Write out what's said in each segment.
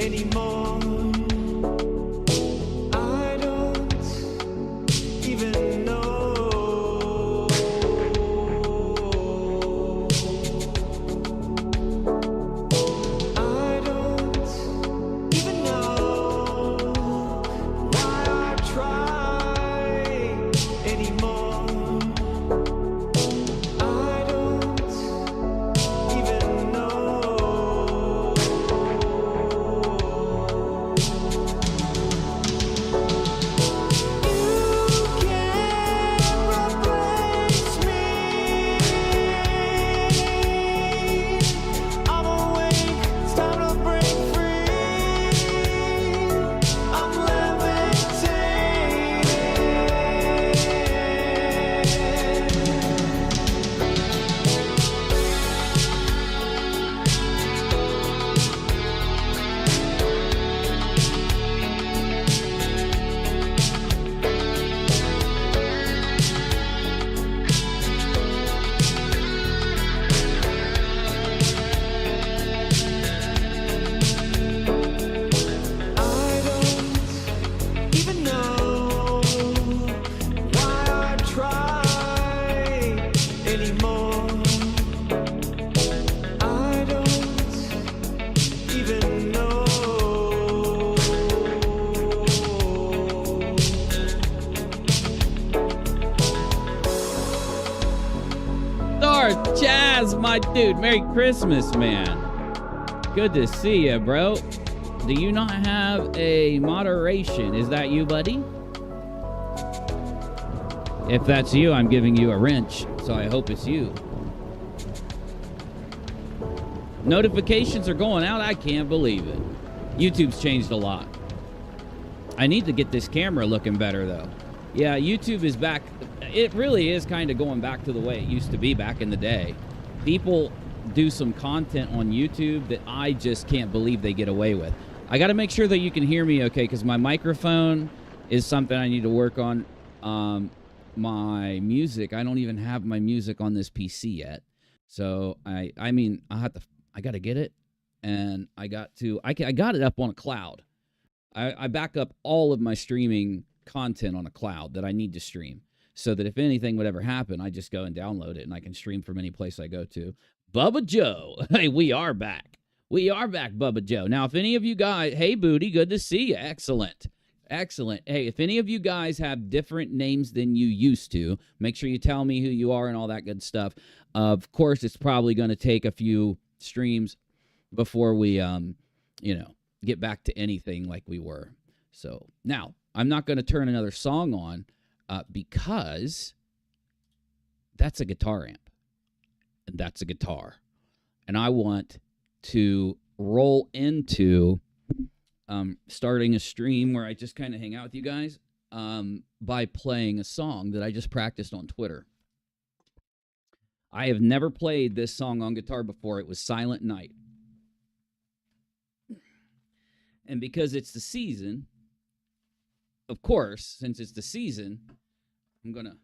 anymore. I don't even know. I don't even know why I try anymore. I don't even know. You can't replace me. I'm awake, it's time to break free. I'm levitating. I don't even know why I try anymore. I don't even know. Star Chaz, my dude. Merry Christmas, man. Good to see you, bro. Do you not have a moderation? Is that you, buddy? If that's you, I'm giving you a wrench, so I hope it's you. Notifications are going out. I can't believe it. YouTube's changed a lot. I need to get this camera looking better, though. Yeah, YouTube is back. It really is kind of going back to the way it used to be back in the day. People do some content on YouTube that I just can't believe they get away with. I got to make sure that you can hear me okay, because my microphone is something I need to work on. My music, I don't even have my music on this PC yet. So, I got to get it, and I got it up on a cloud. I back up all of my streaming content on a cloud that I need to stream, so that if anything would ever happen, I just go and download it, and I can stream from any place I go to. Bubba Joe, hey, we are back. We are back, Bubba Joe. Now, if any of you guys, hey, Booty, good to see you. Excellent. Excellent. Hey, if any of you guys have different names than you used to, make sure you tell me who you are and all that good stuff. Of course, it's probably going to take a few streams before we, get back to anything like we were. So now I'm not going to turn another song on because that's a guitar amp and that's a guitar. And I want to roll into starting a stream where I just kind of hang out with you guys by playing a song that I just practiced on Twitter. I have never played this song on guitar before. It was Silent Night. And because it's the season, of course, since it's the season, I'm going to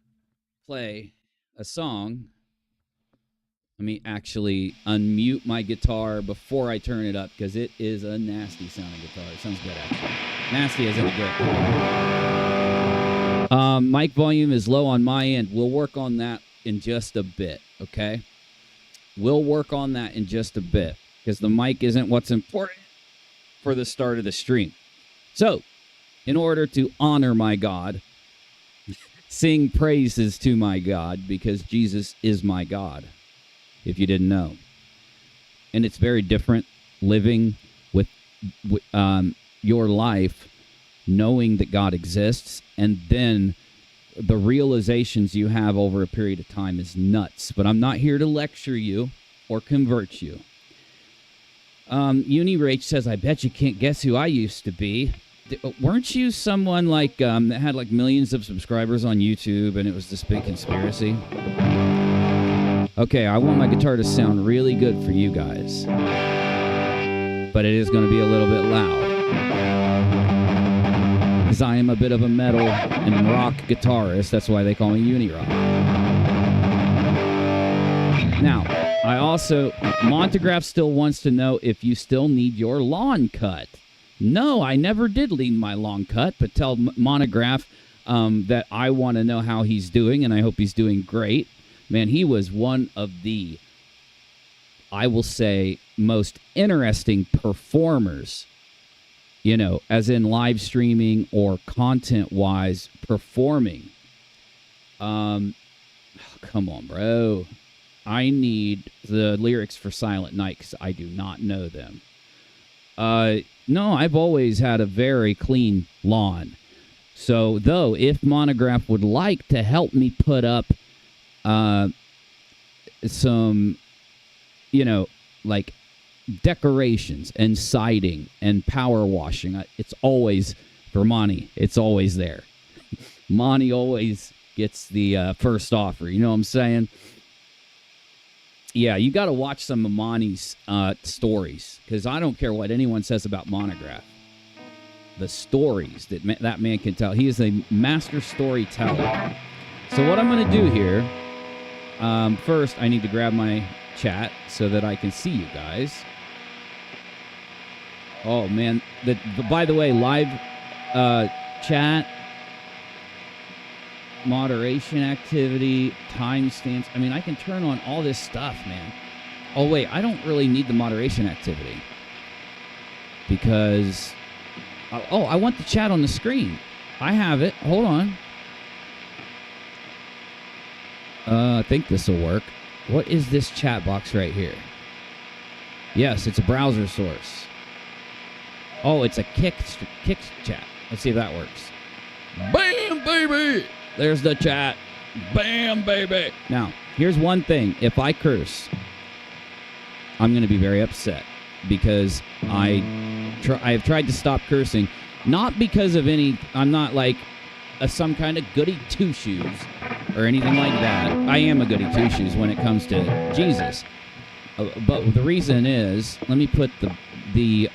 play a song. Let me actually unmute my guitar before I turn it up, because it is a nasty sounding guitar. It sounds good, actually. Nasty as it good. Mic volume is low on my end. We'll work on that in just a bit, okay? We'll work on that in just a bit, because the mic isn't what's important for the start of the stream. So, in order to honor my God, sing praises to my God, because Jesus is my God, if you didn't know. And it's very different living with your life, knowing that God exists, and then the realizations you have over a period of time is nuts. But I'm not here to lecture you or convert you. UNIRockt says, I bet you can't guess who I used to be. Weren't you someone like that had like millions of subscribers on YouTube and it was this big conspiracy? Okay, I want my guitar to sound really good for you guys. But it is going to be a little bit loud. Because I am a bit of a metal and rock guitarist. That's why they call me UNIRock. Now, I also, Montegraph still wants to know if you still need your lawn cut. No, I never did lead my long cut, but tell Monograph that I want to know how he's doing, and I hope he's doing great. Man, he was one of the, I will say, most interesting performers, you know, as in live streaming or content-wise performing. Come on, bro. I need the lyrics for Silent Night because I do not know them. No, I've always had a very clean lawn. So, though, if Monograph would like to help me put up some, you know, like decorations and siding and power washing, it's always, for Monty, it's always there. Monty always gets the first offer, you know what I'm saying? Yeah, you got to watch some of Monty's stories, because I don't care what anyone says about Monograph. The stories that that man can tell. He is a master storyteller. So what I'm going to do here, first I need to grab my chat so that I can see you guys. Oh, man. By the way, live chat, moderation activity, timestamps. I mean, I can turn on all this stuff, man. Oh, wait, I don't really need the moderation activity because... Oh, I want the chat on the screen. I have it. Hold on. I think this will work. What is this chat box right here? Yes, it's a browser source. Oh, it's a kick chat. Let's see if that works. Bam, baby! There's the chat. Bam, baby! Now, here's one thing. If I curse, I'm going to be very upset because I have tried to stop cursing, not because of any, I'm not like some kind of goody two-shoes or anything like that. I am a goody two-shoes when it comes to Jesus. But the reason is, let me put the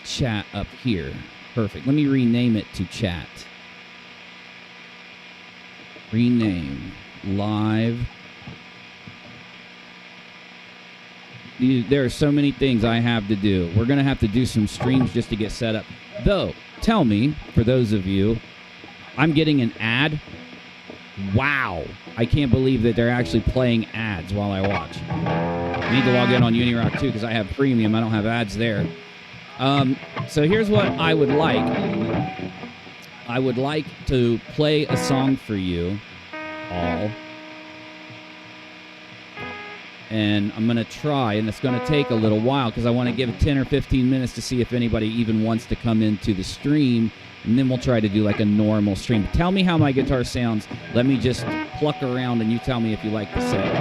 chat up here. Perfect. Let me rename it to chat. Rename. Live. There are so many things I have to do. We're going to have to do some streams just to get set up. Though, tell me, for those of you, I'm getting an ad. Wow. I can't believe that they're actually playing ads while I watch. I need to log in on UNIRock too because I have premium. I don't have ads there. So here's what I would like. I would like to play a song for you all. And I'm going to try, and it's going to take a little while because I want to give it 10 or 15 minutes to see if anybody even wants to come into the stream, and then we'll try to do like a normal stream. Tell me how my guitar sounds. Let me just pluck around, and you tell me if you like the sound.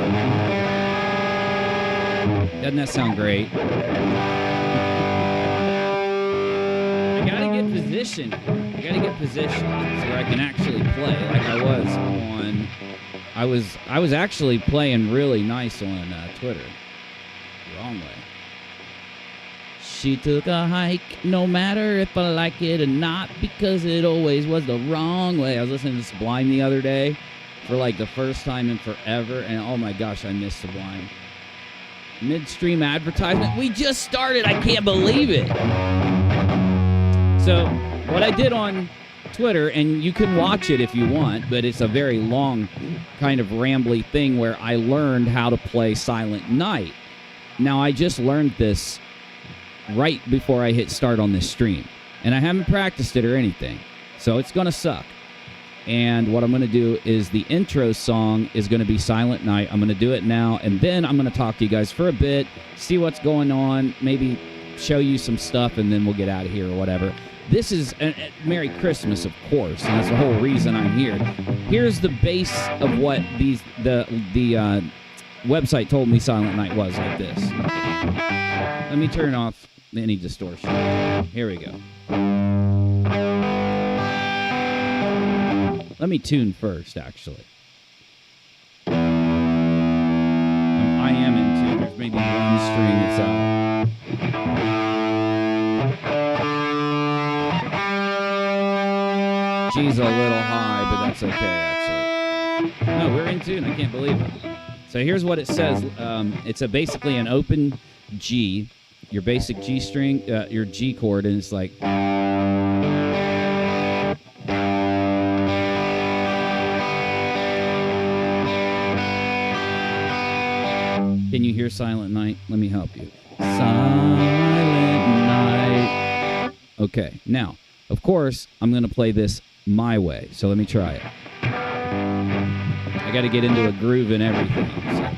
Doesn't that sound great? I got to get positioned. I got to get positioned so I can actually play like I was on... I was actually playing really nice on Twitter. Wrong way. She took a hike, no matter if I like it or not, because it always was the wrong way. I was listening to Sublime the other day for like the first time in forever, and oh my gosh, I miss Sublime. Midstream advertisement. We just started. I can't believe it. So what I did on Twitter, and you can watch it if you want, but it's a very long kind of rambly thing where I learned how to play Silent Night. Now, I just learned this right before I hit start on this stream, and I haven't practiced it or anything, so it's going to suck. And what I'm going to do is the intro song is going to be Silent Night. I'm going to do it now, and then I'm going to talk to you guys for a bit, see what's going on, maybe show you some stuff, and then we'll get out of here or whatever. This is Merry Christmas, of course, and that's the whole reason I'm here. Here's the base of what the website told me Silent Night was, like this. Let me turn off any distortion. Here we go. Let me tune first, actually. I am in tune. There's maybe one string that's out. G's a little high, but that's okay, actually. No, we're in tune. I can't believe it. So here's what it says. It's basically an open G, your basic G string, your G chord, and it's like. Can you hear Silent Night? Let me help you. Silent Night. Okay, now, of course, I'm going to play this my way, so let me try it. I got to get into a groove and everything. So.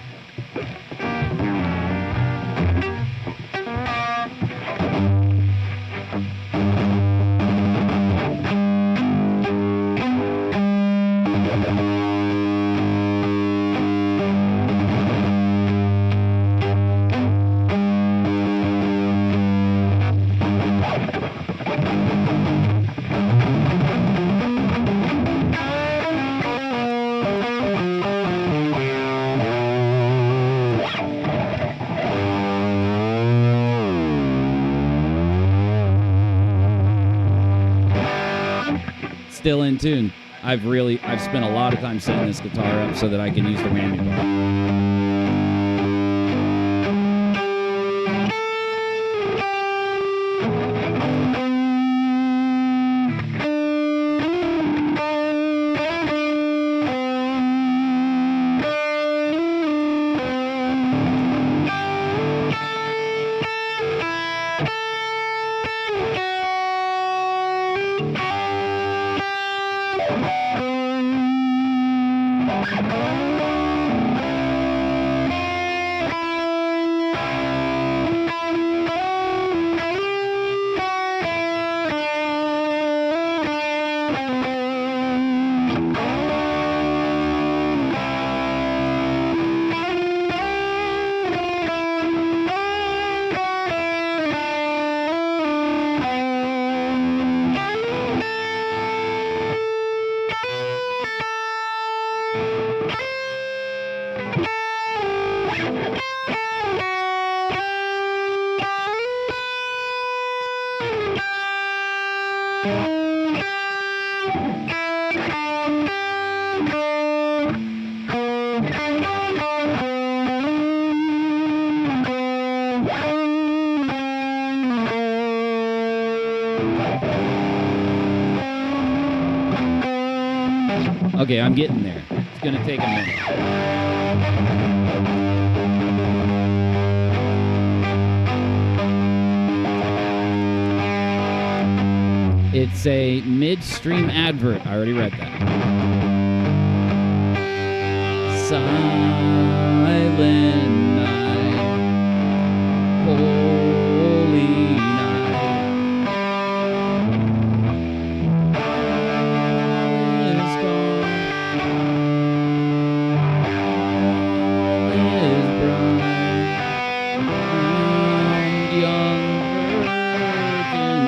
Still in tune. I've spent a lot of time setting this guitar up so that I can use the whammy bar. Okay, I'm getting there. It's going to take a minute. It's a midstream advert. I already read that. Silent night, holy night. All is gone. All is bright. And young virgin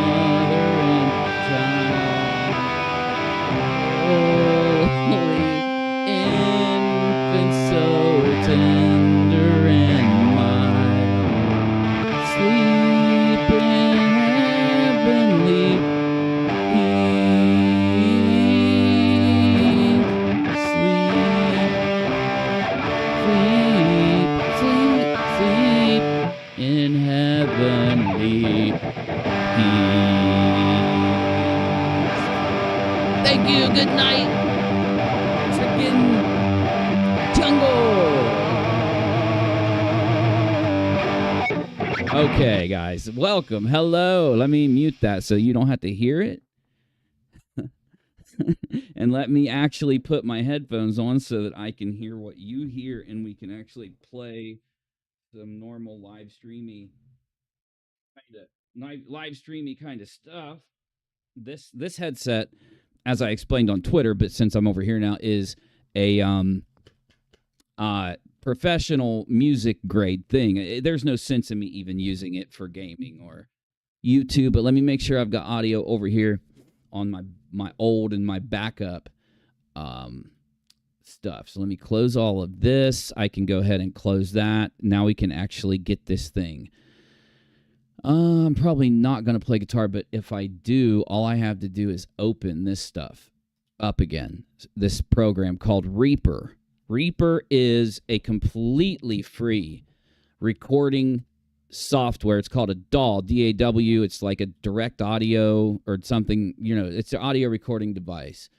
mother and child. Holy infant, so tender and mild, sleep in heavenly peace. Sleep in heavenly peace. Thank you. Good night. Chicken jungle. Okay, guys, welcome. Hello. Let me mute that so you don't have to hear it. And let me actually put my headphones on so that I can hear what you hear and we can actually play some normal live streamy kind of stuff. This headset, as I explained on Twitter, but since I'm over here now, is a professional music grade thing. There's no sense in me even using it for gaming or YouTube, but let me make sure I've got audio over here on my old and my backup stuff. So let me close all of this. I can go ahead and close that. Now we can actually get this thing. I'm probably not going to play guitar, but if I do, all I have to do is open this stuff up again. This program called Reaper. Reaper is a completely free recording software. It's called a DAW, D-A-W. It's like a direct audio or something. You know, it's an audio recording device.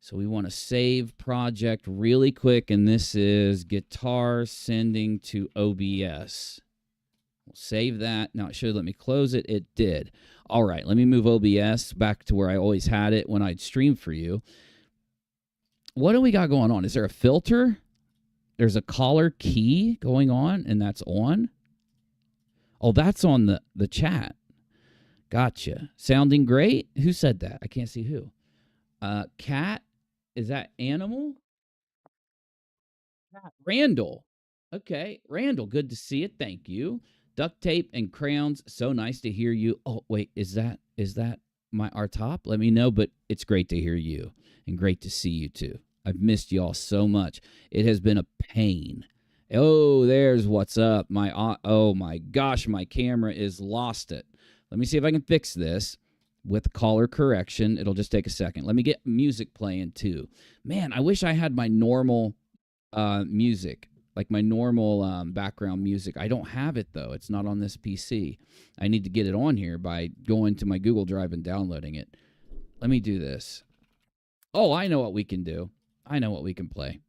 So we want to save project really quick, and this is guitar sending to OBS. We'll save that. Now it should let me close it. It did. All right, let me move OBS back to where I always had it when I'd stream for you. What do we got going on? Is there a filter? There's a caller key going on, and that's on. Oh, that's on the chat. Gotcha. Sounding great? Who said that? I can't see who. Cat? Is that animal? Randall. Okay, Randall, good to see it. Thank you. Duct tape and crayons. So nice to hear you. Oh, wait, is that our top? Let me know, but it's great to hear you and great to see you too. I've missed y'all so much. It has been a pain. Oh, there's what's up. Oh my gosh, my camera is lost it. Let me see if I can fix this with color correction. It'll just take a second. Let me get music playing too. Man, I wish I had my normal music, like my normal background music. I don't have it though. It's not on this PC. I need to get it on here by going to my Google Drive and downloading it. Let me do this. Oh, I know what we can do. I know what we can play.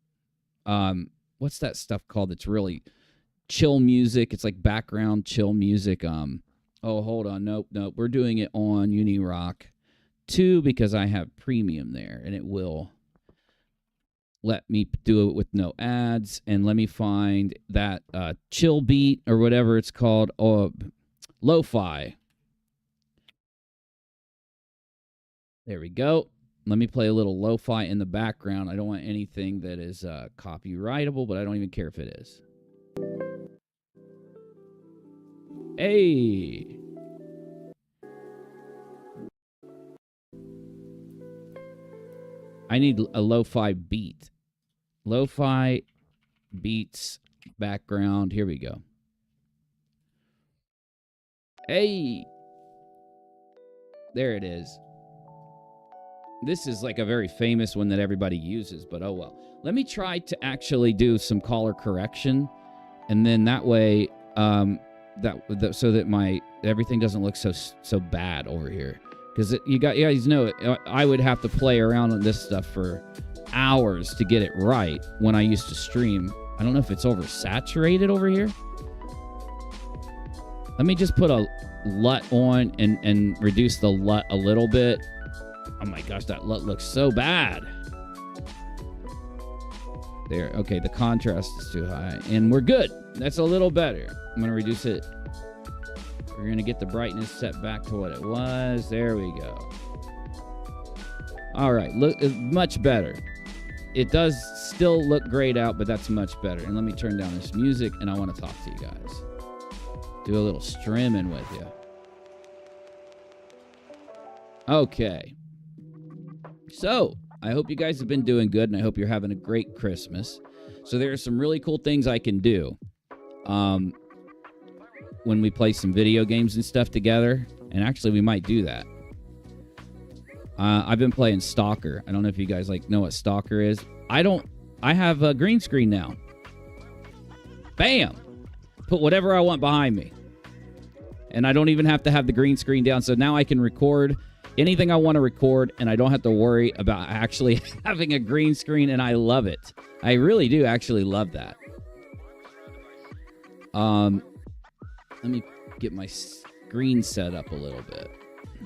What's that stuff called that's really chill music? It's like background chill music. Oh, hold on. Nope. We're doing it on UNIRock 2 because I have premium there, and it will let me do it with no ads. And let me find that chill beat or whatever it's called. Oh, lo-fi. There we go. Let me play a little lo-fi in the background. I don't want anything that is copyrightable, but I don't even care if it is. Hey. I need a lo-fi beat. Lo-fi beats background. Here we go. Hey. There it is. This is like a very famous one that everybody uses, but oh well. Let me try to actually do some color correction, and then that way, so that my everything doesn't look so bad over here. Because you guys know I would have to play around on this stuff for hours to get it right when I used to stream. I don't know if it's oversaturated over here. Let me just put a LUT on and reduce the LUT a little bit. Oh my gosh, that LUT looks so bad. There, okay, the contrast is too high. And we're good. That's a little better. I'm going to reduce it. We're going to get the brightness set back to what it was. There we go. All right, look, much better. It does still look great out, but that's much better. And let me turn down this music, and I want to talk to you guys. Do a little streaming with you. Okay. So, I hope you guys have been doing good, and I hope you're having a great Christmas. So there are some really cool things I can do when we play some video games and stuff together. And actually, we might do that. I've been playing Stalker. I don't know if you guys know what Stalker is. I have a green screen now. Bam! Put whatever I want behind me. And I don't even have to have the green screen down. So now I can record anything I want to record, and I don't have to worry about actually having a green screen, and I love it. I really do actually love that. Let me get my screen set up a little bit.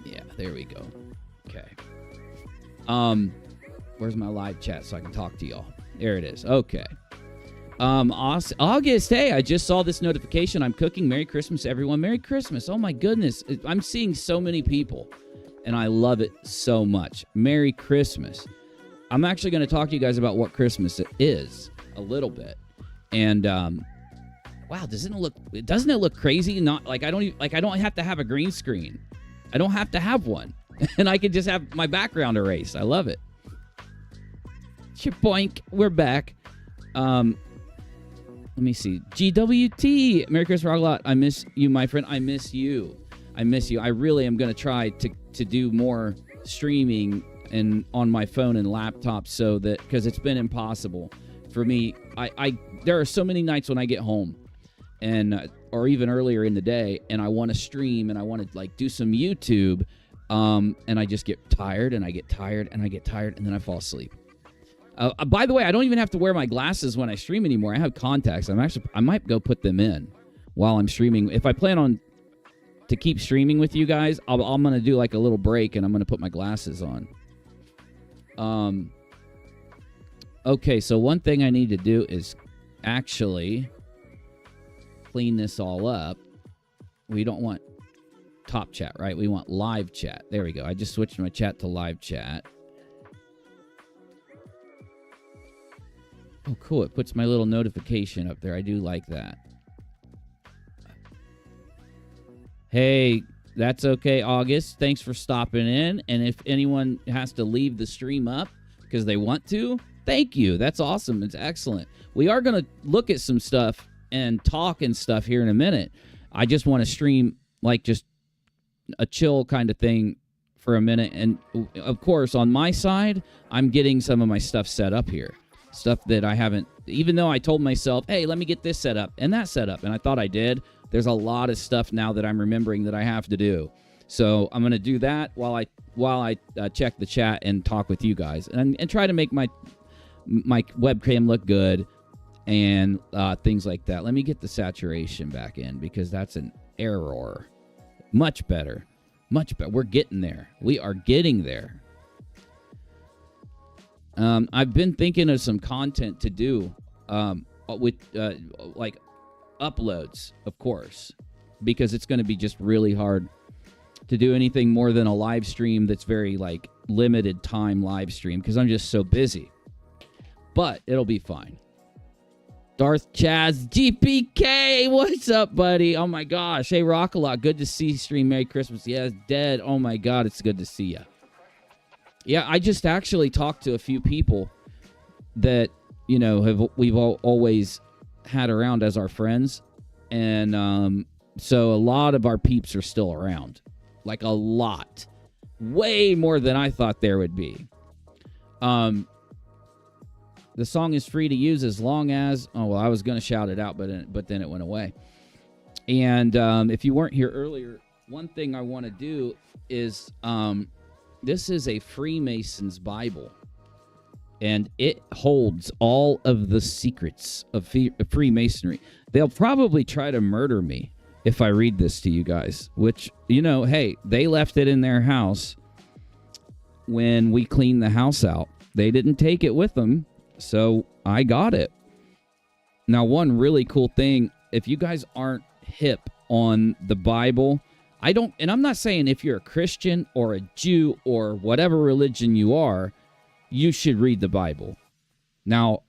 Yeah, there we go. Okay. Where's my live chat so I can talk to y'all? There it is. Okay. August, hey, I just saw this notification. I'm cooking. Merry Christmas, everyone. Merry Christmas. Oh, my goodness. I'm seeing so many people, and I love it so much. Merry Christmas. I'm actually going to talk to you guys about what Christmas is a little bit. And, wow, doesn't it look crazy? Not like I don't have to have a green screen. I don't have to have one. And I can just have my background erased. I love it. Boink. We're back. Let me see. GWT. Merry Christmas, rockAlot. I miss you, my friend. I miss you. I miss you. I really am going to try to do more streaming and on my phone and laptop, so that, because it's been impossible for me. There are so many nights when I get home and or even earlier in the day, and I want to stream and I want to like do some YouTube, and I just get tired and I get tired and I get tired and then I fall asleep. By the way, I don't even have to wear my glasses when I stream anymore. I have contacts. I might go put them in while I'm streaming. If I plan on to keep streaming with you guys, I'm going to do like a little break and I'm going to put my glasses on. Okay, so one thing I need to do is actually clean this all up. We don't want top chat, right? We want live chat. There we go. I just switched my chat to live chat. Oh, cool. It puts my little notification up there. I do like that. Hey, that's okay, August. Thanks for stopping in. And if anyone has to leave the stream up because they want to, thank you. That's awesome. It's excellent. We are going to look at some stuff and talk and stuff here in a minute. I just want to stream like just a chill kind of thing for a minute. And of course, on my side, I'm getting some of my stuff set up here. Stuff that I haven't, even though I told myself, hey, let me get this set up and that set up. And I thought I did. There's a lot of stuff now that I'm remembering that I have to do. So I'm going to do that while I check the chat and talk with you guys and try to make my webcam look good and things like that. Let me get the saturation back in because that's an error. Much better. Much better. We're getting there. We are getting there. I've been thinking of some content to do with like uploads, of course, because it's going to be just really hard to do anything more than a live stream that's very like limited time live stream because I'm just so busy. But it'll be fine. Darth Chaz GPK, what's up, buddy? Oh my gosh. Hey, rockAlot, good to see you stream. Merry Christmas. Yeah, it's dead. Oh my God, it's good to see you. Yeah, I just actually talked to a few people that, you know, we've always had around as our friends. And so a lot of our peeps are still around. Like a lot. Way more than I thought there would be. The song is free to use as long as... Oh, well, I was going to shout it out, but then it went away. And if you weren't here earlier, one thing I want to do is... this is a Freemason's Bible, and it holds all of the secrets of Freemasonry. They'll probably try to murder me if I read this to you guys, which, you know, hey, they left it in their house when we cleaned the house out. They didn't take it with them, so I got it. Now, one really cool thing, if you guys aren't hip on the Bible... and I'm not saying if you're a Christian or a Jew or whatever religion you are, you should read the Bible. Now,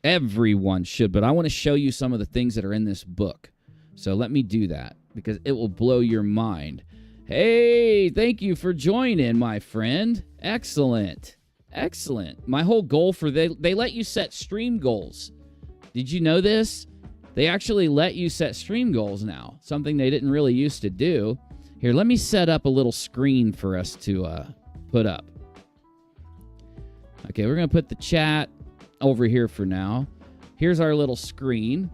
everyone should, but I want to show you some of the things that are in this book. So let me do that because it will blow your mind. Hey, thank you for joining, my friend. Excellent. Excellent. My whole goal for they let you set stream goals. Did you know this? They actually let you set stream goals now, something they didn't really used to do. Here, let me set up a little screen for us to put up. Okay, we're going to put the chat over here for now. Here's our little screen.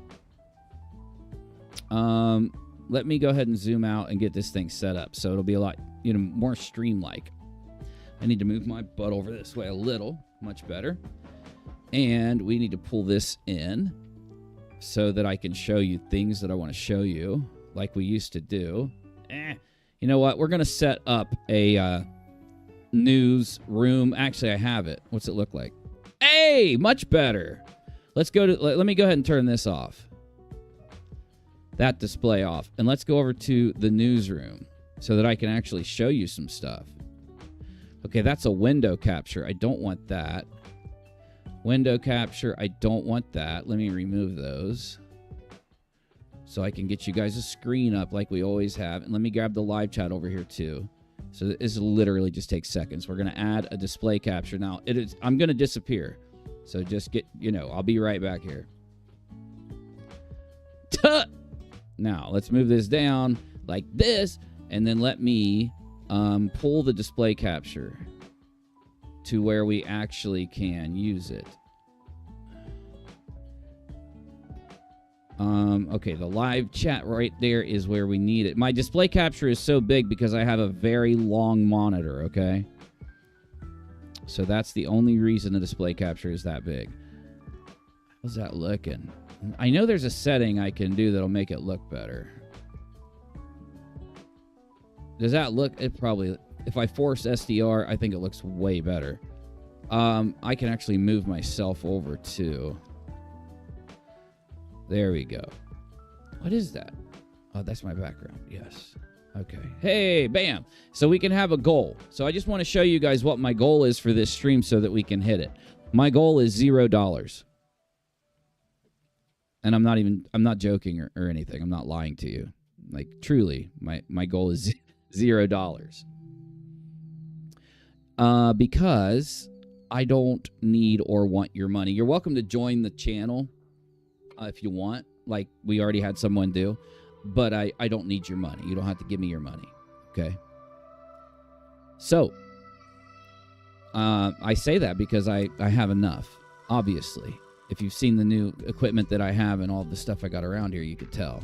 Let me go ahead and zoom out and get this thing set up so it'll be a lot, more stream-like. I need to move my butt over this way a little. Much better. And we need to pull this in so that I can show you things that I want to show you like we used to do. You know what? We're going to set up a news room. Actually, I have it. What's it look like? Hey, much better. Let's go to, let me go ahead and turn this off. That display off. And let's go over to the newsroom so that I can actually show you some stuff. Okay, that's a window capture. I don't want that. Window capture. I don't want that. Let me remove those so I can get you guys a screen up like we always have. And let me grab the live chat over here too. So this literally just takes seconds. We're going to add a display capture. Now, I'm going to disappear. So just get, I'll be right back here. Now, let's move this down like this. And then let me pull the display capture to where we actually can use it. Okay, the live chat right there is where we need it. My display capture is so big because I have a very long monitor, okay? So that's the only reason the display capture is that big. How's that looking? I know there's a setting I can do that'll make it look better. Does that look? It probably, if I force SDR, I think it looks way better. I can actually move myself over too. There we go. What is that? Oh, that's my background. Yes. Okay. Hey, bam. So we can have a goal. So I just want to show you guys what my goal is for this stream so that we can hit it. My goal is $0. And I'm not joking or anything. I'm not lying to you. Like, truly, my goal is $0. Because I don't need or want your money. You're welcome to join the channel if you want, like we already had someone do, but I don't need your money. You don't have to give me your money, okay? So, I say that because I have enough, obviously. If you've seen the new equipment that I have and all the stuff I got around here, you could tell.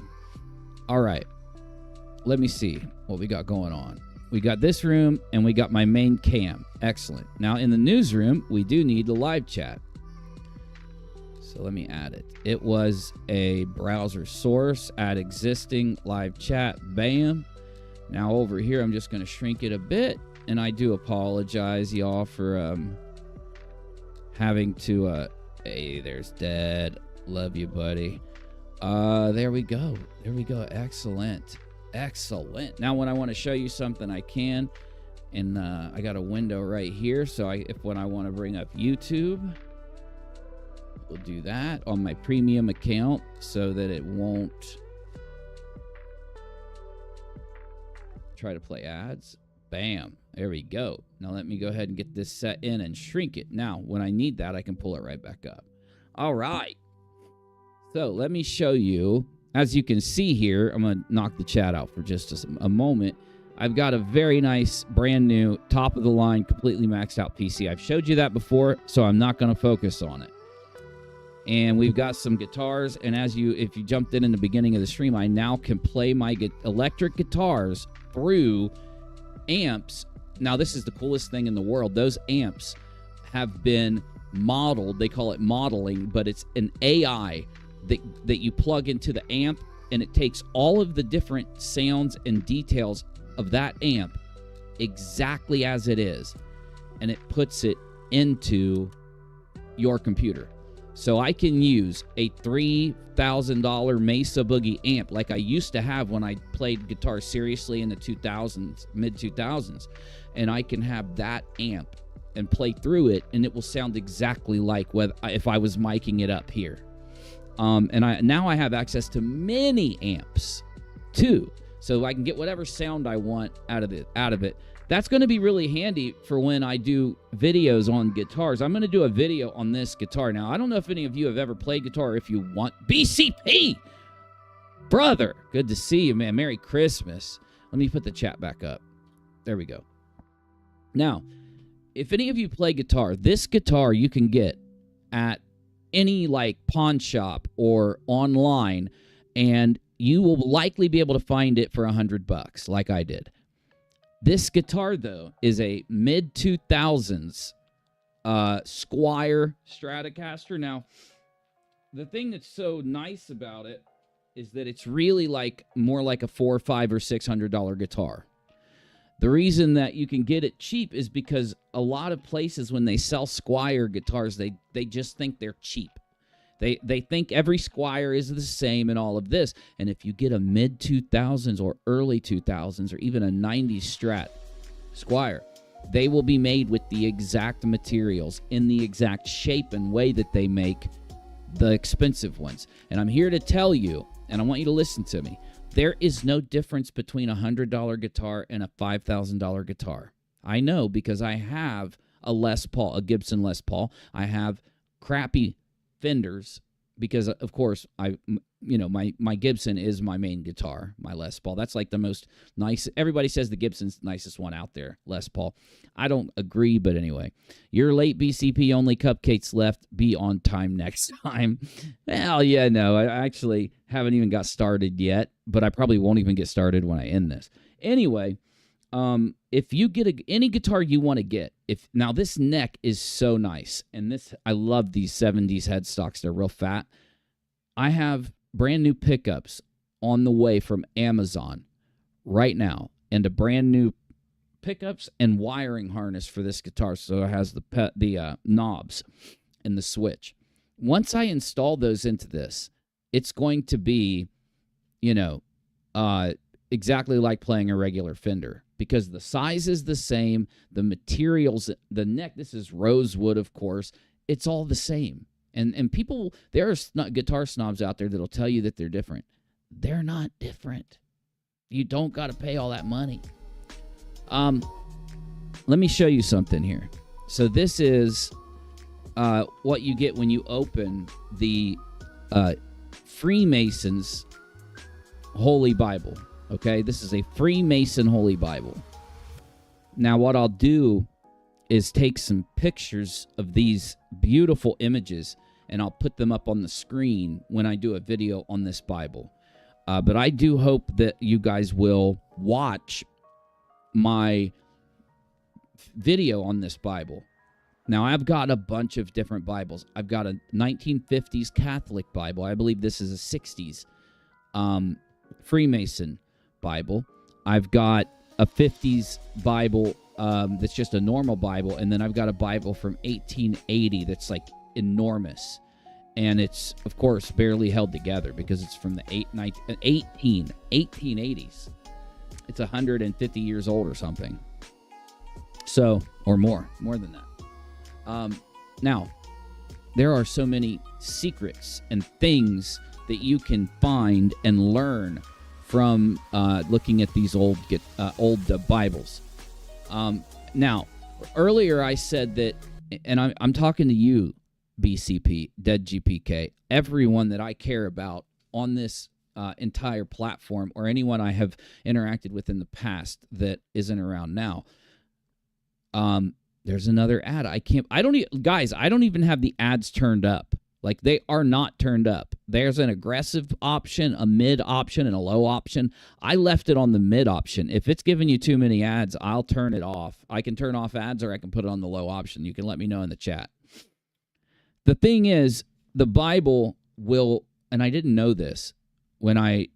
All right, let me see what we got going on. We got this room, and we got my main cam. Excellent. Now, in the newsroom, we do need the live chat. So let me add it. It was a browser source, add existing live chat, bam. Now over here, I'm just going to shrink it a bit, and I do apologize, y'all, for having to, hey, there's Dad. Love you, buddy. There we go. There we go. Excellent. Excellent. Now when I want to show you something, I can, and I got a window right here, so when I want to bring up YouTube, we'll do that on my premium account so that it won't try to play ads. Bam. There we go. Now let me go ahead and get this set in and shrink it. Now, when I need that, I can pull it right back up. All right. So let me show you. As you can see here, I'm going to knock the chat out for just a moment. I've got a very nice, brand new, top-of-the-line, completely maxed out PC. I've showed you that before, so I'm not going to focus on it. And we've got some guitars, and if you jumped in the beginning of the stream, I now can play my electric guitars through amps. Now, this is the coolest thing in the world. Those amps have been modeled. They call it modeling, but it's an AI that you plug into the amp, and it takes all of the different sounds and details of that amp exactly as it is, and it puts it into your computer. So I can use a $3,000 Mesa Boogie amp like I used to have when I played guitar seriously in the 2000s, mid-2000s, and I can have that amp and play through it, and it will sound exactly like if I was miking it up here. And now I have access to many amps too, so I can get whatever sound I want out of it. That's going to be really handy for when I do videos on guitars. I'm going to do a video on this guitar. Now, I don't know if any of you have ever played guitar. If you want, BCP, brother, good to see you, man. Merry Christmas. Let me put the chat back up. There we go. Now, if any of you play guitar, this guitar you can get at any like pawn shop or online, and you will likely be able to find it for $100 like I did. This guitar, though, is a mid-2000s Squier Stratocaster. Now, the thing that's so nice about it is that it's really like more like a $400 or $500 or $600 guitar. The reason that you can get it cheap is because a lot of places when they sell Squier guitars, they just think they're cheap. They think every Squier is the same and all of this. And if you get a mid-2000s or early 2000s or even a 90s Strat Squier, they will be made with the exact materials in the exact shape and way that they make the expensive ones. And I'm here to tell you, and I want you to listen to me, there is no difference between a $100 guitar and a $5,000 guitar. I know because I have a Les Paul, a Gibson Les Paul. I have crappy Fenders, because of course my Gibson is my main guitar, my Les Paul. That's like the most nice. Everybody says the Gibson's the nicest one out there, Les Paul. I don't agree, but anyway, you're late, BCP. Only cupcakes left. Be on time next time. Well, yeah, no, I actually haven't even got started yet, but I probably won't even get started when I end this. Anyway, if you get any guitar you want to get, now this neck is so nice, and I love these 70s headstocks. They're real fat. I have brand new pickups on the way from Amazon right now, and a brand new pickups and wiring harness for this guitar, so it has the knobs and the switch. Once I install those into this, it's going to be, exactly like playing a regular Fender, because the size is the same, the materials, the neck, this is rosewood, of course, it's all the same. And people, there are guitar snobs out there that'll tell you that they're different. They're not different. You don't got to pay all that money. Let me show you something here. So this is what you get when you open the Freemasons Holy Bible. Okay, this is a Freemason Holy Bible. Now, what I'll do is take some pictures of these beautiful images, and I'll put them up on the screen when I do a video on this Bible. But I do hope that you guys will watch my video on this Bible. Now, I've got a bunch of different Bibles. I've got a 1950s Catholic Bible. I believe this is a 60s Freemason Bible. I've got a 50s Bible that's just a normal Bible, and then I've got a Bible from 1880 that's like enormous, and it's of course barely held together because it's from the 1880s. It's 150 years old or something, so, or more than that. Now, there are so many secrets and things that you can find and learn from looking at these old Bibles. Now, earlier I said that, and I'm talking to you, BCP, Dead GPK, everyone that I care about on this entire platform, or anyone I have interacted with in the past that isn't around now. There's another ad. I don't even have the ads turned up. Like, they are not turned up. There's an aggressive option, a mid option, and a low option. I left it on the mid option. If it's giving you too many ads, I'll turn it off. I can turn off ads, or I can put it on the low option. You can let me know in the chat. The thing is, the Bible will, and I didn't know this when I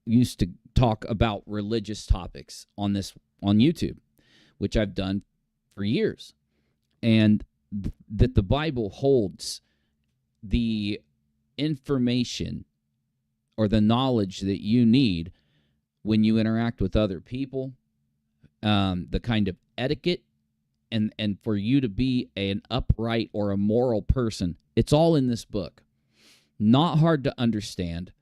used to talk about religious topics on YouTube, which I've done for years, and that the Bible holds the information or the knowledge that you need when you interact with other people, the kind of etiquette, and for you to be an upright or a moral person. It's all in this book. Not hard to understand.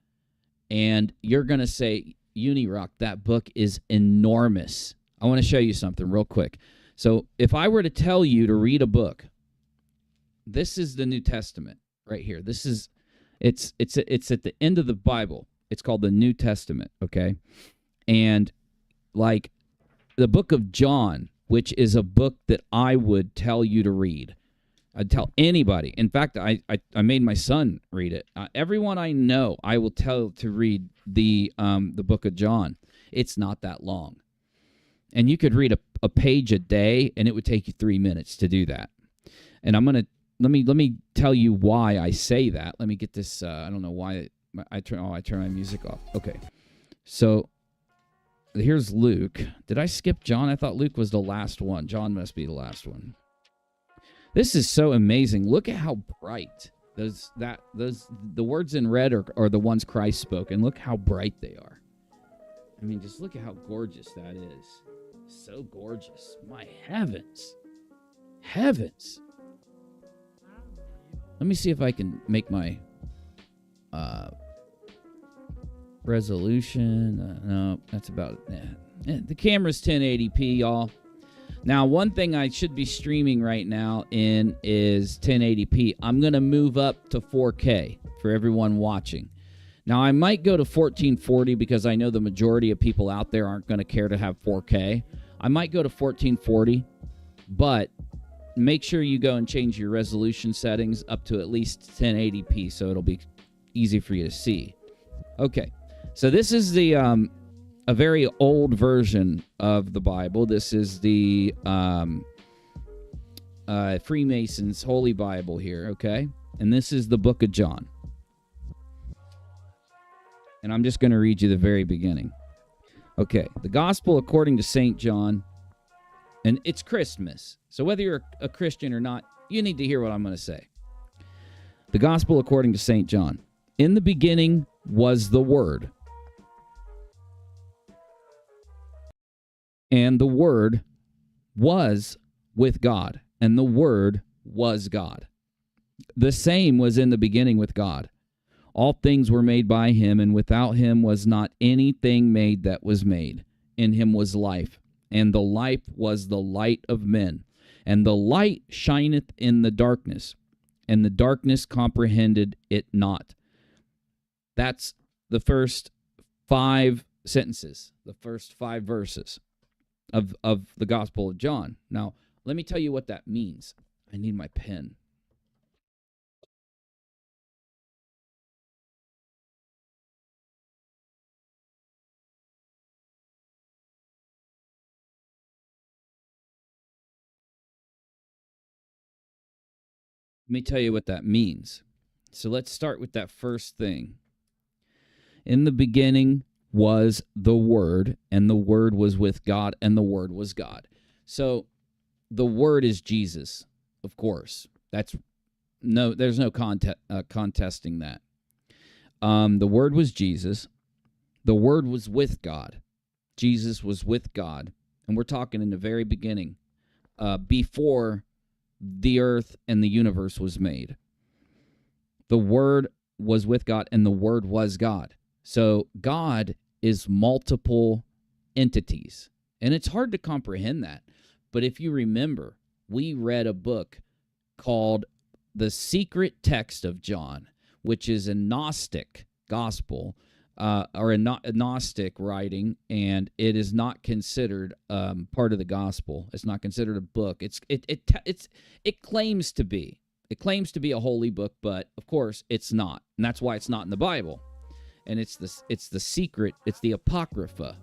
And you're going to say, UNIRock, that book is enormous. I want to show you something real quick. So if I were to tell you to read a book, this is the New Testament right here. This is, it's at the end of the Bible. It's called the New Testament, okay? And like the book of John, which is a book that I would tell you to read. I'd tell anybody. In fact, I made my son read it. Everyone I know, I will tell to read the book of John. It's not that long. And you could read a page a day, and it would take you 3 minutes to do that. And I'm going to, let me tell you why I say that. Let me get this, I don't know why I turn my music off. Okay. So here's Luke. Did I skip John? I thought Luke was the last one. John must be the last one. This is so amazing. Look at how bright the words in red are the ones Christ spoke, and look how bright they are. I mean, just look at how gorgeous that is. So gorgeous. My heavens. Heavens. Let me see if I can make my resolution. No, that's about it. The camera's 1080p, y'all. Now, one thing I should be streaming right now in is 1080p. I'm going to move up to 4K for everyone watching. Now, I might go to 1440 because I know the majority of people out there aren't going to care to have 4K. I might go to 1440, but make sure you go and change your resolution settings up to at least 1080p so it'll be easy for you to see. Okay, so this is the a very old version of the Bible. This is the Freemasons' Holy Bible here, okay? And this is the book of John. And I'm just going to read you the very beginning. Okay, the Gospel according to St. John, and it's Christmas. So whether you're a Christian or not, you need to hear what I'm going to say. The Gospel according to St. John. In the beginning was the Word. And the Word was with God, and the Word was God. The same was in the beginning with God. All things were made by him, and without him was not anything made that was made. In him was life, and the life was the light of men. And the light shineth in the darkness, and the darkness comprehended it not. That's the first 5 sentences, the first 5 verses of the Gospel of John. Now, let me tell you what that means. I need my pen. Let me tell you what that means. So let's start with that first thing. In the beginning was the Word, and the Word was with God, and the Word was God. So the Word is Jesus, of course. There's no contesting that. The Word was Jesus. The Word was with God. Jesus was with God. And we're talking in the very beginning, before the earth and the universe was made. The Word was with God, and the Word was God. So God is multiple entities. And it's hard to comprehend that. But if you remember, we read a book called The Secret Text of John, which is a Gnostic gospel, or a Gnostic writing, and it is not considered part of the gospel. It's not considered a book. It claims to be. It claims to be a holy book, but of course it's not, and that's why it's not in the Bible. And it's the secret. It's the Apocrypha.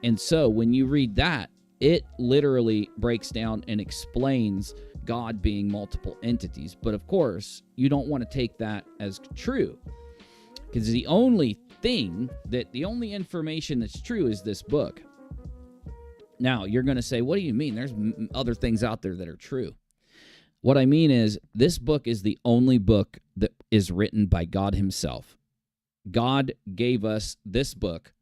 And so when you read that, it literally breaks down and explains God being multiple entities. But of course, you don't want to take that as true, because the only information that's true is this book. Now, you're going to say, what do you mean? There's other things out there that are true. What I mean is, this book is the only book that is written by God himself. God gave us this book,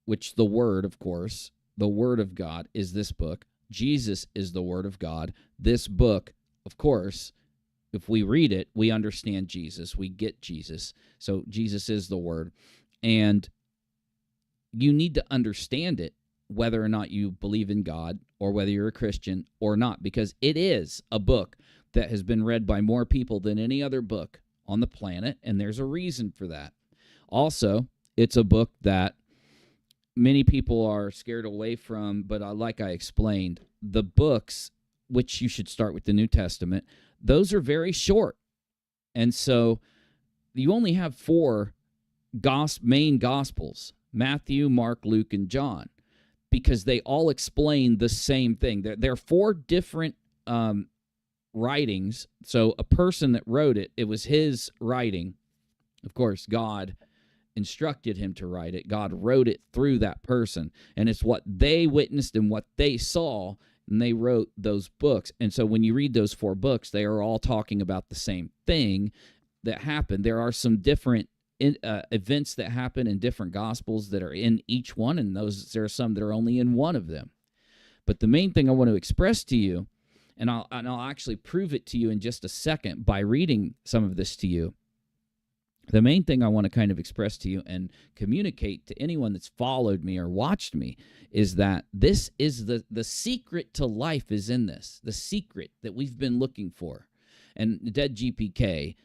which the Word, of course, the Word of God is this book. Jesus is the Word of God. This book, of course, if we read it, we understand Jesus. We get Jesus. So Jesus is the Word. And you need to understand it, whether or not you believe in God or whether you're a Christian or not, because it is a book that has been read by more people than any other book on the planet, and there's a reason for that. Also, it's a book that many people are scared away from, but like I explained, the books, which you should start with the New Testament, those are very short. And so you only have 4 main Gospels, Matthew, Mark, Luke, and John, because they all explain the same thing. There are 4 different writings. So a person that wrote it, it was his writing. Of course, God instructed him to write it. God wrote it through that person. And it's what they witnessed and what they saw, and they wrote those books. And so when you read those 4 books, they are all talking about the same thing that happened. There are some different events that happen in different Gospels that are in each one, and there are some that are only in one of them. But the main thing I want to express to you, and I'll actually prove it to you in just a second by reading some of this to you, the main thing I want to kind of express to you and communicate to anyone that's followed me or watched me is that this is the secret to life is in this, the secret that we've been looking for. And Dead GPK,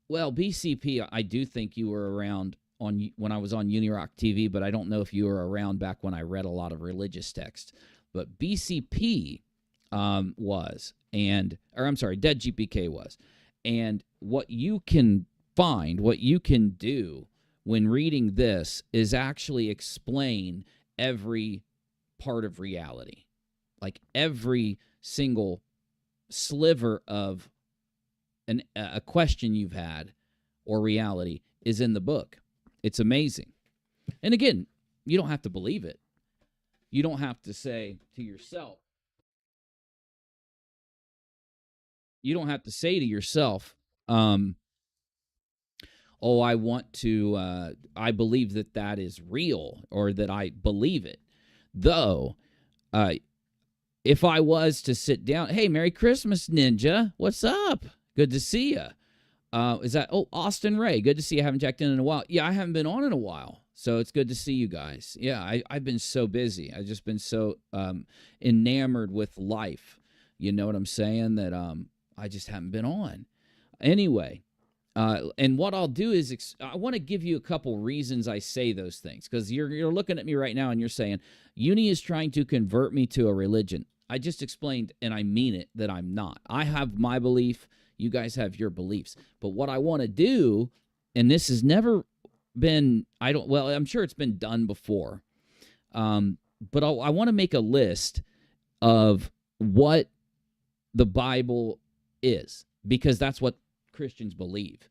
well, BCP, I do think you were around when I was on UNIRocktv, but I don't know if you were around back when I read a lot of religious text. But BCP was, or I'm sorry, Dead GPK was. And what you can find, what you can do when reading this is actually explain every part of reality. Like every single sliver of a question you've had or reality is in the book. It's amazing. And again, you don't have to believe it. You don't have to say to yourself, oh, I want to, I believe that is real, or that I believe it. Though, if I was to sit down, hey, Merry Christmas, Ninja. What's up? Good to see you. Is that, Austin Ray, good to see you. I haven't checked in a while. Yeah, I haven't been on in a while, so it's good to see you guys. Yeah, I've been so busy. I've just been so enamored with life. You know what I'm saying? That I just haven't been on. Anyway, and what I'll do is I want to give you a couple reasons I say those things, because you're looking at me right now and you're saying, Uni is trying to convert me to a religion. I just explained, and I mean it, that I'm not. I have my belief. You guys have your beliefs. But what I want to do, and this has never been, I'm sure it's been done before, but I want to make a list of what the Bible is, because that's what Christians believe.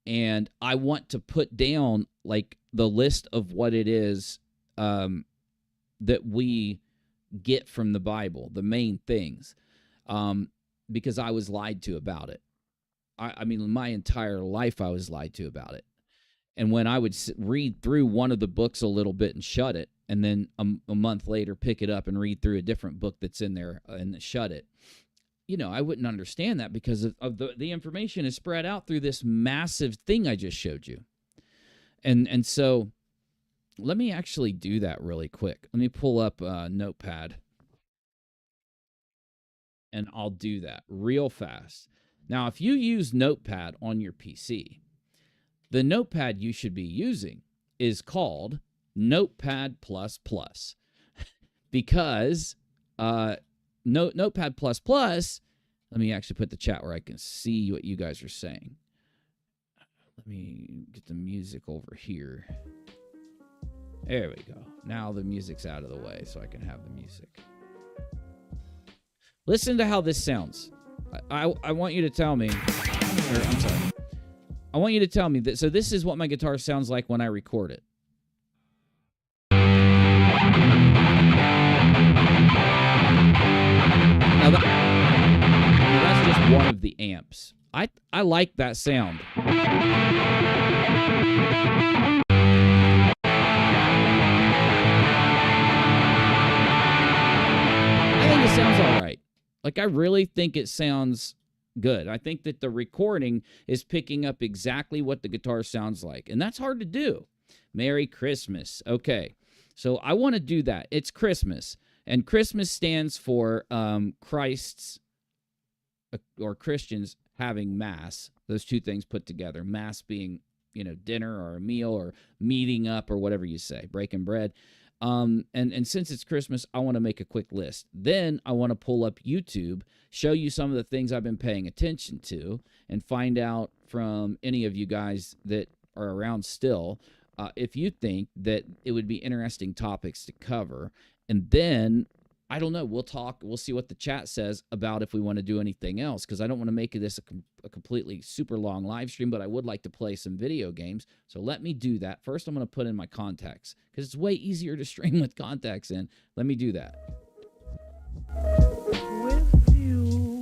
And I want to put down like the list of what it is that we get from the Bible, the main things, because I was lied to about it. I mean, my entire life I was lied to about it. And when I would read through one of the books a little bit and shut it, and then a month later pick it up and read through a different book that's in there and shut it, I wouldn't understand that, because of the information is spread out through this massive thing I just showed you. And so let me actually do that really quick. Let me pull up a Notepad, and I'll do that real fast. Now, if you use Notepad on your PC, the Notepad you should be using is called Notepad++, because Notepad++, let me actually put the chat where I can see what you guys are saying. Let me get the music over here. There we go. Now the music's out of the way so I can have the music. Listen to how this sounds. I want you to tell me, I'm sorry. I want you to tell me that. So this is what my guitar sounds like when I record it. Now that's just one of the amps. I like that sound. I think it sounds all right. Like, I really think it sounds good. I think that the recording is picking up exactly what the guitar sounds like, and that's hard to do. Merry Christmas. Okay, so I want to do that. It's Christmas, and Christmas stands for Christ's or Christians having Mass. Those two things put together. Mass being, dinner or a meal or meeting up or whatever you say, breaking bread. And since it's Christmas, I want to make a quick list. Then I want to pull up YouTube, show you some of the things I've been paying attention to, and find out from any of you guys that are around still if you think that it would be interesting topics to cover. And then, I don't know, we'll see what the chat says about if we want to do anything else, because I don't want to make this a completely super long live stream, but I would like to play some video games. So let me do that. First, I'm going to put in my contacts, because it's way easier to stream with contacts in. Let me do that. With you.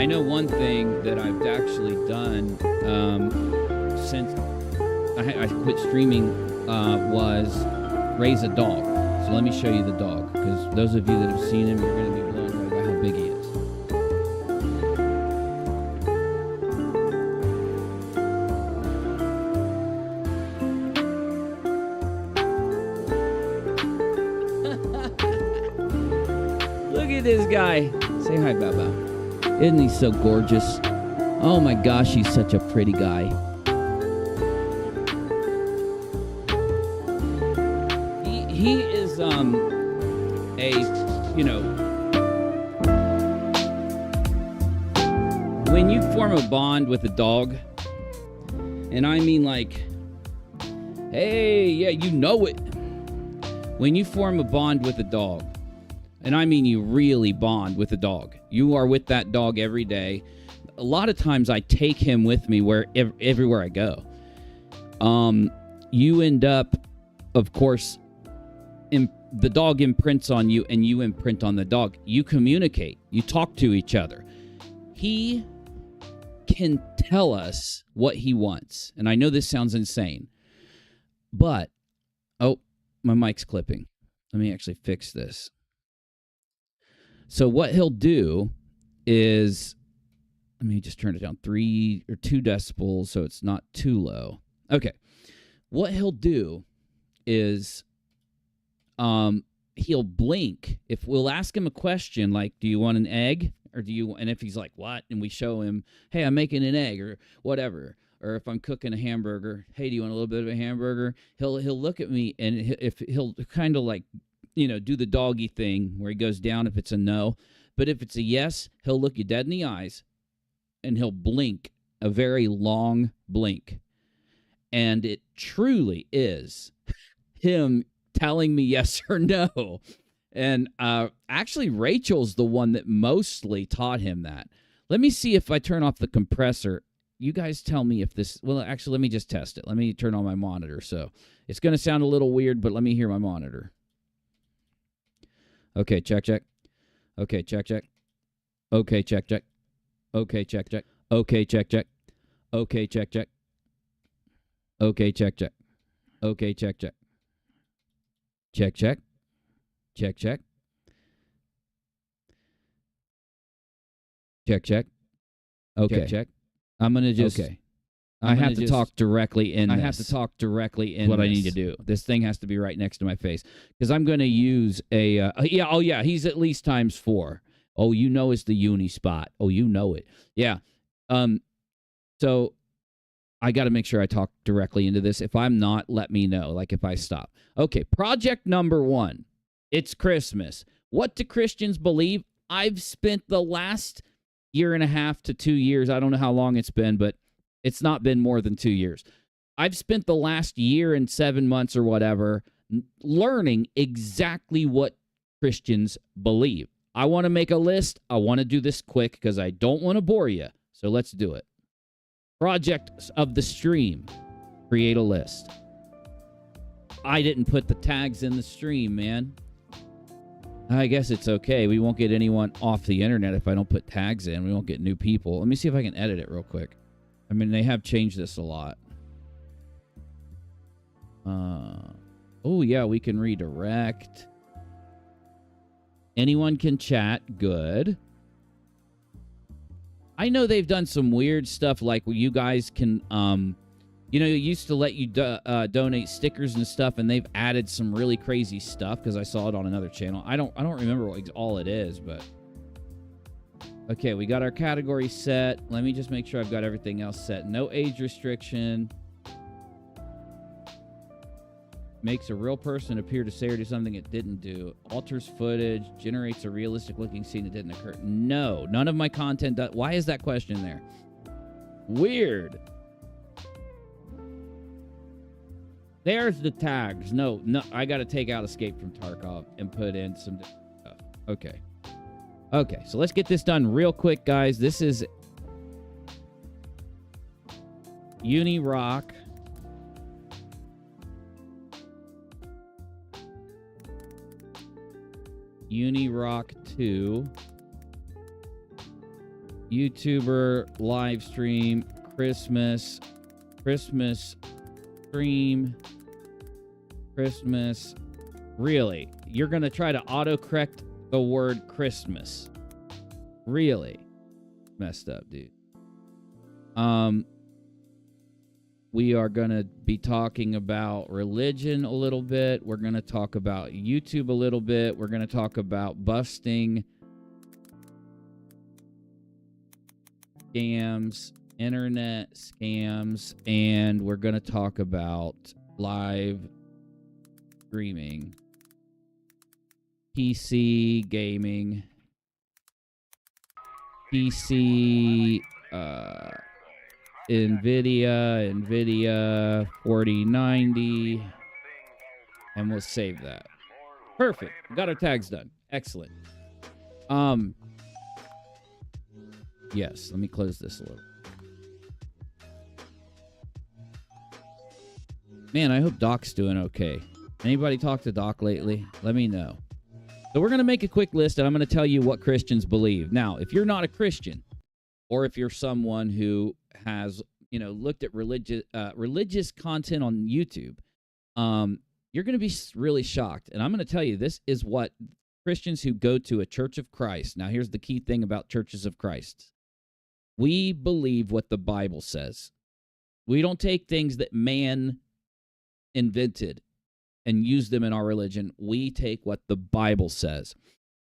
I know one thing that I've actually done since I quit streaming was raise a dog. So let me show you the dog, because those of you that have seen him, you're going to be blown away by how big he is. Look at this guy. Say hi, Baba. Isn't he so gorgeous? Oh my gosh, he's such a pretty guy. He is when you form a bond with a dog, and I mean like, hey, yeah, you know it. When you form a bond with a dog, and I mean you really bond with a dog, you are with that dog every day. A lot of times I take him with me everywhere I go. You end up, of course, the dog imprints on you and you imprint on the dog. You communicate. You talk to each other. He can tell us what he wants. And I know this sounds insane, but, oh, my mic's clipping. Let me actually fix this. So what he'll do is, let me just turn it down 3 or 2 decibels so it's not too low. Okay. What he'll do is he'll blink. If we'll ask him a question like, do you want an egg? Or do you, and if he's like, what? And we show him, hey, I'm making an egg or whatever. Or if I'm cooking a hamburger, hey, do you want a little bit of a hamburger? He'll look at me, and if he'll kind of like, do the doggy thing where he goes down if it's a no. But if it's a yes, he'll look you dead in the eyes and he'll blink, a very long blink. And it truly is him telling me yes or no. And actually, Rachel's the one that mostly taught him that. Let me see if I turn off the compressor. You guys tell me if this... Well, actually, let me just test it. Let me turn on my monitor. So it's going to sound a little weird, but let me hear my monitor. Okay, check, check. Okay, check, check. Okay, check, check. Okay, check, check. Okay, check, check. Okay, check, check. Okay, check, check. Okay, check, check. Check, check. Check, check. Check, check. Okay. Check, check. I'm going to just... Okay. I have to talk directly in this. I have to talk directly in what I need to do. This thing has to be right next to my face. Because I'm going to use a... yeah, he's at least times 4. Oh, you know it's the uni spot. Oh, you know it. Yeah. So I got to make sure I talk directly into this. If I'm not, let me know, like if I stop. Okay, project number 1. It's Christmas. What do Christians believe? I've spent the last 1.5 to 2 years, I don't know how long it's been, but it's not been more than 2 years. I've spent the last year and 7 months or whatever learning exactly what Christians believe. I want to make a list. I want to do this quick because I don't want to bore you. So let's do it. Project of the stream. Create a list. I didn't put the tags in the stream, man. I guess it's okay. We won't get anyone off the internet if I don't put tags in. We won't get new people. Let me see if I can edit it real quick. I mean, they have changed this a lot. Oh, yeah, we can redirect. Anyone can chat. Good. I know they've done some weird stuff like where you guys can, it used to let you donate stickers and stuff, and they've added some really crazy stuff because I saw it on another channel. I don't remember what all it is, but okay, we got our category set. Let me just make sure I've got everything else set. No age restriction. Makes a real person appear to say or do something it didn't do. Alters footage. Generates a realistic looking scene that didn't occur. No, none of my content does. Why is that question there? Weird. There's the tags. No, I got to take out Escape from Tarkov and put in some stuff. Okay. Okay, so let's get this done real quick, guys. This is UNIRock. UNIROCK 2. YouTuber live stream Christmas stream Christmas. Really? You're going to try to autocorrect the word Christmas? Really? Messed up, dude. We are going to be talking about religion a little bit. We're going to talk about YouTube a little bit. We're going to talk about busting scams, internet scams, and we're going to talk about live streaming, PC gaming, PC, NVIDIA 4090, and we'll save that. Perfect. We got our tags done. Excellent. Yes, let me close this a little. Man, I hope Doc's doing okay. Anybody talk to Doc lately? Let me know. So we're going to make a quick list, and I'm going to tell you what Christians believe. Now, if you're not a Christian, or if you're someone who has, looked at religious content on YouTube, you're going to be really shocked. And I'm going to tell you, this is what Christians who go to a Church of Christ. Now, here's the key thing about Churches of Christ. We believe what the Bible says. We don't take things that man invented and use them in our religion. We take what the Bible says.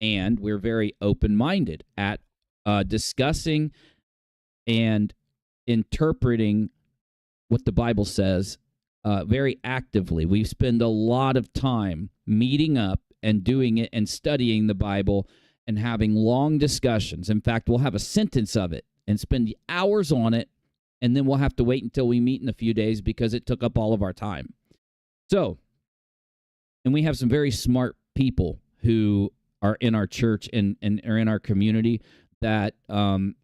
And we're very open-minded at discussing and interpreting what the Bible says very actively. We spend a lot of time meeting up and doing it and studying the Bible and having long discussions. In fact, we'll have a sentence of it and spend hours on it, and then we'll have to wait until we meet in a few days because it took up all of our time. So, and we have some very smart people who are in our church and are in our community that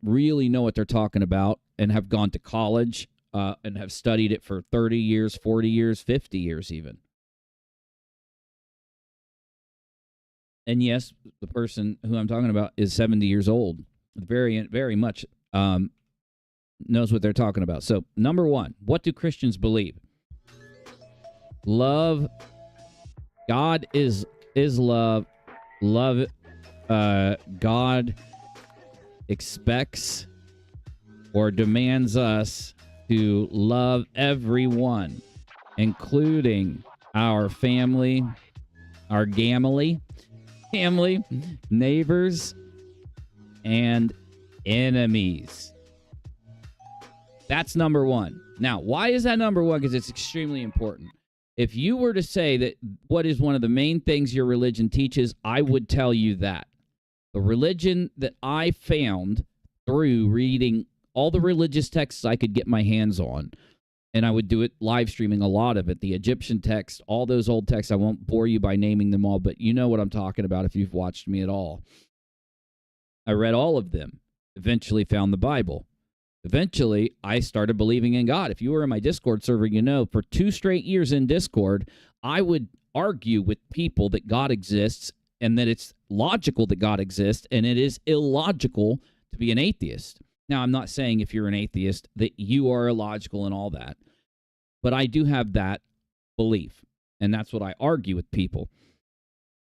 really know what they're talking about and have gone to college and have studied it for 30 years, 40 years, 50 years even. And yes, the person who I'm talking about is 70 years old. Very, very much knows what they're talking about. So, number one, what do Christians believe? Love. God is love. Love. God expects or demands us to love everyone, including our family, our family, neighbors, and enemies. That's number one. Now, why is that number one? Because it's extremely important. If you were to say that what is one of the main things your religion teaches, I would tell you that. The religion that I found through reading all the religious texts I could get my hands on, and I would do it live streaming a lot of it, the Egyptian text, all those old texts. I won't bore you by naming them all, but you know what I'm talking about if you've watched me at all. I read all of them, eventually found the Bible. Eventually, I started believing in God. If you were in my Discord server, you know, for 2 straight years in Discord, I would argue with people that God exists and that it's logical that God exists, and it is illogical to be an atheist. Now, I'm not saying if you're an atheist that you are illogical and all that, but I do have that belief, and that's what I argue with people.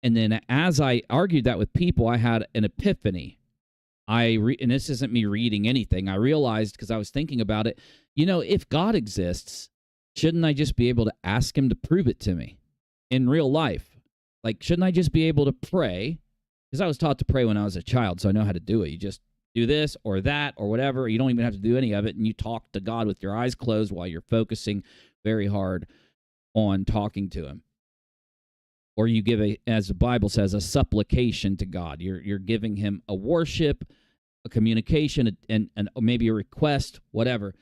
And then as I argued that with people, I had an epiphany. And this isn't me reading anything. I realized, because I was thinking about it, if God exists, shouldn't I just be able to ask him to prove it to me in real life? Like, shouldn't I just be able to pray? Because I was taught to pray when I was a child, so I know how to do it. You just do this or that or whatever. You don't even have to do any of it, and you talk to God with your eyes closed while you're focusing very hard on talking to him. Or you give, as the Bible says, a supplication to God. You're giving him a worship, a communication, and maybe a request, whatever.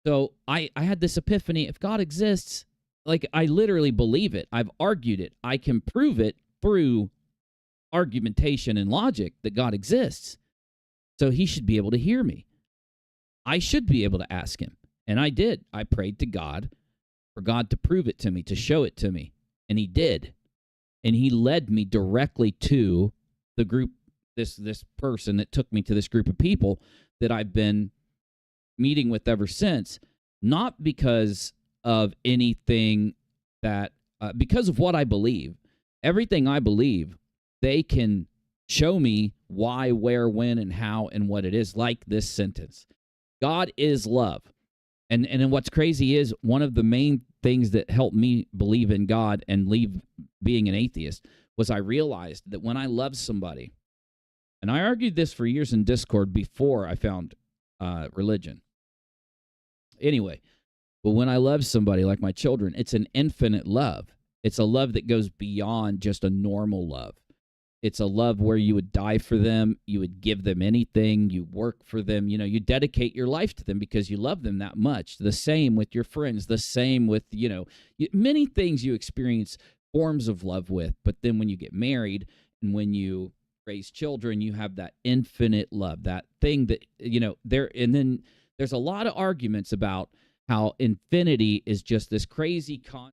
So I had this epiphany. If God exists, like, I literally believe it. I've argued it. I can prove it through argumentation and logic that God exists. So he should be able to hear me. I should be able to ask him. And I did. I prayed to God for God to prove it to me, to show it to me. And he did. And he led me directly to the group, this person that took me to this group of people that I've been meeting with ever since, not because of anything that, because of what I believe. Everything I believe, they can show me why, where, when, and how, and what it is, like this sentence. God is love. And what's crazy is one of the main things that helped me believe in God and leave being an atheist was I realized that when I love somebody, and I argued this for years in Discord before I found religion. Anyway, but when I love somebody like my children, it's an infinite love. It's a love that goes beyond just a normal love. It's a love where you would die for them, you would give them anything, you work for them, you know, you dedicate your life to them because you love them that much. The same with your friends, the same with, you know, many things you experience forms of love with, but then when you get married and when you raise children, you have that infinite love, that thing that, you know, and then there's a lot of arguments about how infinity is just this crazy concept,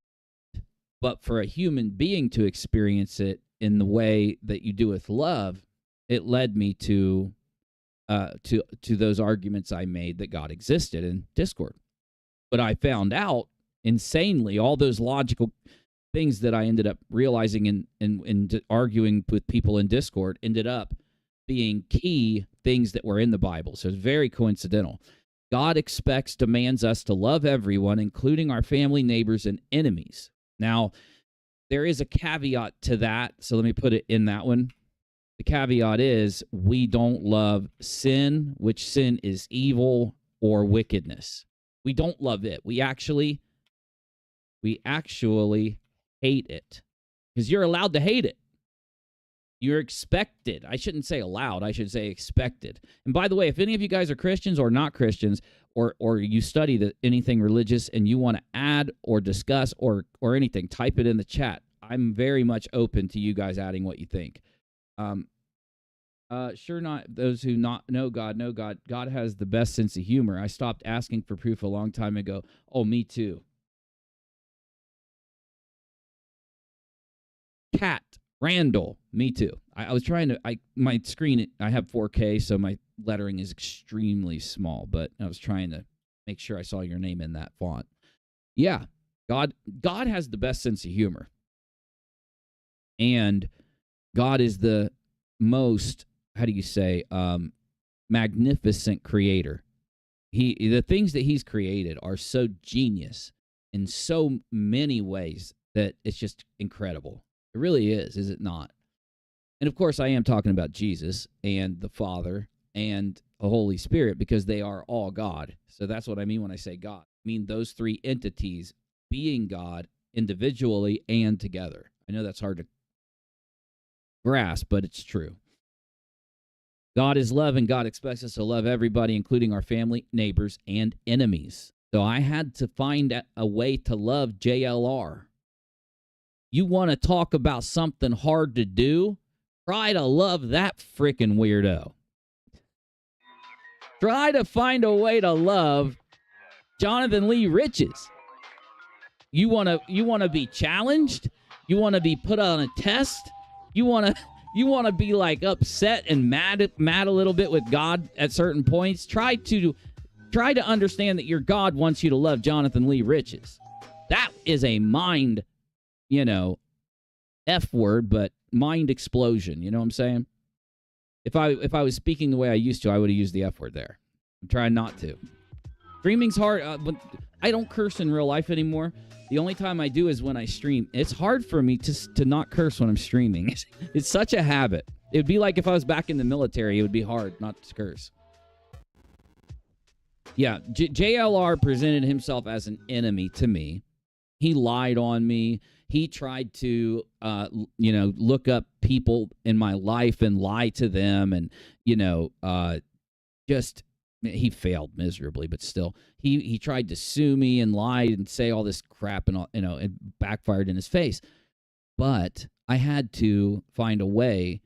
but for a human being to experience it in the way that you do with love, it led me to those arguments I made that God existed in Discord. But I found out insanely all those logical things that I ended up realizing in arguing with people in Discord ended up being key things that were in the Bible. So it's very coincidental. God demands us to love everyone, including our family, neighbors, and enemies. Now, there is a caveat to that, so let me put it in that one. The caveat is we don't love sin, which sin is evil or wickedness. We don't love it. We actually hate it because you're allowed to hate it. You're expected. I shouldn't say allowed. I should say expected. And by the way, if any of you guys are Christians or not Christians, or you study anything religious and you want to add or discuss or anything, type it in the chat. I'm very much open to you guys adding what you think. Sure, not those who not know God. Know God. God has the best sense of humor. I stopped asking for proof a long time ago. Oh, me too. Cat Randall, me too. I was trying to, my screen, I have 4K, so my lettering is extremely small, but I was trying to make sure I saw your name in that font. Yeah, God has the best sense of humor. And God is the most, how do you say, magnificent creator. The things that he's created are so genius in so many ways that it's just incredible. It really is it not? And of course, I am talking about Jesus and the Father and the Holy Spirit because they are all God. So that's what I mean when I say God. I mean those three entities being God individually and together. I know that's hard to grasp, but it's true. God is love, and God expects us to love everybody, including our family, neighbors, and enemies. So I had to find a way to love JLR. You want to talk about something hard to do? Try to love that freaking weirdo. Try to find a way to love Jonathan Lee Riches. You want to be challenged? You want to be put on a test? You want to be like upset and mad a little bit with God at certain points? Try to understand that your God wants you to love Jonathan Lee Riches. That is a mind, F word, but mind explosion. You know what I'm saying? If I was speaking the way I used to, I would have used the F word there. I'm trying not to. Streaming's hard, but I don't curse in real life anymore. The only time I do is when I stream. It's hard for me to not curse when I'm streaming. It's such a habit. It would be like if I was back in the military, it would be hard not to curse. Yeah, JLR presented himself as an enemy to me. He lied on me. He tried to, look up people in my life and lie to them. And, he failed miserably, but still, he tried to sue me and lie and say all this crap and, it backfired in his face. But I had to find a way.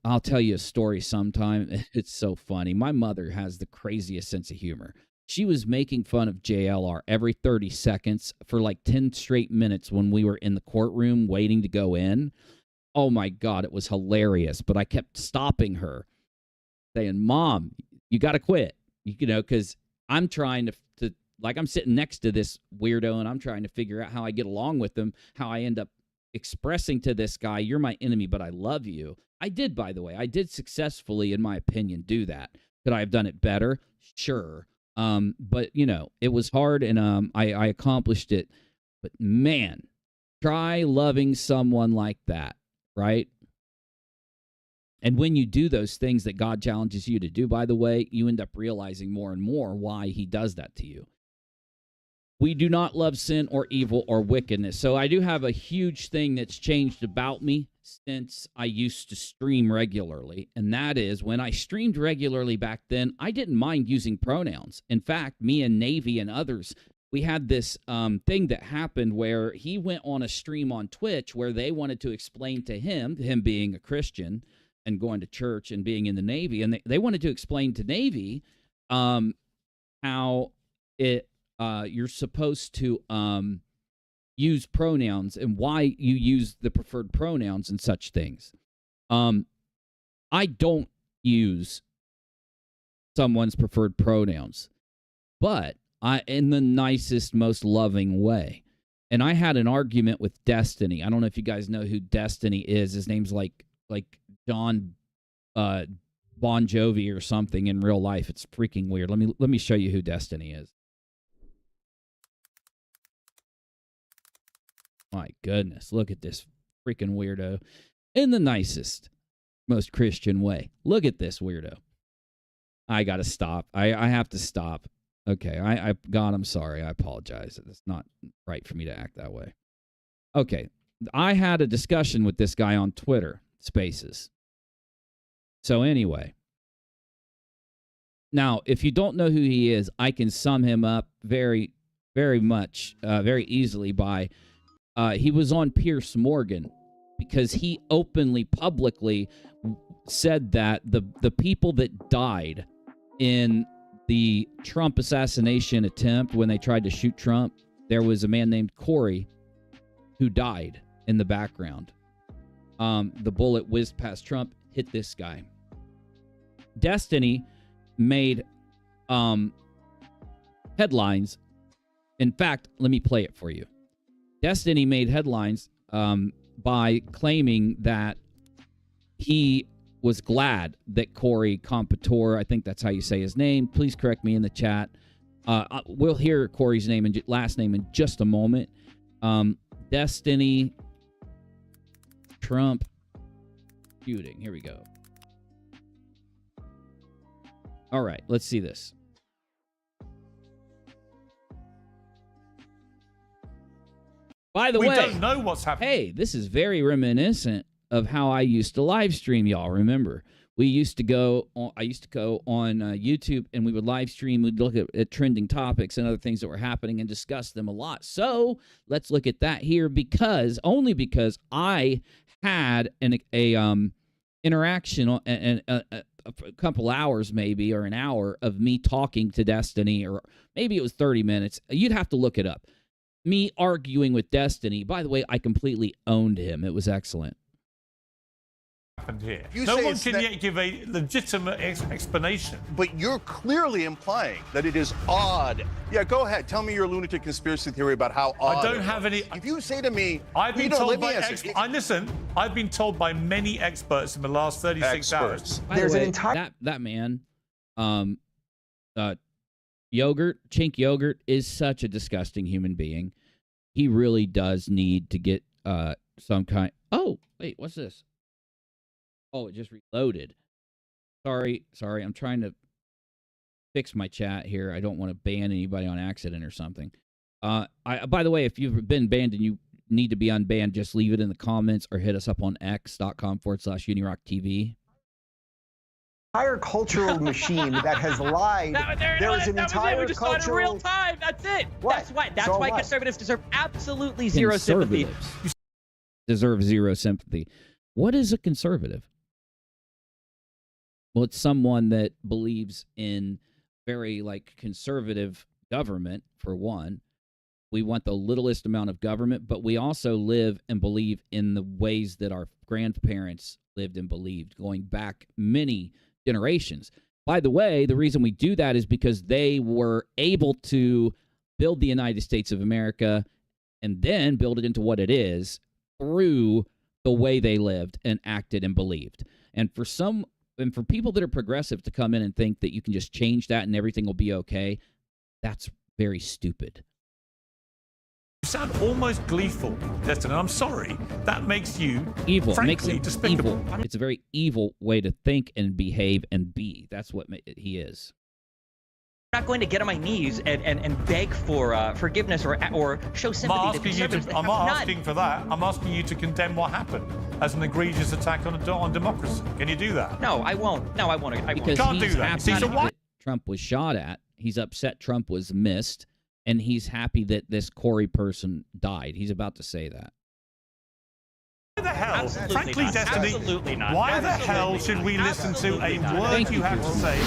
I'll tell you a story sometime. It's so funny. My mother has the craziest sense of humor. She was making fun of JLR every 30 seconds for like 10 straight minutes when we were in the courtroom waiting to go in. Oh my God, it was hilarious. But I kept stopping her, saying, Mom, You got to quit. You know, because I'm trying to like, I'm sitting next to this weirdo and I'm trying to figure out how I get along with him, how I end up expressing to this guy, you're my enemy, but I love you. I did, by the way. I did successfully, in my opinion, do that. Could I have done it better? Sure. But, you know, it was hard, and I accomplished it. But, man, try loving someone like that, right? And when you do those things that God challenges you to do, by the way, you end up realizing more and more why he does that to you. We do not love sin or evil or wickedness. So I do have a huge thing that's changed about me since I used to stream regularly. And that is, when I streamed regularly back then, I didn't mind using pronouns. In fact, me and Navy and others, we had this thing that happened where he went on a stream on Twitch where they wanted to explain to him being a Christian and going to church and being in the Navy, and they wanted to explain to Navy how it you're supposed to use pronouns and why you use the preferred pronouns and such things. I don't use someone's preferred pronouns, but in the nicest, most loving way. And I had an argument with Destiny. I don't know if you guys know who Destiny is. His name's like John Bon Jovi or something in real life. It's freaking weird. Let me show you who Destiny is. My goodness, look at this freaking weirdo in the nicest, most Christian way. Look at this weirdo. I got to stop. I have to stop. Okay, God, I'm sorry. I apologize. It's not right for me to act that way. Okay, I had a discussion with this guy on Twitter Spaces. So anyway, now, if you don't know who he is, I can sum him up very, very much, very easily by... he was on Piers Morgan because he openly, publicly said that the people that died in the Trump assassination attempt when they tried to shoot Trump, there was a man named Corey who died in the background. The bullet whizzed past Trump, hit this guy. Destiny made headlines. In fact, let me play it for you. Destiny made headlines by claiming that he was glad that Corey Competore, I think that's how you say his name. Please correct me in the chat. We'll hear Corey's name and last name in just a moment. Destiny Trump shooting. Here we go. All right, let's see this. By the way, we don't know what's happening. Hey, this is very reminiscent of how I used to live stream, y'all. Remember, we used to go on, I used to go on YouTube, and we would live stream. We'd look at trending topics and other things that were happening and discuss them a lot. So let's look at that here, because I had an interaction and a couple hours maybe, or an hour of me talking to Destiny, or maybe it was 30 minutes. You'd have to look it up. Me arguing with Destiny. By the way, I completely owned him. It was excellent. Happened here. No one can yet give a legitimate explanation. But you're clearly implying that it is odd. Yeah, go ahead. Tell me your lunatic conspiracy theory about how odd. I don't have any. If you say to me, I've been Peter, told let by me answer. listen. I've been told by many experts in the last 36 hours. By the way, that man, Chink Yogurt is such a disgusting human being. He really does need to get some kind. Oh, wait, what's this? Oh, it just reloaded. Sorry. I'm trying to fix my chat here. I don't want to ban anybody on accident or something. By the way, if you've been banned and you need to be unbanned, just leave it in the comments or hit us up on x.com/UNIRocktv. Entire cultural machine that has lied. There is an entire we just saw it in real time. That's it. That's why conservatives deserve absolutely zero sympathy. Deserve zero sympathy. What is a conservative? Well, it's someone that believes in very conservative government, for one. We want the littlest amount of government, but we also live and believe in the ways that our grandparents lived and believed, going back many generations. By the way, the reason we do that is because they were able to build the United States of America and then build it into what it is through the way they lived and acted and believed. And for people that are progressive to come in and think that you can just change that and everything will be okay, that's very stupid. You sound almost gleeful, Destin, and I'm sorry. That makes you evil. Frankly, Makes him despicable. evil. It's a very evil way to think and behave and be. That's what he is. I'm not going to get on my knees and beg for forgiveness or show sympathy to conservatives. I'm not asking for that. I'm asking you to condemn what happened as an egregious attack on democracy. Can you do that? No, I won't. No, I won't. Because Can't he's do that. happy See, so that Trump was shot at. He's upset Trump was missed, and he's happy that this Corey person died. He's about to say that. Why the hell, Absolutely frankly, not. Destiny, Absolutely not. why the Absolutely hell should we listen to a Absolutely not. word Thank you you, have to Chris. say?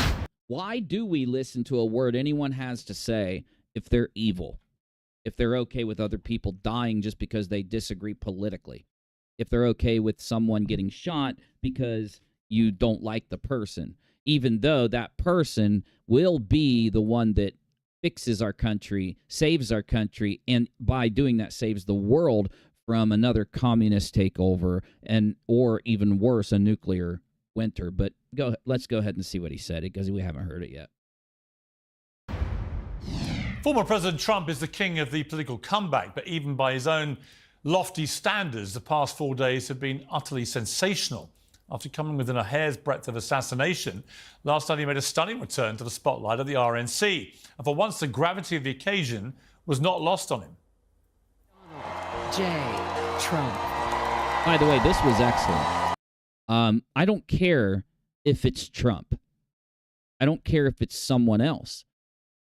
Why do we listen to a word anyone has to say if they're evil? If they're okay with other people dying just because they disagree politically? If they're okay with someone getting shot because you don't like the person? Even though that person will be the one that fixes our country, saves our country, and by doing that saves the world from another communist takeover and or even worse, a nuclear winter. But let's go ahead and see what he said, because we haven't heard it yet. Former President Trump is the king of the political comeback, but even by his own lofty standards, the past 4 days have been utterly sensational. After coming within a hair's breadth of assassination, last night he made a stunning return to the spotlight of the RNC. And for once, the gravity of the occasion was not lost on him. J. Trump. By the way, this was excellent. I don't care if it's Trump. I don't care if it's someone else.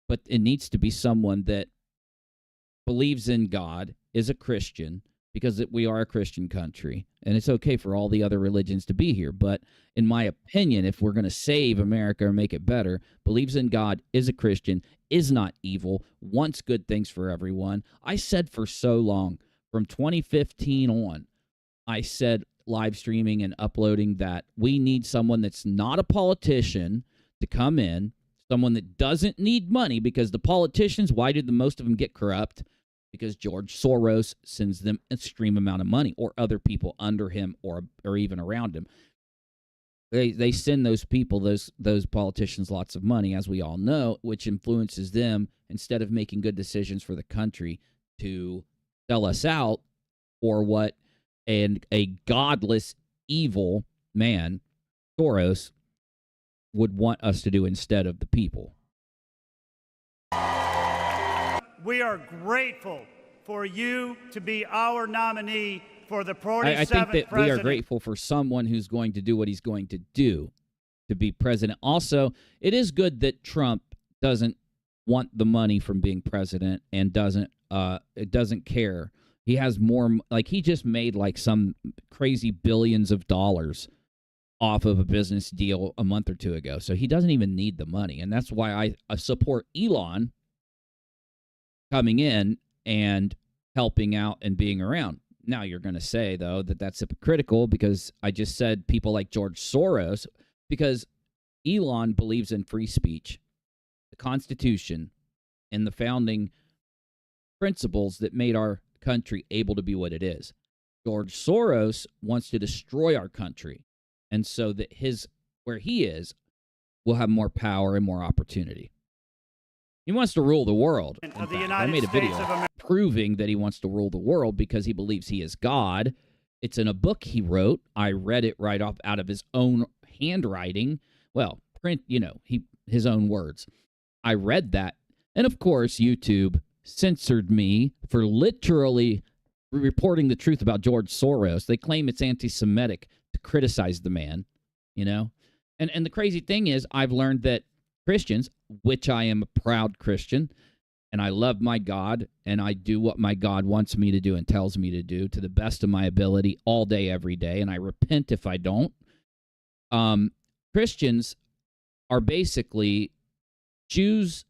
But it needs to be someone that believes in God, is a Christian, because we are a Christian country, and it's okay for all the other religions to be here. But in my opinion, if we're going to save America or make it better, believes in God, is a Christian, is not evil, wants good things for everyone. I said for so long, from 2015 on, I said live streaming and uploading that we need someone that's not a politician to come in, someone that doesn't need money, because the politicians, why did the most of them get corrupt? Because George Soros sends them an extreme amount of money, or other people under him or even around him. They send those people, those politicians, lots of money, as we all know, which influences them, instead of making good decisions for the country, to sell us out for what a godless, evil man, Soros, would want us to do instead of the people. We are grateful for you to be our nominee for the 47th I think that president. we are grateful for someone who's going to do what he's going to do to be president. Also, it is good that Trump doesn't want the money from being president and doesn't care. He has more, like, he just made like some crazy billions of dollars off of a business deal a month or two ago. So he doesn't even need the money. And that's why I support Elon coming in and helping out and being around. Now, you're going to say, though, that that's hypocritical, because I just said people like George Soros, because Elon believes in free speech, the Constitution, and the founding principles that made our country able to be what it is. George Soros wants to destroy our country, and so that where he is will have more power and more opportunity. He wants to rule the world. In fact, I made a video proving that he wants to rule the world because he believes he is God. It's in a book he wrote. I read it right off out of his own handwriting. Well, print, his own words. I read that. And of course, YouTube censored me for literally reporting the truth about George Soros. They claim it's anti-Semitic to criticize the man, And the crazy thing is, I've learned that Christians, which I am a proud Christian, and I love my God, and I do what my God wants me to do and tells me to do to the best of my ability all day, every day, and I repent if I don't. Christians are basically Jews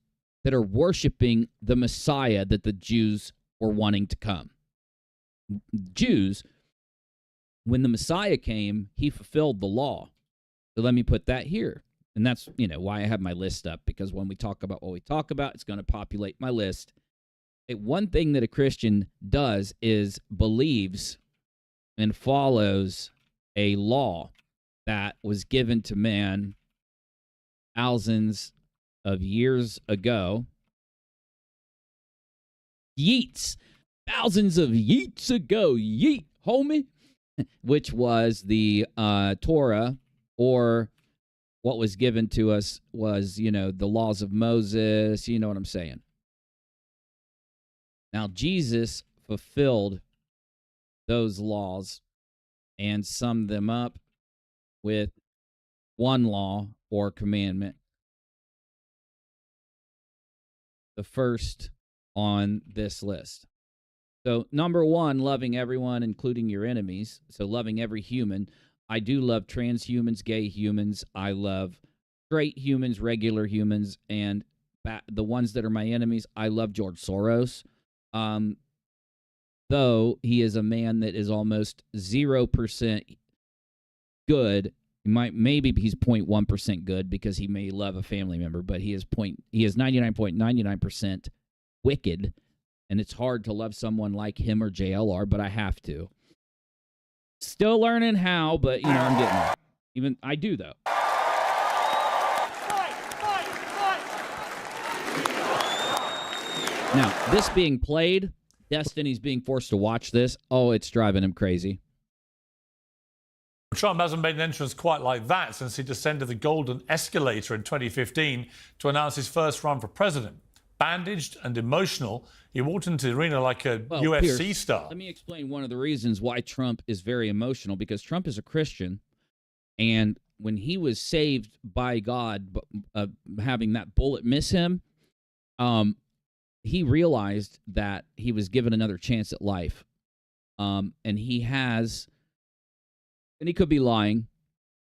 that are worshiping the Messiah that the Jews were wanting to come. Jews, when the Messiah came, he fulfilled the law. So let me put that here. And that's, why I have my list up, because when we talk about what we talk about, it's going to populate my list. One thing that a Christian does is believes and follows a law that was given to man thousands of years ago. Yeets. Thousands of yeets ago. Yeet, homie. Which was the Torah, or what was given to us was, the laws of Moses. You know what I'm saying? Now, Jesus fulfilled those laws and summed them up with one law or commandment. The first on this list. So, number one, loving everyone, including your enemies. So, loving every human. I do love transhumans, gay humans. I love straight humans, regular humans, and the ones that are my enemies. I love George Soros. Though he is a man that is almost 0% good. Maybe he's 0.1% good because he may love a family member, but he is 99.99% wicked, and it's hard to love someone like him or JLR, but I have to. Still learning how, but I'm getting there. Even I do though. Now, this being played, Destiny's being forced to watch this. Oh, it's driving him crazy. Trump hasn't made an entrance quite like that since he descended the golden escalator in 2015 to announce his first run for president. Bandaged and emotional, he walked into the arena like a UFC Pierce, star. Let me explain one of the reasons why Trump is very emotional, because Trump is a Christian, and when he was saved by God, having that bullet miss him, he realized that he was given another chance at life. And he has, and he could be lying.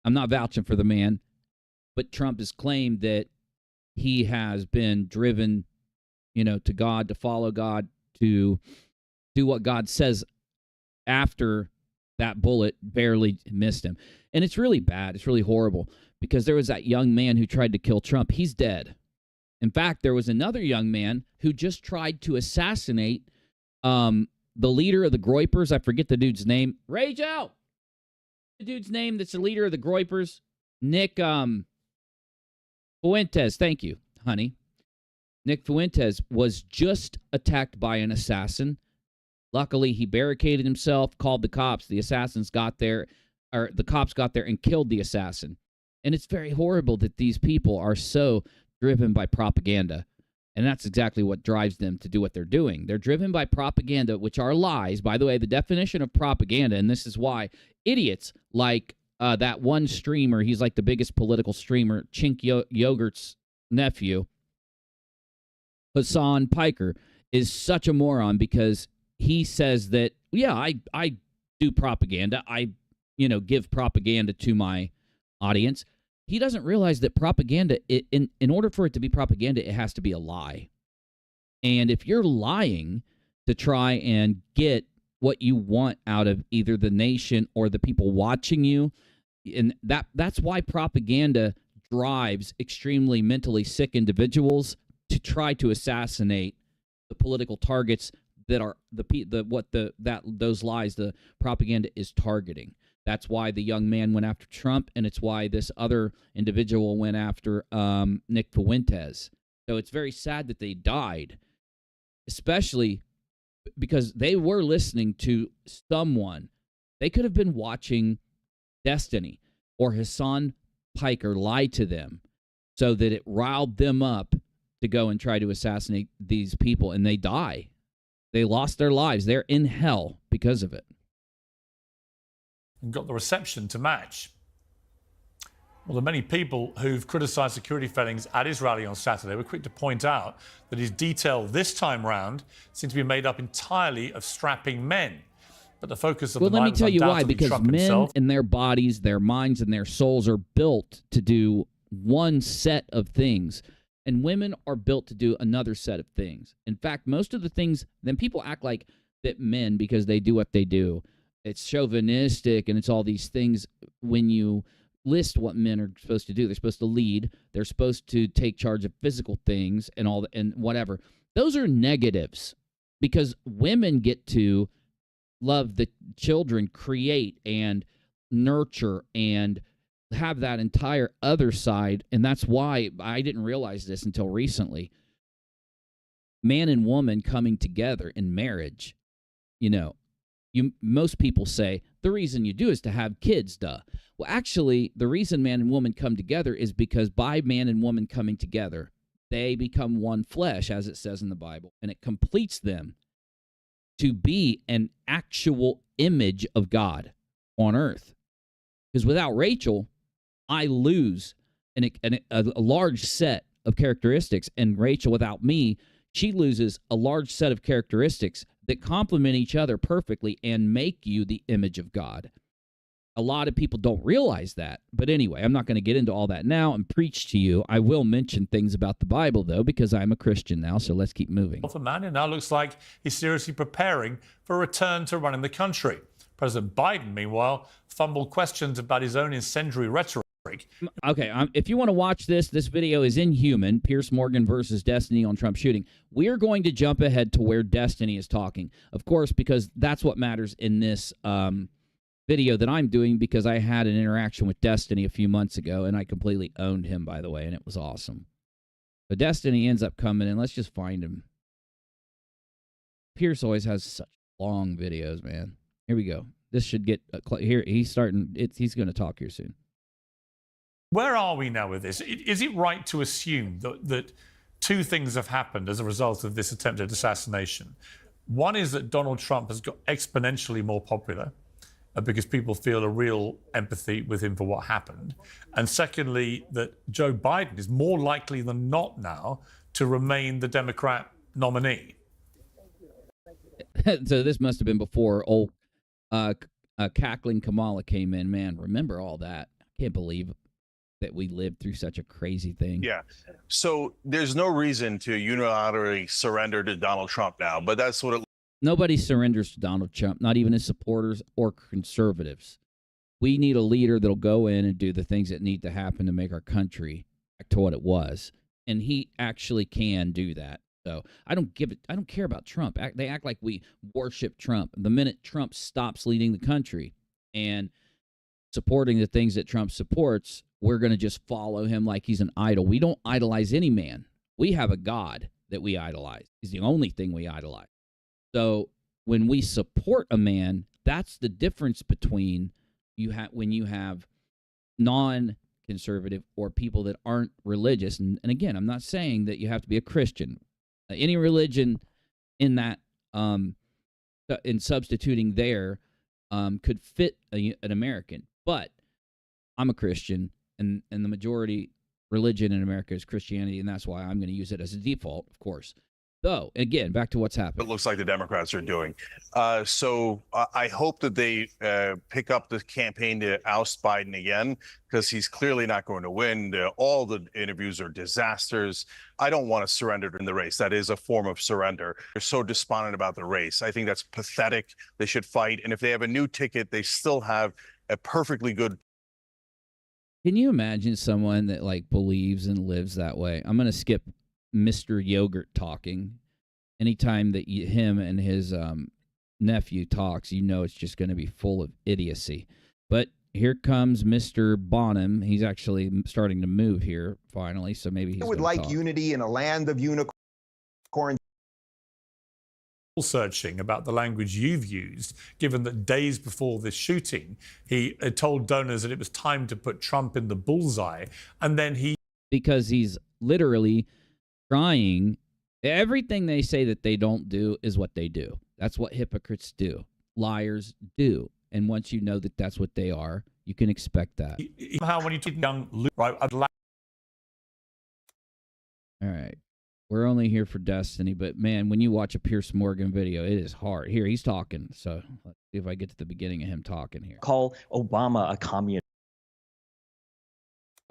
I'm not vouching for the man, but Trump has claimed that he has been driven, to God, to follow God, to do what God says after that bullet barely missed him. And it's really bad. It's really horrible, because there was that young man who tried to kill Trump. He's dead. In fact, there was another young man who just tried to assassinate the leader of the Groypers. I forget the dude's name. Rage out! The dude's name that's the leader of the Groypers. Nick Fuentes. Thank you, honey. Nick Fuentes was just attacked by an assassin. Luckily, he barricaded himself, called the cops. The assassins got there, or the cops got there and killed the assassin. And it's very horrible that these people are so driven by propaganda. And that's exactly what drives them to do what they're doing. They're driven by propaganda, which are lies. By the way, the definition of propaganda, and this is why idiots like that one streamer, he's like the biggest political streamer, Chink Yogurt's nephew, Hassan Piker, is such a moron, because he says that, yeah, I do propaganda. I, give propaganda to my audience. He doesn't realize that propaganda, in order for it to be propaganda, it has to be a lie. And if you're lying to try and get what you want out of either the nation or the people watching you, and that's why propaganda drives extremely mentally sick individuals to try to assassinate the political targets that are those lies the propaganda is targeting. That's why the young man went after Trump, and it's why this other individual went after Nick Fuentes. So it's very sad that they died, especially because they were listening to someone. They could have been watching Destiny or Hassan Piker lie to them so that it riled them up to go and try to assassinate these people, and they die. They lost their lives. They're in hell because of it. And got the reception to match. Well, the many people who've criticised security failings at his rally on Saturday were quick to point out that his detail this time round seems to be made up entirely of strapping men. But the focus of the night was undoubtedly Trump himself. Because men and their bodies, their minds, and their souls are built to do one set of things, and women are built to do another set of things. In fact, most of the things, then people act like that men, because they do what they do, it's chauvinistic and it's all these things. When you list what men are supposed to do. They're supposed to lead. They're supposed to take charge of physical things and all and whatever. Those are negatives because women get to love the children, create and nurture and have that entire other side. And that's why I didn't realize this until recently. Man and woman coming together in marriage, most people say the reason you do is to have kids, duh. Well, actually, the reason man and woman come together is because by man and woman coming together, they become one flesh, as it says in the Bible, and it completes them to be an actual image of God on earth. Because without Rachel, I lose a large set of characteristics, and Rachel, without me, she loses a large set of characteristics that complement each other perfectly and make you the image of God. A lot of people don't realize that. But anyway, I'm not going to get into all that now and preach to you. I will mention things about the Bible, though, because I'm a Christian now, so let's keep moving. For man, it now looks like he's seriously preparing for a return to running the country. President Biden, meanwhile, fumbled questions about his own incendiary rhetoric. Okay, if you want to watch this video is Inhuman, Piers Morgan versus Destiny on Trump shooting. We're going to jump ahead to where Destiny is talking, of course, because that's what matters in this video that I'm doing, because I had an interaction with Destiny a few months ago, and I completely owned him, by the way, and it was awesome. But Destiny ends up coming in. Let's just find him. Pierce always has such long videos, man. Here we go. This should get here. He's starting. He's going to talk here soon. Where are we now with this? Is it right to assume that two things have happened as a result of this attempted assassination? One is that Donald Trump has got exponentially more popular because people feel a real empathy with him for what happened. And secondly, that Joe Biden is more likely than not now to remain the Democrat nominee. So this must have been before old cackling Kamala came in. Man, remember all that. I can't believe that we lived through such a crazy thing. Yeah. So there's no reason to unilaterally surrender to Donald Trump now, but that's what it. Nobody surrenders to Donald Trump, not even his supporters or conservatives. We need a leader that'll go in and do the things that need to happen to make our country back to what it was. And he actually can do that. So I don't care about Trump. They act like we worship Trump. The minute Trump stops leading the country and supporting the things that Trump supports, we're going to just follow him like he's an idol. We don't idolize any man. We have a God that we idolize. He's the only thing we idolize. So when we support a man, that's the difference between when you have non-conservative or people that aren't religious. And again, I'm not saying that you have to be a Christian. Any religion in that, in substituting there, could fit an American. But I'm a Christian, and the majority religion in America is Christianity, and that's why I'm going to use it as a default, of course. So, again, back to what's happening. It looks like the Democrats are doing. So I hope that they pick up the campaign to oust Biden again, because he's clearly not going to win. All the interviews are disasters. I don't want to surrender in the race. That is a form of surrender. They're so despondent about the race. I think that's pathetic. They should fight. And if they have a new ticket, they still have a perfectly good. Can you imagine someone that believes and lives that way? I'm going to skip Mr. Yogurt talking. Anytime that him and his nephew talks, it's just going to be full of idiocy. But here comes Mr. Bonham. He's actually starting to move here finally, so maybe he's. I would like unity in a land of unicorns. Searching about the language you've used, given that days before this shooting, he had told donors that it was time to put Trump in the bullseye, and then because he's literally trying. Everything they say that they don't do is what they do. That's what hypocrites do. Liars do. And once you know that that's what they are, you can expect that. Somehow, when you took young Luke, right? All right. We're only here for Destiny, but man, when you watch a Piers Morgan video, it is hard. Here, he's talking. So let's see if I get to the beginning of him talking here. Call Obama a communist.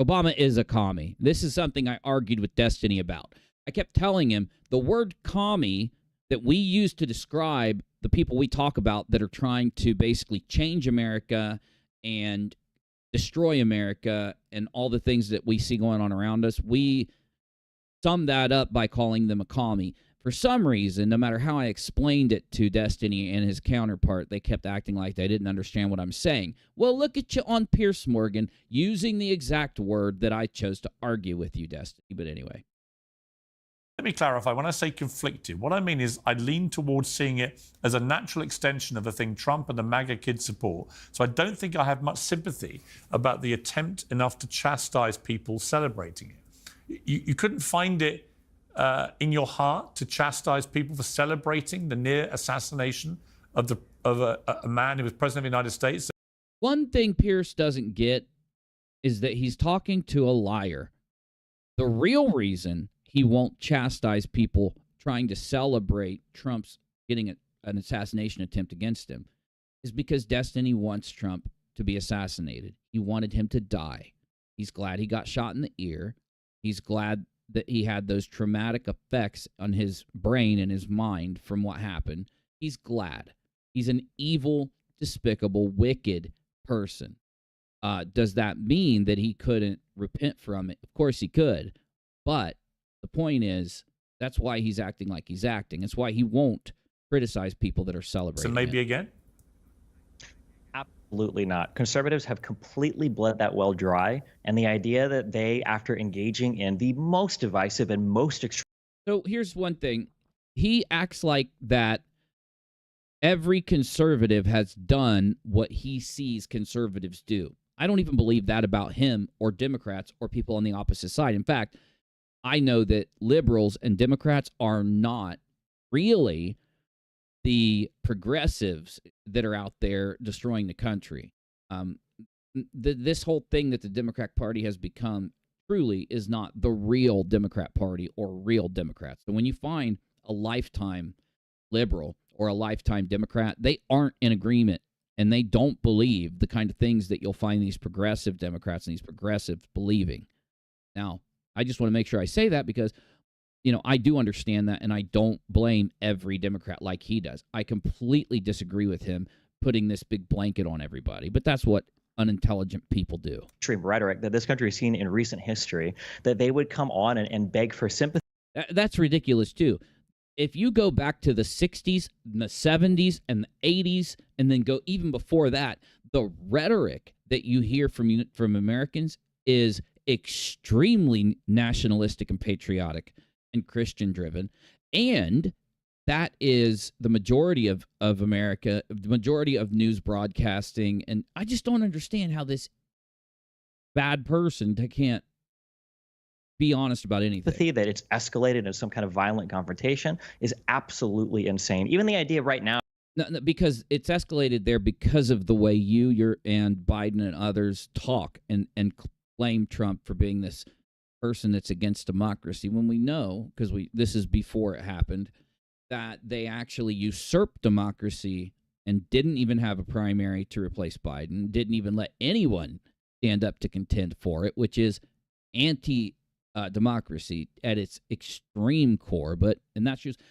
Obama is a commie. This is something I argued with Destiny about. I kept telling him the word commie that we use to describe the people we talk about that are trying to basically change America and destroy America and all the things that we see going on around us, we sum that up by calling them a commie. For some reason, no matter how I explained it to Destiny and his counterpart, they kept acting like they didn't understand what I'm saying. Well, look at you on Pierce Morgan using the exact word that I chose to argue with you, Destiny. But anyway. Let me clarify. When I say conflicted, what I mean is I lean towards seeing it as a natural extension of the thing Trump and the MAGA kids support. So I don't think I have much sympathy about the attempt enough to chastise people celebrating it. You couldn't find it in your heart to chastise people for celebrating the near assassination of a man who was president of the United States. One thing Pierce doesn't get is that he's talking to a liar. The real reason he won't chastise people trying to celebrate Trump's getting an assassination attempt against him is because Destiny wants Trump to be assassinated. He wanted him to die. He's glad he got shot in the ear. He's glad that he had those traumatic effects on his brain and his mind from what happened. He's glad. He's an evil, despicable, wicked person. Does that mean that he couldn't repent from it? Of course he could. But the point is, that's why he's acting like he's acting. It's why he won't criticize people that are celebrating. So maybe it. Again? Absolutely not. Conservatives have completely bled that well dry. And the idea that they, after engaging in the most divisive and most extreme. So here's one thing. He acts like that every conservative has done what he sees conservatives do. I don't even believe that about him or Democrats or people on the opposite side. In fact, I know that liberals and Democrats are not really the progressives that are out there destroying the country. This whole thing that the Democratic Party has become truly is not the real Democrat Party or real Democrats. So when you find a lifetime liberal or a lifetime Democrat, they aren't in agreement and they don't believe the kind of things that you'll find these progressive Democrats and these progressives believing. Now, I just want to make sure I say that because, you know, I do understand that, and I don't blame every Democrat like he does. I completely disagree with him putting this big blanket on everybody, but that's what unintelligent people do. Extreme rhetoric that this country has seen in recent history, that they would come on and beg for sympathy. That's ridiculous, too. If you go back to the 60s, and the 70s, and the 80s, and then go even before that, the rhetoric that you hear from Americans is extremely nationalistic and patriotic and Christian-driven. And that is the majority of America, the majority of news broadcasting. And I just don't understand how this bad person can't be honest about anything. Sympathy that it's escalated into some kind of violent confrontation is absolutely insane. Even the idea right now. No, because it's escalated there because of the way you're and Biden and others talk and blame Trump for being this person that's against democracy, when we know, because this is before it happened, that they actually usurped democracy and didn't even have a primary to replace Biden, didn't even let anyone stand up to contend for it, which is anti-democracy at its extreme core.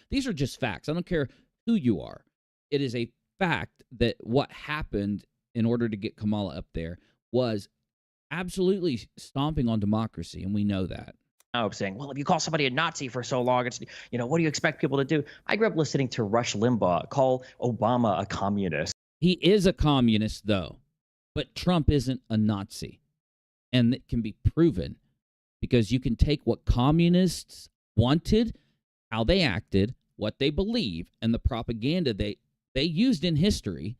These are just facts. I don't care who you are. It is a fact that what happened in order to get Kamala up there was absolutely stomping on democracy, and we know that. Of saying, well, if you call somebody a Nazi for so long, it's, you know, what do you expect people to do? I grew up listening to Rush Limbaugh call Obama a communist. He is a communist, though, but Trump isn't a Nazi, and it can be proven because you can take what communists wanted, how they acted, what they believe, and the propaganda they used in history,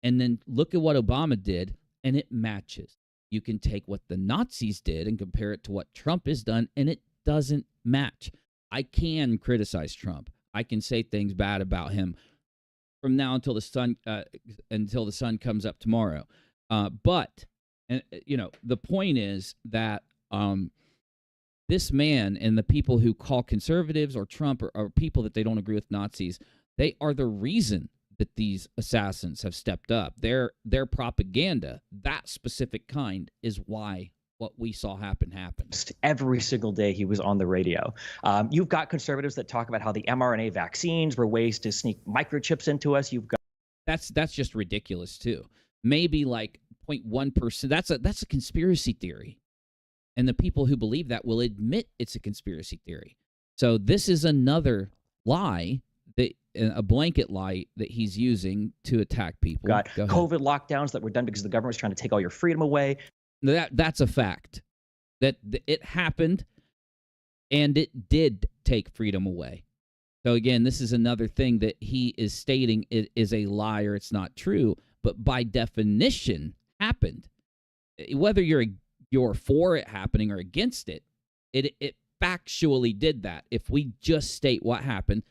and then look at what Obama did, and it matches. You can take what the Nazis did and compare it to what Trump has done, and it doesn't match. I can criticize Trump. I can say things bad about him from now until the sun comes up tomorrow. But the point is that this man and the people who call conservatives or Trump or people that they don't agree with Nazis, they are the reason that these assassins have stepped up. Their propaganda, that specific kind, is why what we saw happened. Every single day he was on the radio. You've got conservatives that talk about how the mRNA vaccines were ways to sneak microchips into us. You've got that's just ridiculous too. Maybe like 0.1%. That's a conspiracy theory. And the people who believe that will admit it's a conspiracy theory. So this is another lie, a blanket lie that he's using to attack people. Got COVID lockdowns that were done because the government was trying to take all your freedom away. That's a fact. That it happened, and it did take freedom away. So again, this is another thing that he is stating it is a lie or it's not true, but by definition happened. Whether you're for it happening or against it, it factually did that. If we just state what happened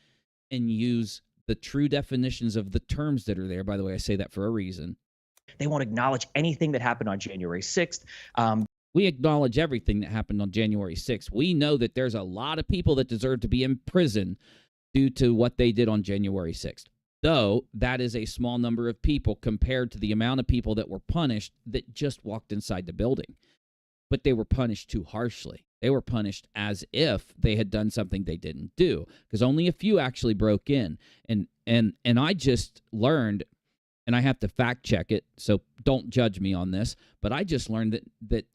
and use the true definitions of the terms that are there, by the way, I say that for a reason. They won't acknowledge anything that happened on January 6th. We acknowledge everything that happened on January 6th. We know that there's a lot of people that deserve to be in prison due to what they did on January 6th. Though that is a small number of people compared to the amount of people that were punished that just walked inside the building. But they were punished too harshly. They were punished as if they had done something they didn't do, because only a few actually broke in. And I just learned, and I have to fact check it, so don't judge me on this, but I just learned that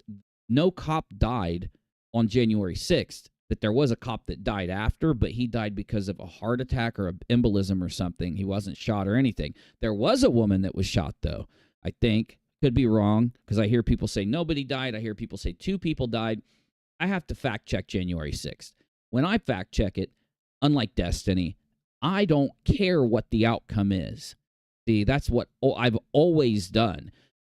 no cop died on January 6th, that there was a cop that died after, but he died because of a heart attack or an embolism or something. He wasn't shot or anything. There was a woman that was shot, though, I think. Could be wrong, because I hear people say nobody died. I hear people say 2 people died. I have to fact check January 6th. When I fact check it, unlike Destiny, I don't care what the outcome is. See, that's what I've always done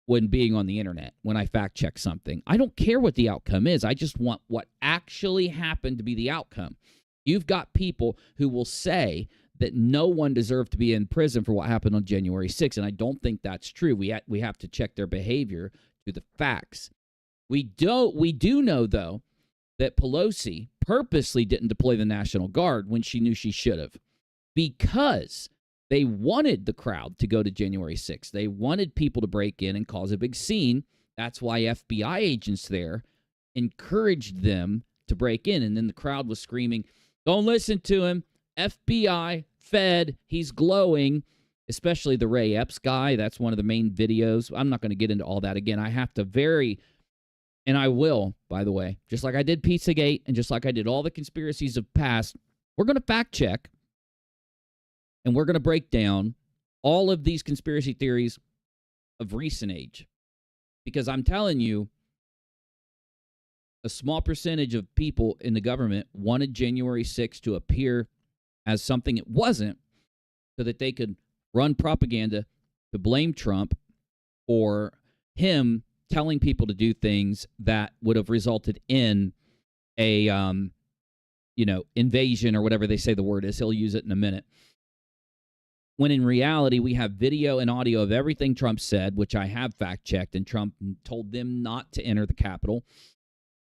when being on the internet, when I fact check something. I don't care what the outcome is. I just want what actually happened to be the outcome. You've got people who will say that no one deserved to be in prison for what happened on January 6th, and I don't think that's true. We have to check their behavior to the facts. We do know, though, that Pelosi purposely didn't deploy the National Guard when she knew she should have, because they wanted the crowd to go to January 6th. They wanted people to break in and cause a big scene. That's why FBI agents there encouraged them to break in, and then the crowd was screaming, "Don't listen to him. FBI, Fed, he's glowing," especially the Ray Epps guy. That's one of the main videos. I'm not going to get into all that again. I have to and I will, by the way, just like I did Pizzagate and just like I did all the conspiracies of past, we're going to fact check and we're going to break down all of these conspiracy theories of recent age. Because I'm telling you, a small percentage of people in the government wanted January 6th to appear as something it wasn't, so that they could run propaganda to blame Trump for him telling people to do things that would have resulted in a invasion or whatever they say the word is. He'll use it in a minute. When in reality, we have video and audio of everything Trump said, which I have fact-checked, and Trump told them not to enter the Capitol,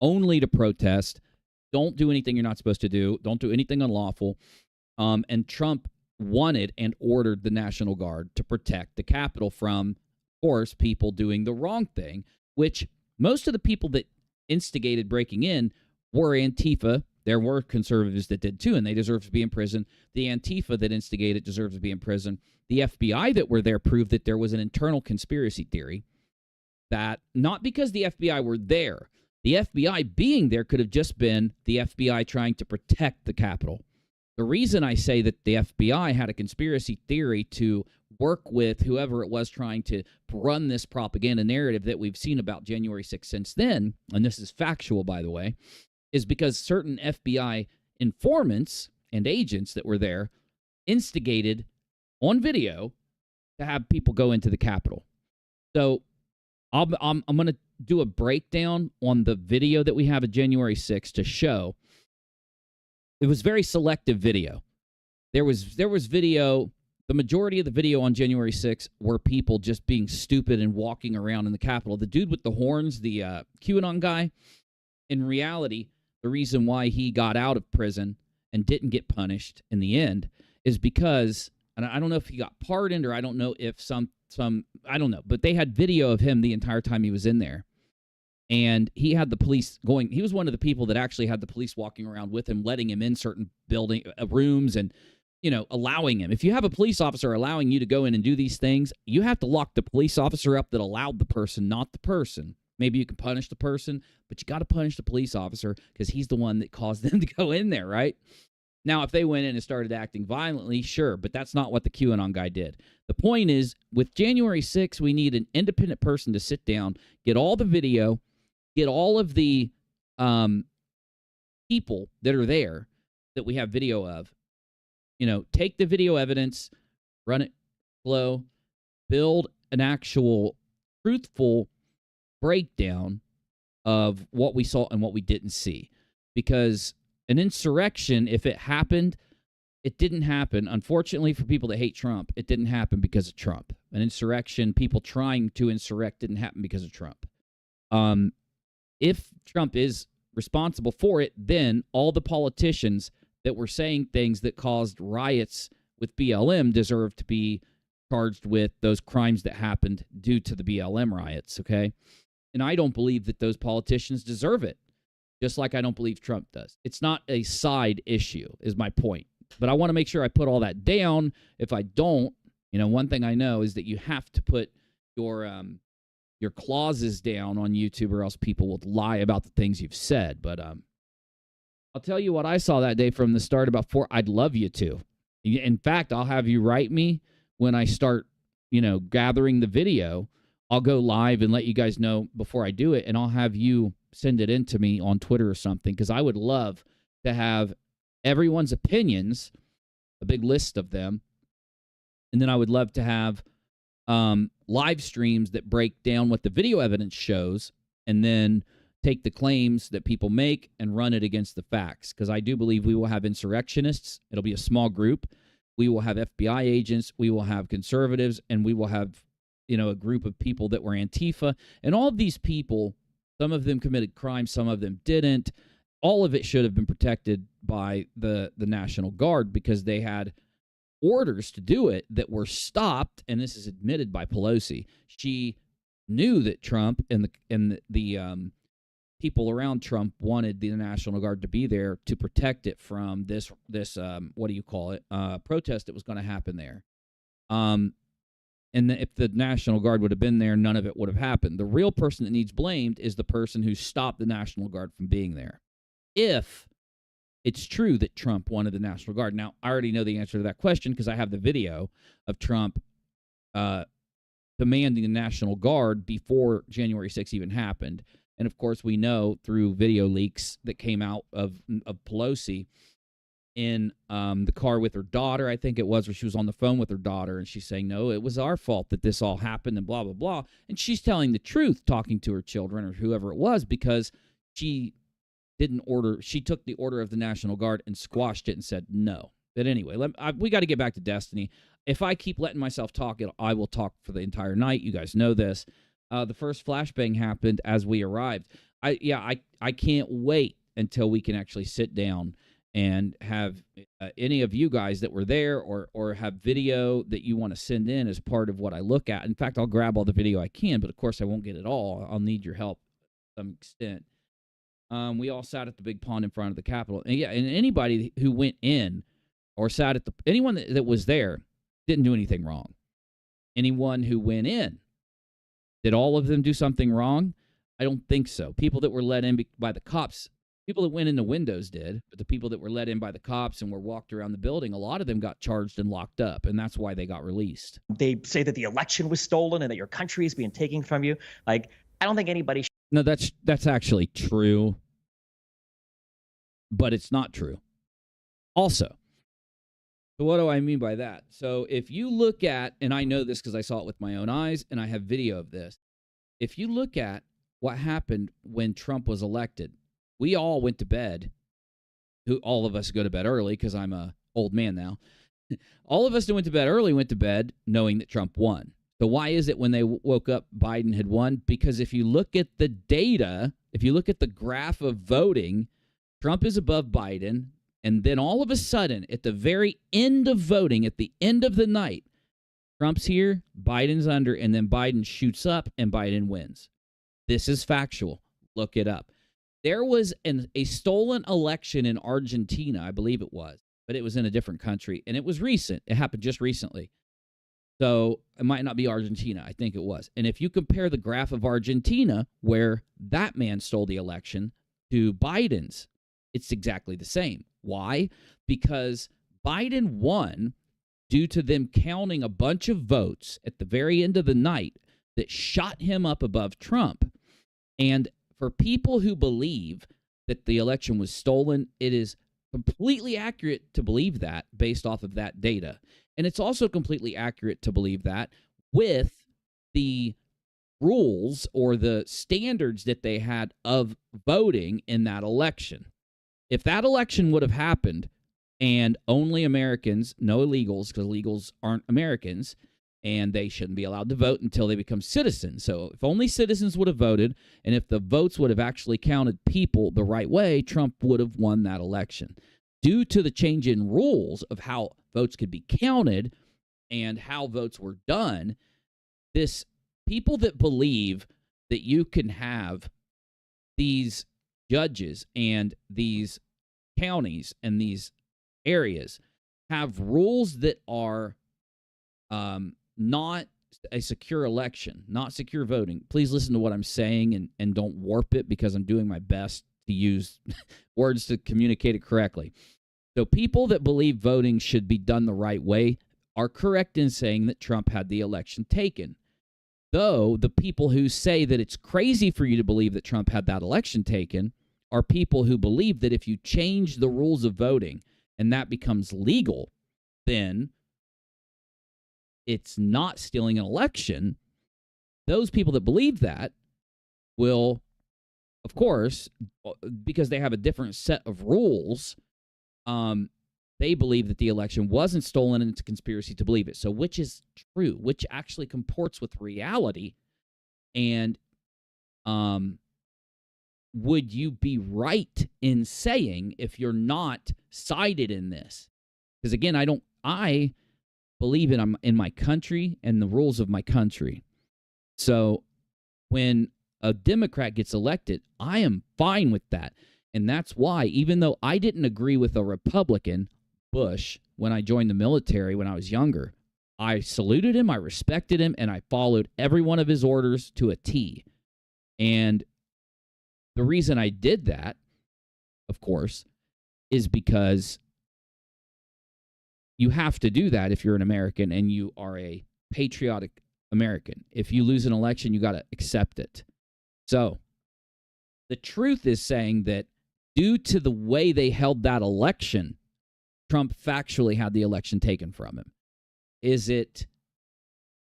only to protest. Don't do anything you're not supposed to do. Don't do anything unlawful. And Trump wanted and ordered the National Guard to protect the Capitol from, of course, people doing the wrong thing, which most of the people that instigated breaking in were Antifa. There were conservatives that did too, and they deserve to be in prison. The Antifa that instigated deserves to be in prison. The FBI that were there proved that there was an internal conspiracy theory, that not because the FBI were there. The FBI being there could have just been the FBI trying to protect the Capitol. The reason I say that the FBI had a conspiracy theory to work with whoever it was trying to run this propaganda narrative that we've seen about January 6th since then, and this is factual, by the way, is because certain FBI informants and agents that were there instigated on video to have people go into the Capitol. So I'm going to do a breakdown on the video that we have of January 6th to show. It was very selective video. There was video. The majority of the video on January 6th were people just being stupid and walking around in the Capitol. The dude with the horns, the QAnon guy, in reality, the reason why he got out of prison and didn't get punished in the end is because, and I don't know if he got pardoned or I don't know if I don't know, but they had video of him the entire time he was in there. And he had the police going. He was one of the people that actually had the police walking around with him, letting him in certain building rooms and allowing him. If you have a police officer allowing you to go in and do these things, you have to lock the police officer up that allowed the person, not the person. Maybe you can punish the person, but you got to punish the police officer because he's the one that caused them to go in there, right? Now, if they went in and started acting violently, sure, but that's not what the QAnon guy did. The point is, with January 6th, we need an independent person to sit down, get all the video, get all of the people that are there that we have video of, take the video evidence, run it slow, build an actual truthful breakdown of what we saw and what we didn't see. Because an insurrection, if it happened, it didn't happen. Unfortunately, for people that hate Trump, it didn't happen because of Trump. An insurrection, people trying to insurrect, didn't happen because of Trump. If Trump is responsible for it, then all the politicians that were saying things that caused riots with BLM deserve to be charged with those crimes that happened due to the BLM riots, okay? And I don't believe that those politicians deserve it, just like I don't believe Trump does. It's not a side issue, is my point. But I want to make sure I put all that down. If I don't, one thing I know is that you have to put your clauses down on YouTube, or else people will lie about the things you've said. But I'll tell you what I saw that day from the start about I'd love you to. In fact, I'll have you write me when I start, gathering the video. I'll go live and let you guys know before I do it, and I'll have you send it in to me on Twitter or something, because I would love to have everyone's opinions, a big list of them, and then I would love to have live streams that break down what the video evidence shows, and then take the claims that people make and run it against the facts, because I do believe we will have insurrectionists. It'll be a small group. We will have FBI agents. We will have conservatives, and we will have a group of people that were Antifa. And all of these people, some of them committed crimes, some of them didn't. All of it should have been protected by the National Guard, because they had orders to do it that were stopped, and this is admitted by Pelosi. She knew that Trump and the people around Trump wanted the National Guard to be there to protect it from this protest that was going to happen there. And if the National Guard would have been there, none of it would have happened. The real person that needs blamed is the person who stopped the National Guard from being there. If it's true that Trump wanted the National Guard. Now, I already know the answer to that question because I have the video of Trump demanding the National Guard before January 6th even happened. And, of course, we know through video leaks that came out of Pelosi in the car with her daughter, I think it was, where she was on the phone with her daughter, and she's saying, no, it was our fault that this all happened, and blah, blah, blah. And she's telling the truth, talking to her children or whoever it was, because she took the order of the National Guard and squashed it and said no. But anyway, we got to get back to Destiny. If I keep letting myself talk, I will talk for the entire night. You guys know this. The first flashbang happened as we arrived. I can't wait until we can actually sit down and have any of you guys that were there or have video that you want to send in as part of what I look at. In fact, I'll grab all the video I can, but of course I won't get it all. I'll need your help to some extent. We all sat at the big pond in front of the Capitol. And and anybody who went in or sat at anyone that was there didn't do anything wrong. Anyone who went in, did all of them do something wrong? I don't think so. People that were let in by the cops, people that went in the windows did, but the people that were let in by the cops and were walked around the building, a lot of them got charged and locked up, and that's why they got released. They say that the election was stolen and that your country is being taken from you. I don't think anybody should. No, that's actually true, but it's not true. Also, so what do I mean by that? So if you look at, and I know this because I saw it with my own eyes, and I have video of this. If you look at what happened when Trump was elected, we all went to bed. All of us go to bed early because I'm an old man now. All of us that went to bed early went to bed knowing that Trump won. So why is it when they woke up, Biden had won? Because if you look at the data, if you look at the graph of voting, Trump is above Biden. And then all of a sudden, at the very end of voting, at the end of the night, Trump's here, Biden's under, and then Biden shoots up and Biden wins. This is factual. Look it up. There was a stolen election in Argentina, I believe it was. but it was in a different country, and it was recent. It happened just recently. So it might not be Argentina. I think it was. And if you compare the graph of Argentina, where that man stole the election, to Biden's, it's exactly the same. Why? Because Biden won due to them counting a bunch of votes at the very end of the night that shot him up above Trump. And for people who believe that the election was stolen, it is completely accurate to believe that based off of that data. And it's also completely accurate to believe that with the rules or the standards that they had of voting in that election. If that election would have happened and only Americans, no illegals, because illegals aren't Americans, and they shouldn't be allowed to vote until they become citizens. So if only citizens would have voted, and if the votes would have actually counted people the right way, Trump would have won that election. Due to the change in rules of how votes could be counted and how votes were done, this people that believe that you can have these judges and these counties and these areas have rules that are not a secure election, not secure voting. Please listen to what I'm saying and don't warp it, because I'm doing my best to use words to communicate it correctly. So people that believe voting should be done the right way are correct in saying that Trump had the election taken. Though the people who say that it's crazy for you to believe that Trump had that election taken are people who believe that if you change the rules of voting and that becomes legal, then it's not stealing an election. Those people that believe that will, of course, because they have a different set of rules, they believe that the election wasn't stolen and it's a conspiracy to believe it. So which is true? Which actually comports with reality? And would you be right in saying, if you're not sided in this? Because again, I believe in my country and the rules of my country. So when a Democrat gets elected, I am fine with that. And that's why, even though I didn't agree with a Republican, Bush, when I joined the military when I was younger, I saluted him, I respected him, and I followed every one of his orders to a T. And the reason I did that, of course, is because you have to do that if you're an American and you are a patriotic American. If you lose an election, you got to accept it. So the truth is saying that due to the way they held that election, Trump factually had the election taken from him.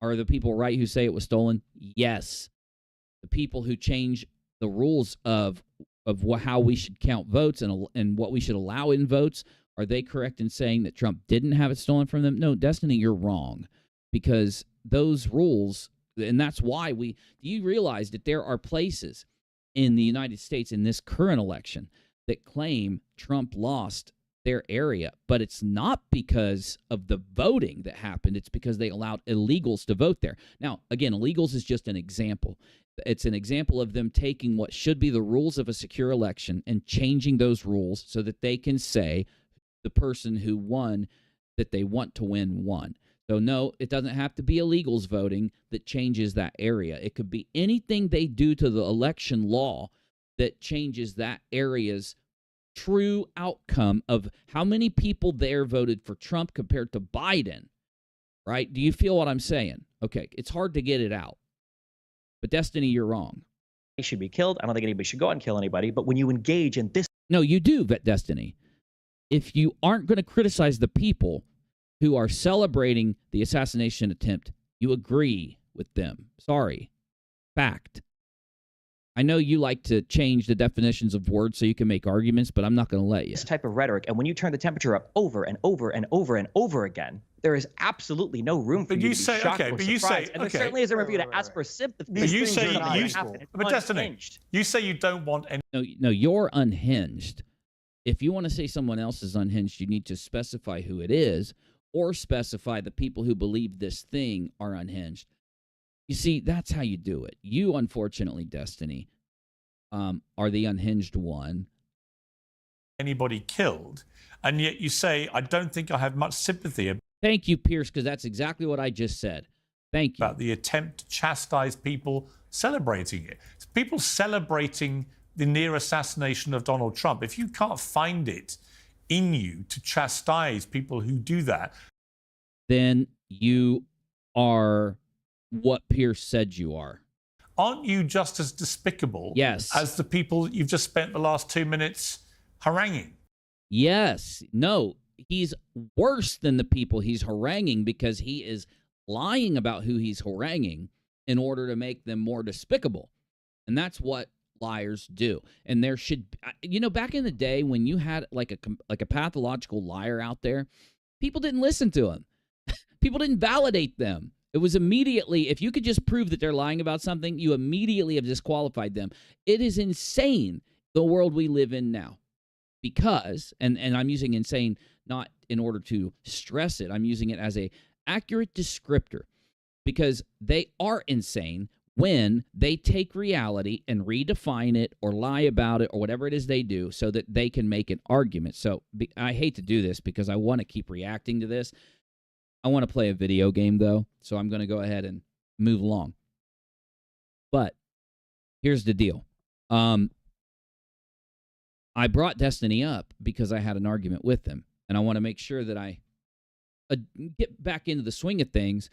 Are the people right who say it was stolen? Yes. The people who change the rules of how we should count votes and what we should allow in votes, are they correct in saying that Trump didn't have it stolen from them? No, Destiny, you're wrong, because those rules, and that's why do you realize that there are places in the United States in this current election that claim Trump lost their area, but it's not because of the voting that happened. It's because they allowed illegals to vote there. Now, again, illegals is just an example. It's an example of them taking what should be the rules of a secure election and changing those rules so that they can say the person who won that they want to win won. So no, it doesn't have to be illegals voting that changes that area. It could be anything they do to the election law that changes that area's true outcome of how many people there voted for Trump compared to Biden, right? Do you feel what I'm saying? Okay, it's hard to get it out. But Destiny, you're wrong. They should be killed. I don't think anybody should go out and kill anybody. But when you engage in this... No, you do, Destiny. If you aren't going to criticize the people who are celebrating the assassination attempt, you agree with them. Sorry. Fact. I know you like to change the definitions of words so you can make arguments, but I'm not going to let you. This type of rhetoric, and when you turn the temperature up over and over and over and over again, there is absolutely no room for you to be shocked or surprised. And there certainly isn't room for you to ask for sympathy. But you say, but Destiny, you say you don't want any. No, you're unhinged. If you want to say someone else is unhinged, you need to specify who it is, or specify the people who believe this thing are unhinged. You see, that's how you do it. You, unfortunately, Destiny, are the unhinged one. anybody killed. And yet you say, I don't think I have much sympathy Thank you, Pierce, because that's exactly what I just said. Thank you. about the attempt to chastise people celebrating it. It's people celebrating the near assassination of Donald Trump. If you can't find it in you to chastise people who do that, then you are what Pierce said you are. aren't you just as despicable Yes. as the people you've just spent the last 2 minutes haranguing? Yes. No, he's worse than the people he's haranguing because he is lying about who he's haranguing in order to make them more despicable. And that's what liars do. And there should, you know, back in the day when you had like a pathological liar out there, people didn't listen to him. People didn't validate them. It was immediately, if you could just prove that they're lying about something, you immediately have disqualified them. It is insane, the world we live in now. Because, and I'm using insane not in order to stress it, I'm using it as a accurate descriptor. Because they are insane when they take reality and redefine it or lie about it or whatever it is they do so that they can make an argument. So I hate to do this because I want to keep reacting to this. I want to play a video game, though, so I'm going to go ahead and move along. But here's the deal. I brought Destiny up because I had an argument with him, and I want to make sure that I get back into the swing of things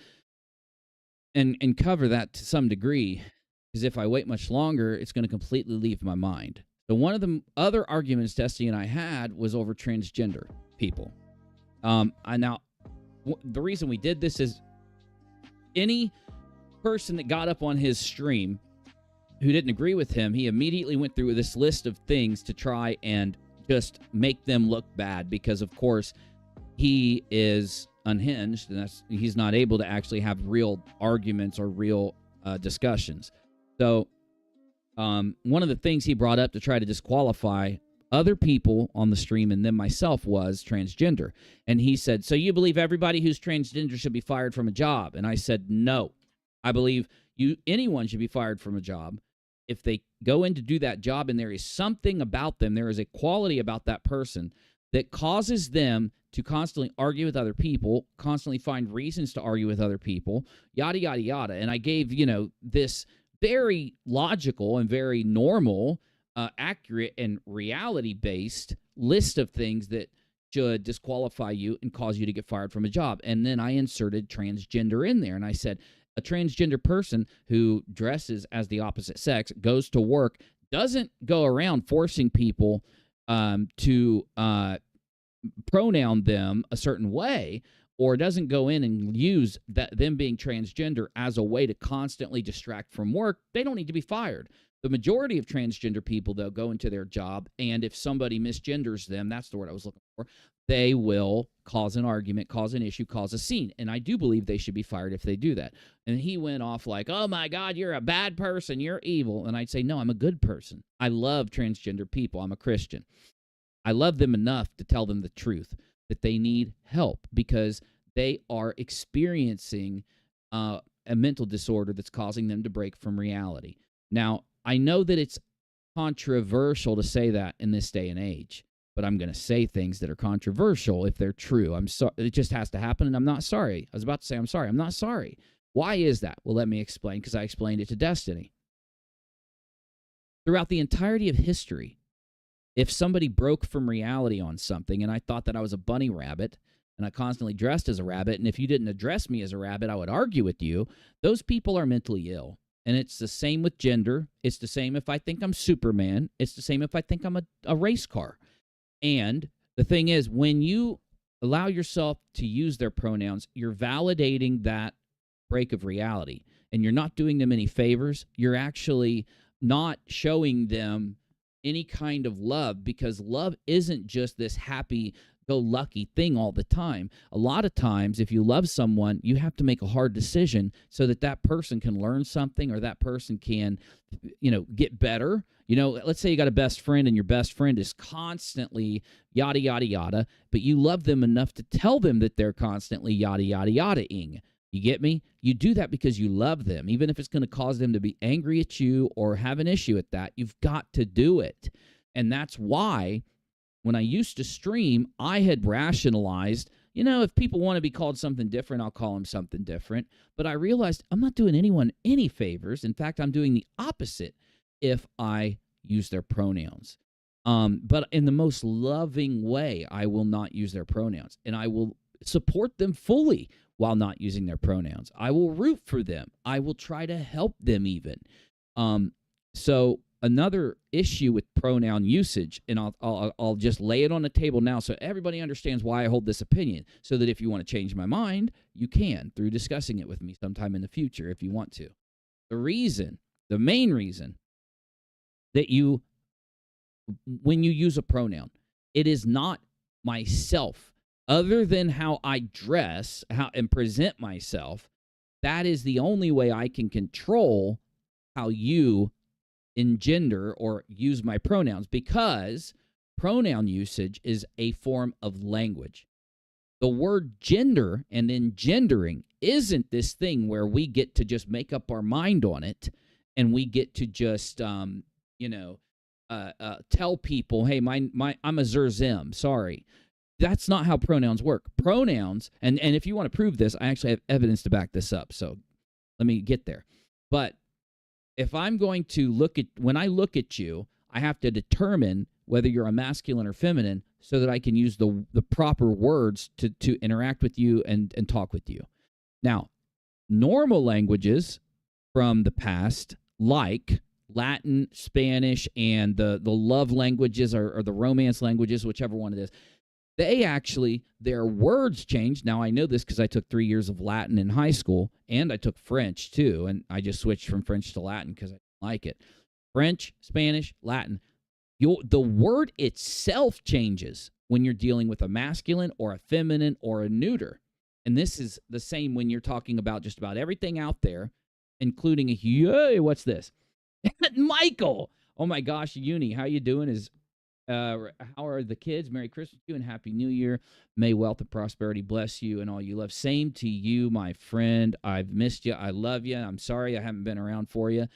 and cover that to some degree, because if I wait much longer, it's going to completely leave my mind. So one of the other arguments Destiny and I had was over transgender people. The reason we did this is any person that got up on his stream who didn't agree with him, he immediately went through this list of things to try and just make them look bad because, of course, he is unhinged and he's not able to actually have real arguments or real discussions. So one of the things he brought up to try to disqualify other people on the stream and then myself was transgender. And he said, so you believe everybody who's transgender should be fired from a job? And I said, no. I believe anyone should be fired from a job if they go in to do that job and there is something about them, there is a quality about that person that causes them to constantly argue with other people, constantly find reasons to argue with other people, yada, yada, yada. And I gave, this very logical and very normal, accurate and reality-based list of things that should disqualify you and cause you to get fired from a job. And then I inserted transgender in there. And I said, a transgender person who dresses as the opposite sex, goes to work, doesn't go around forcing people to pronoun them a certain way, or doesn't go in and use them being transgender as a way to constantly distract from work, they don't need to be fired. The majority of transgender people, though, go into their job, and if somebody misgenders them, that's the word I was looking for, they will cause an argument, cause an issue, cause a scene. And I do believe they should be fired if they do that. And he went off like, oh, my God, you're a bad person. You're evil. And I'd say, no, I'm a good person. I love transgender people. I'm a Christian. I love them enough to tell them the truth, that they need help because they are experiencing a mental disorder that's causing them to break from reality. Now, I know that it's controversial to say that in this day and age, but I'm going to say things that are controversial if they're true. I'm sorry. It just has to happen, and I'm not sorry. I was about to say I'm sorry. I'm not sorry. Why is that? Well, let me explain, because I explained it to Destiny. Throughout the entirety of history, if somebody broke from reality on something, and I thought that I was a bunny rabbit, and I constantly dressed as a rabbit, and if you didn't address me as a rabbit, I would argue with you, those people are mentally ill. And it's the same with gender. It's the same if I think I'm Superman. It's the same if I think I'm a race car. And the thing is, when you allow yourself to use their pronouns, you're validating that break of reality. And you're not doing them any favors. You're actually not showing them any kind of love, because love isn't just this happy-go-lucky thing all the time. A lot of times, if you love someone, you have to make a hard decision so that that person can learn something, or that person can, get better. Let's say you got a best friend and your best friend is constantly yada, yada, yada, but you love them enough to tell them that they're constantly yada, yada, yada-ing. You get me? You do that because you love them. Even if it's going to cause them to be angry at you or have an issue at that, you've got to do it. And that's why when I used to stream, I had rationalized, if people want to be called something different, I'll call them something different. But I realized I'm not doing anyone any favors. In fact, I'm doing the opposite if I use their pronouns. But in the most loving way, I will not use their pronouns. And I will support them fully while not using their pronouns. I will root for them. I will try to help them even. So another issue with pronoun usage, and I'll just lay it on the table now so everybody understands why I hold this opinion, so that if you want to change my mind, you can through discussing it with me sometime in the future if you want to. The main reason that when you use a pronoun, it is not myself. Other than how I dress and present myself, that is the only way I can control how you engender or use my pronouns, because pronoun usage is a form of language. The word gender and engendering isn't this thing where we get to just make up our mind on it and we get to just, tell people, hey, I'm a Zerzim, sorry. That's not how pronouns work. Pronouns, and if you want to prove this, I actually have evidence to back this up, so let me get there. But if I'm going to when I look at you, I have to determine whether you're a masculine or feminine so that I can use the proper words to interact with you and talk with you. Now, normal languages from the past, like Latin, Spanish, and the love languages or the romance languages, whichever one it is, their words changed. Now, I know this because I took 3 years of Latin in high school, and I took French, too, and I just switched from French to Latin because I didn't like it. French, Spanish, Latin. The word itself changes when you're dealing with a masculine or a feminine or a neuter. And this is the same when you're talking about just about everything out there, including hey, what's this? Michael! Oh, my gosh, Uni, how you doing? How are the kids? Merry Christmas to you and Happy New Year. May wealth and prosperity bless you and all you love. Same to you, my friend. I've missed you. I love you. I'm sorry I haven't been around for you,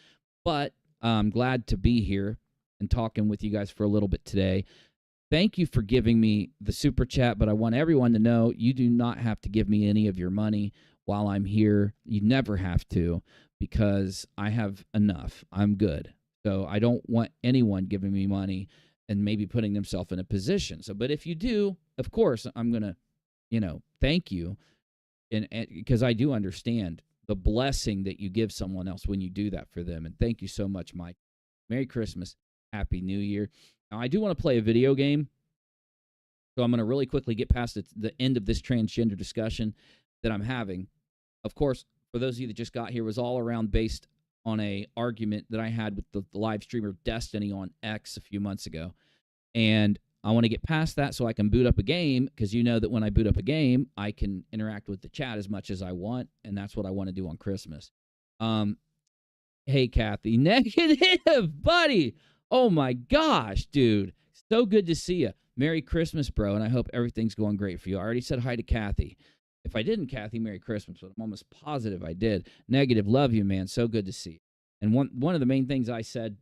but I'm glad to be here and talking with you guys for a little bit today. Thank you for giving me the super chat, but I want everyone to know you do not have to give me any of your money while I'm here. You never have to, because I have enough. I'm good. So I don't want anyone giving me money and maybe putting themselves in a position. So, but if you do, of course, I'm going to, thank you. And because I do understand the blessing that you give someone else when you do that for them. And thank you so much, Mike. Merry Christmas. Happy New Year. Now, I do want to play a video game. So I'm going to really quickly get past the end of this transgender discussion that I'm having. Of course, for those of you that just got here, it was all around based on a argument that I had with the live streamer Destiny on X a few months ago. And I want to get past that so I can boot up a game, because you know that when I boot up a game, I can interact with the chat as much as I want, and that's what I want to do on Christmas. Hey, Kathy. Negative, buddy. Oh, my gosh, dude. So good to see you. Merry Christmas, bro, and I hope everything's going great for you. I already said hi to Kathy. If I didn't, Kathy, Merry Christmas, but I'm almost positive I did. Negative, love you, man. So good to see you. And one of the main things I said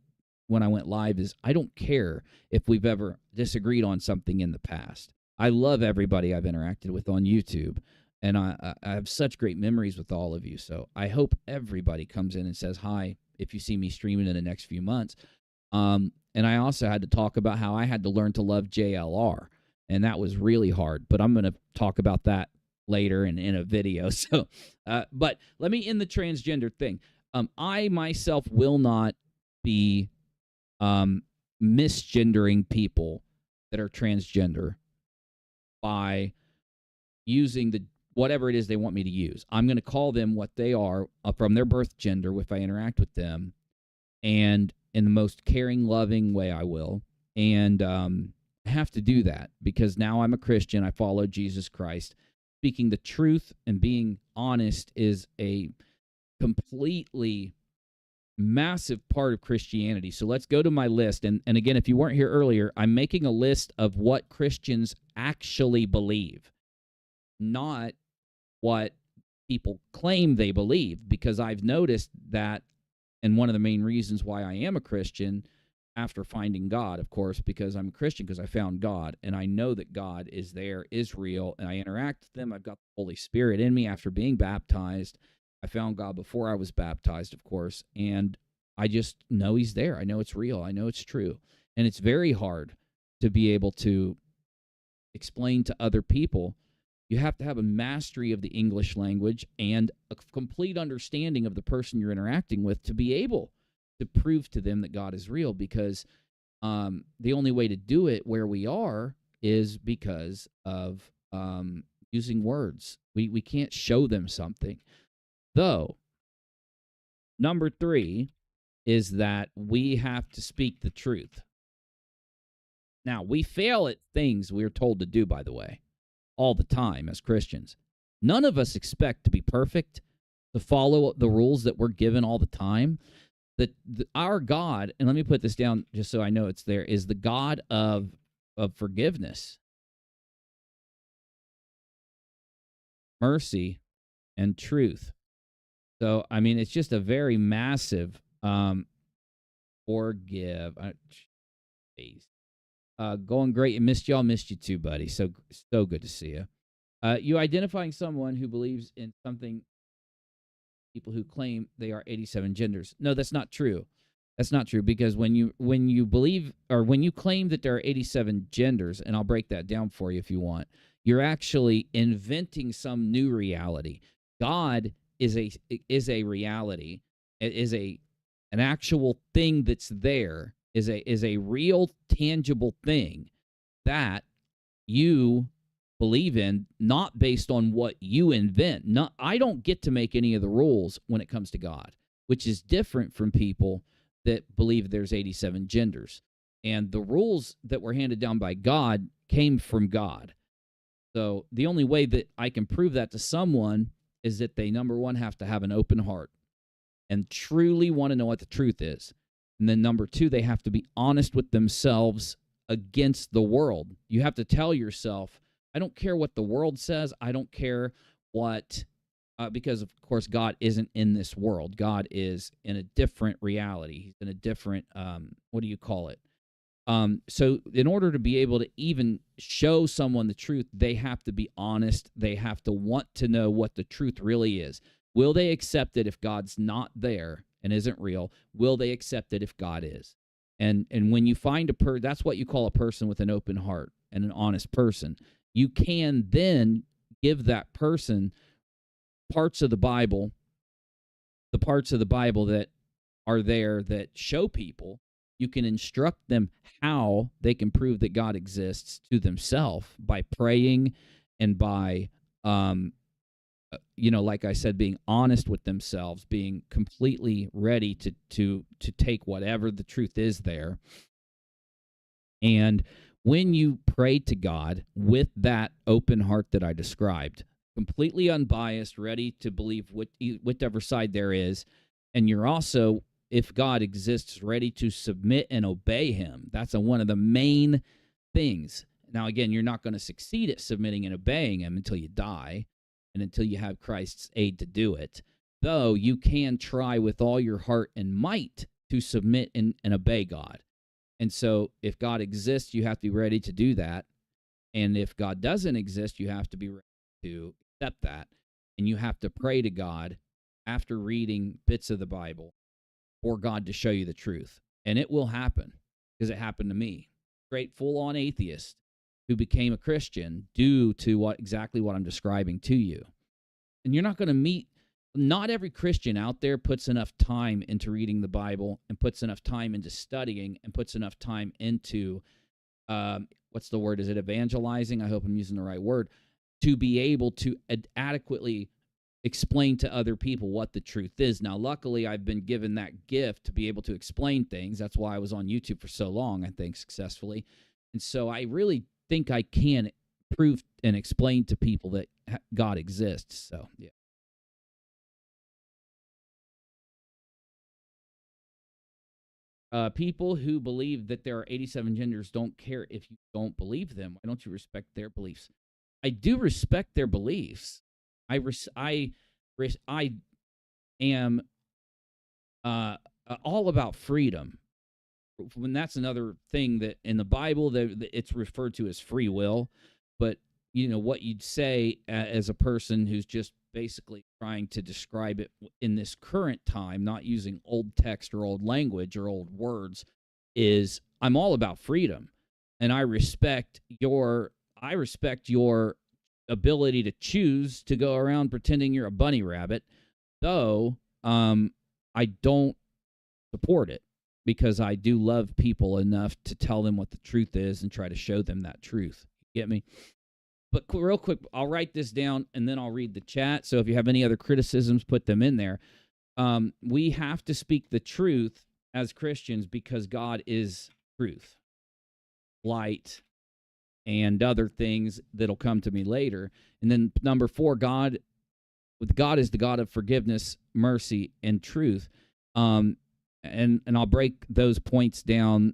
when I went live is I don't care if we've ever disagreed on something in the past. I love everybody I've interacted with on YouTube, and I have such great memories with all of you. So I hope everybody comes in and says hi if you see me streaming in the next few months. And I also had to talk about how I had to learn to love JLR, and that was really hard. But I'm going to talk about that later in a video. So, but let me end the transgender thing. I myself will not be misgendering people that are transgender by using whatever it is they want me to use. I'm going to call them what they are from their birth gender if I interact with them, and in the most caring, loving way I will. And I have to do that because now I'm a Christian. I follow Jesus Christ. Speaking the truth and being honest is a completely massive part of Christianity. So let's go to my list. And again, if you weren't here earlier, I'm making a list of what Christians actually believe, not what people claim they believe, because I've noticed that, and one of the main reasons why I am a Christian after finding God, of course, because I'm a Christian, because I found God, and I know that God is there, is real, and I interact with them. I've got the Holy Spirit in me after being baptized. I found God before I was baptized, of course, and I just know he's there. I know it's real. I know it's true. And it's very hard to be able to explain to other people. You have to have a mastery of the English language and a complete understanding of the person you're interacting with to be able to prove to them that God is real, because the only way to do it where we are is because of using words. We can't show them something. Though, number 3 is that we have to speak the truth. Now, we fail at things we're told to do, by the way, all the time as Christians. None of us expect to be perfect, to follow the rules that we're given all the time. Our God, and let me put this down just so I know it's there, is the God of forgiveness, mercy, and truth. So, I mean, it's just a very massive forgive. Going great. Missed you too, buddy. So good to see you. You identifying someone who believes in something, people who claim they are 87 genders. No, that's not true. That's not true, because when you believe, or when you claim that there are 87 genders, and I'll break that down for you if you want, you're actually inventing some new reality. God is a reality. It is an actual thing that's there, is a real tangible thing that you believe in, not based on what you invent. I don't get to make any of the rules when it comes to God, which is different from people that believe there's 87 genders. And the rules that were handed down by God came from God. So the only way that I can prove that to someone is that they, number one, have to have an open heart and truly want to know what the truth is. And then number 2, they have to be honest with themselves against the world. You have to tell yourself, I don't care what the world says. I don't care what, because of course God isn't in this world. God is in a different reality. He's in a different, what do you call it? So in order to be able to even show someone the truth, they have to be honest. They have to want to know what the truth really is. Will they accept it if God's not there and isn't real? Will they accept it if God is? And when you find that's what you call a person with an open heart and an honest person. You can then give that person parts of the Bible, the parts of the Bible that are there that show people. You can instruct them how they can prove that God exists to themselves by praying and by, like I said, being honest with themselves, being completely ready to take whatever the truth is there. And when you pray to God with that open heart that I described, completely unbiased, ready to believe whichever side there is, and you're also, if God exists, ready to submit and obey him. That's one of the main things. Now, again, you're not going to succeed at submitting and obeying him until you die and until you have Christ's aid to do it, though you can try with all your heart and might to submit and obey God. And so if God exists, you have to be ready to do that. And if God doesn't exist, you have to be ready to accept that. And you have to pray to God after reading bits of the Bible for God to show you the truth. And it will happen, because it happened to me. Straight full-on atheist who became a Christian due to exactly what I'm describing to you. And you're not going to meet, not every Christian out there puts enough time into reading the Bible and puts enough time into studying and puts enough time into, what's the word? Is it evangelizing? I hope I'm using the right word, to be able to adequately explain to other people what the truth is. Now, luckily, I've been given that gift to be able to explain things. That's why I was on YouTube for so long, I think, successfully. And so I really think I can prove and explain to people that God exists. So, yeah. People who believe that there are 87 genders don't care if you don't believe them. Why don't you respect their beliefs? I do respect their beliefs. I am all about freedom. when that's another thing that in the Bible that it's referred to as free will, but what you'd say as a person who's just basically trying to describe it in this current time, not using old text or old language or old words, is I'm all about freedom, and I respect your ability to choose to go around pretending you're a bunny rabbit, though I don't support it, because I do love people enough to tell them what the truth is and try to show them that truth. Get me? But real quick, I'll write this down and then I'll read the chat. So if you have any other criticisms, put them in there. We have to speak the truth as Christians because God is truth, light, and other things that'll come to me later. And then number 4, God is the God of forgiveness, mercy, and truth. And I'll break those points down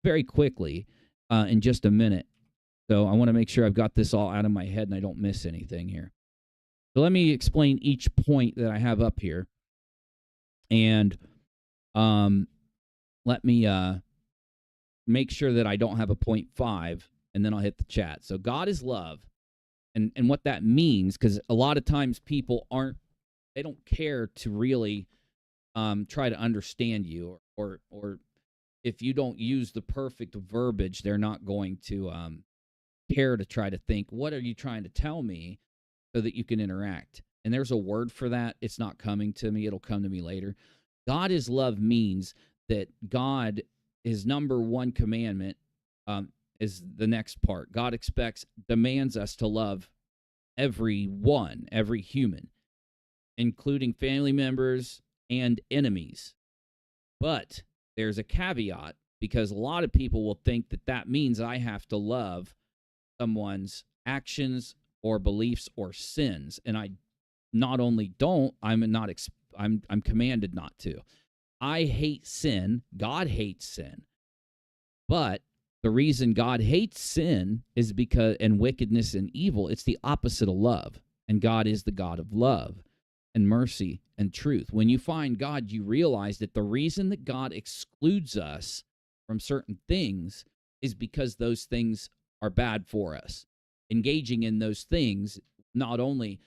very quickly in just a minute. So I want to make sure I've got this all out of my head and I don't miss anything here. So let me explain each point that I have up here. And let me make sure that I don't have a 0.5, and then I'll hit the chat. So God is love. And what that means, because a lot of times people they don't care to really try to understand you, or if you don't use the perfect verbiage, they're not going to care to try to think, what are you trying to tell me, so that you can interact. And there's a word for that. It's not coming to me. It'll come to me later. God is love means that God, his number 1 commandment is the next part. God demands us to love everyone, every human, including family members and enemies. But there's a caveat, because a lot of people will think that means I have to love someone's actions or beliefs or sins, and I not only don't, I'm commanded not to. I hate sin. God hates sin. But the reason God hates sin is because, and wickedness and evil, it's the opposite of love. And God is the God of love and mercy and truth. When you find God, you realize that the reason that God excludes us from certain things is because those things are bad for us. Engaging in those things not only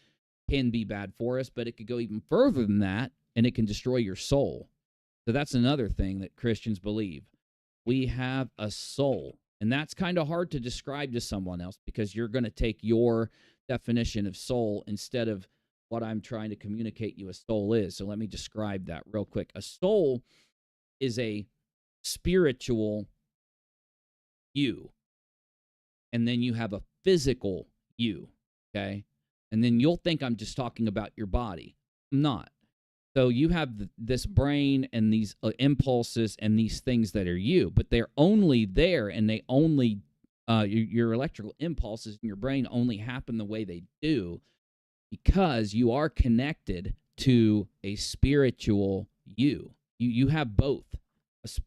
can be bad for us, but it could go even further than that, and it can destroy your soul. So that's another thing that Christians believe. We have a soul, and that's kind of hard to describe to someone else, because you're going to take your definition of soul instead of what I'm trying to communicate you a soul is. So let me describe that real quick. A soul is a spiritual you. And then you have a physical you, okay? And then you'll think I'm just talking about your body. I'm not. So you have this brain and these impulses and these things that are you, but they're only there, and they only, your electrical impulses in your brain only happen the way they do because you are connected to a spiritual you. You have both,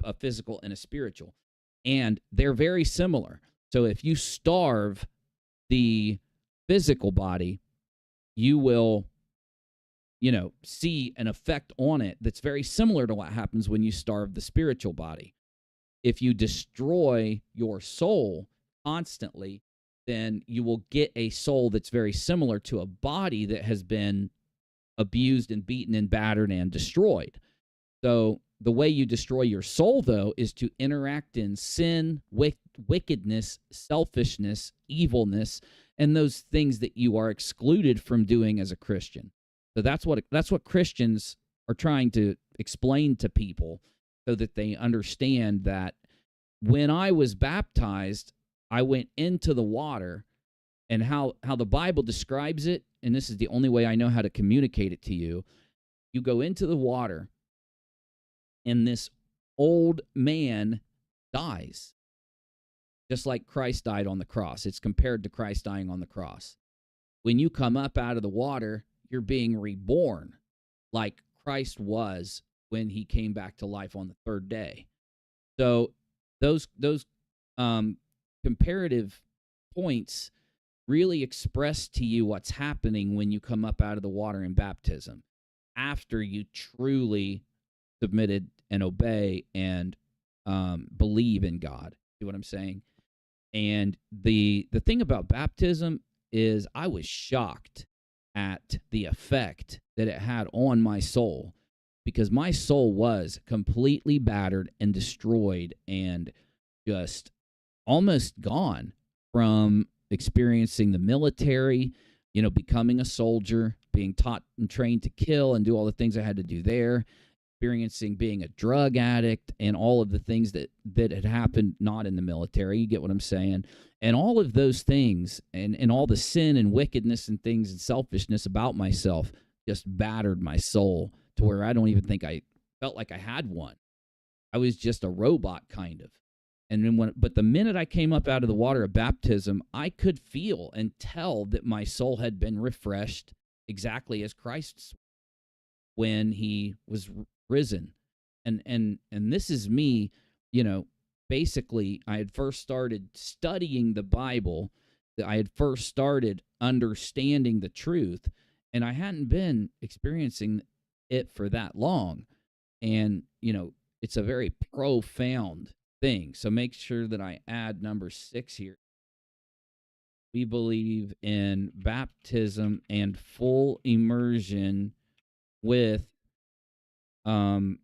a physical and a spiritual, and they're very similar. So if you starve the physical body, you will, see an effect on it that's very similar to what happens when you starve the spiritual body. If you destroy your soul constantly, then you will get a soul that's very similar to a body that has been abused and beaten and battered and destroyed. So the way you destroy your soul, though, is to interact in sin, wickedness, selfishness, evilness, and those things that you are excluded from doing as a Christian. So that's what Christians are trying to explain to people, so that they understand that when I was baptized, I went into the water, and how the Bible describes it, and this is the only way I know how to communicate it to you. You go into the water, and this old man dies, just like Christ died on the cross. It's compared to Christ dying on the cross. When you come up out of the water, you're being reborn like Christ was when he came back to life on the 3rd day. So those comparative points really express to you what's happening when you come up out of the water in baptism, after you truly submitted and obey and believe in God. See what I'm saying? And the thing about baptism is I was shocked at the effect that it had on my soul, because my soul was completely battered and destroyed and just almost gone from experiencing the military, becoming a soldier, being taught and trained to kill and do all the things I had to do there, experiencing being a drug addict and all of the things that had happened not in the military. You get what I'm saying? And all of those things and all the sin and wickedness and things and selfishness about myself just battered my soul to where I don't even think I felt like I had one. I was just a robot, kind of. And then but the minute I came up out of the water of baptism, I could feel and tell that my soul had been refreshed exactly as Christ's when he was risen. And this is me, basically I had first started studying the Bible, I had first started understanding the truth, and I hadn't been experiencing it for that long. And, it's a very profound thing. So make sure that I add number 6 here. We believe in baptism and full immersion with, I'll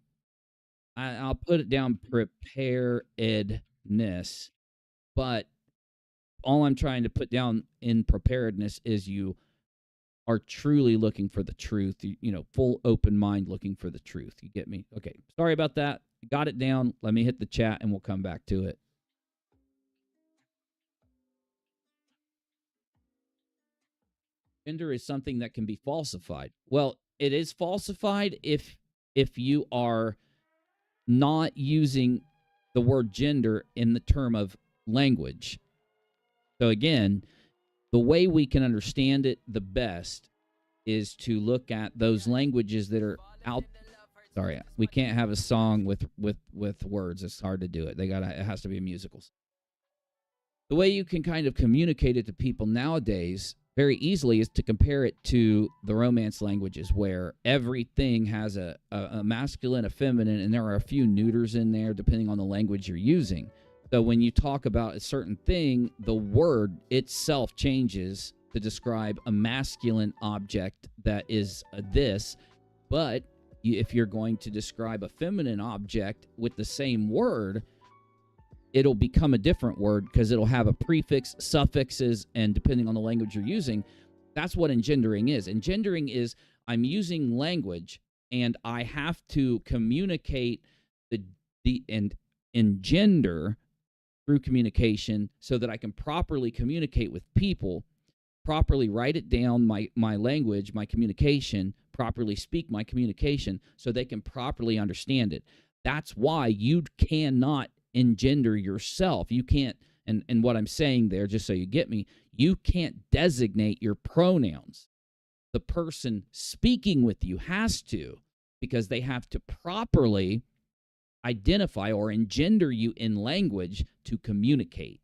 put it down, preparedness. But all I'm trying to put down in preparedness is you are truly looking for the truth, full open mind looking for the truth. You get me? Okay. Sorry about that. Got it down. Let me hit the chat and we'll come back to it. Gender is something that can be falsified. Well, it is falsified if you are not using the word gender in the term of language. So again, the way we can understand it the best is to look at those languages that are out. Sorry, we can't have a song with words. It's hard to do it. It has to be musicals. The way you can kind of communicate it to people nowadays very easily is to compare it to the Romance languages, where everything has a masculine, a feminine, and there are a few neuters in there depending on the language you're using. So when you talk about a certain thing, the word itself changes to describe a masculine object that is this, but if you're going to describe a feminine object with the same word, it'll become a different word because it'll have a prefix, suffixes, and depending on the language you're using, that's what engendering is. Engendering is I'm using language and I have to communicate and engender through communication so that I can properly communicate with people, properly write it down, my language, my communication, properly speak my communication so they can properly understand it. That's why you cannot engender yourself. You can't, and what I'm saying there, just so you get me, you can't designate your pronouns. The person speaking with you has to, because they have to properly identify or engender you in language to communicate.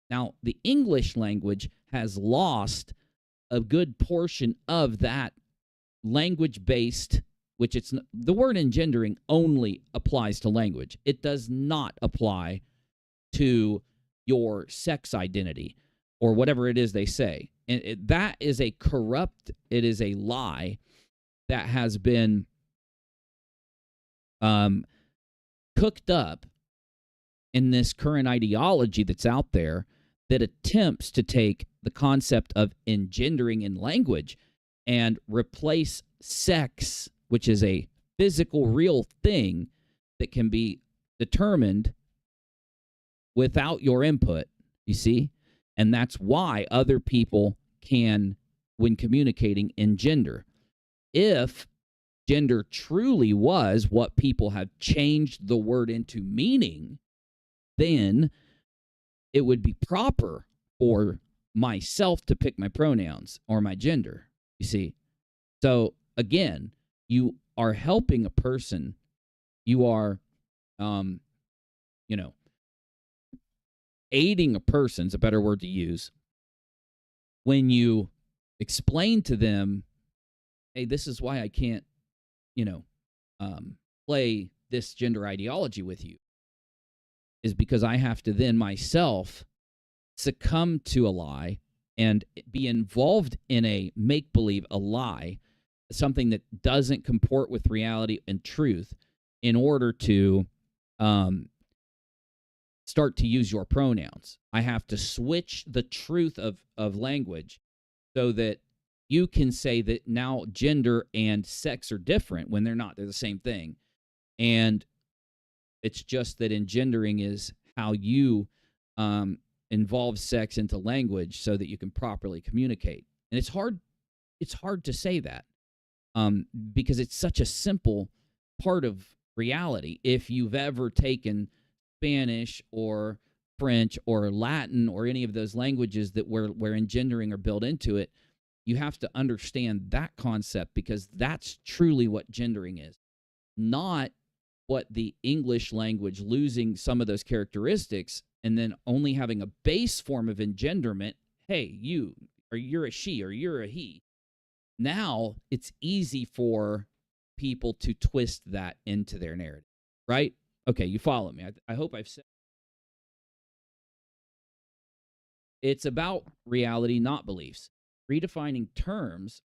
Now, the English language has lost a good portion of that language-based, which the word engendering only applies to language. It does not apply to your sex identity or whatever it is they say. And that is a corrupt, it is a lie that has been cooked up in this current ideology that's out there that attempts to take the concept of engendering in language and replace sex, which is a physical, real thing that can be determined without your input, you see? And that's why other people can, when communicating, engender. If gender truly was what people have changed the word into meaning, then it would be proper for myself to pick my pronouns or my gender, you see? So, again, you are helping a person. You are, aiding a person's a better word to use when you explain to them, hey, this is why I can't, play this gender ideology with you. is because I have to then myself succumb to a lie and be involved in a make-believe, a lie, something that doesn't comport with reality and truth, in order to start to use your pronouns. I have to switch the truth of language so that you can say that now gender and sex are different when they're not. They're the same thing. And it's just that engendering is how you involve sex into language so that you can properly communicate. And it's hard to say that because it's such a simple part of reality. If you've ever taken Spanish or French or Latin or any of those languages that where engendering are built into it, you have to understand that concept, because that's truly what gendering is, not what the English language losing some of those characteristics and then only having a base form of engenderment. Hey, you, or you're a she, or you're a he. Now it's easy for people to twist that into their narrative, right? Okay, you follow me. I hope I've said. It's about reality, not beliefs. Redefining terms.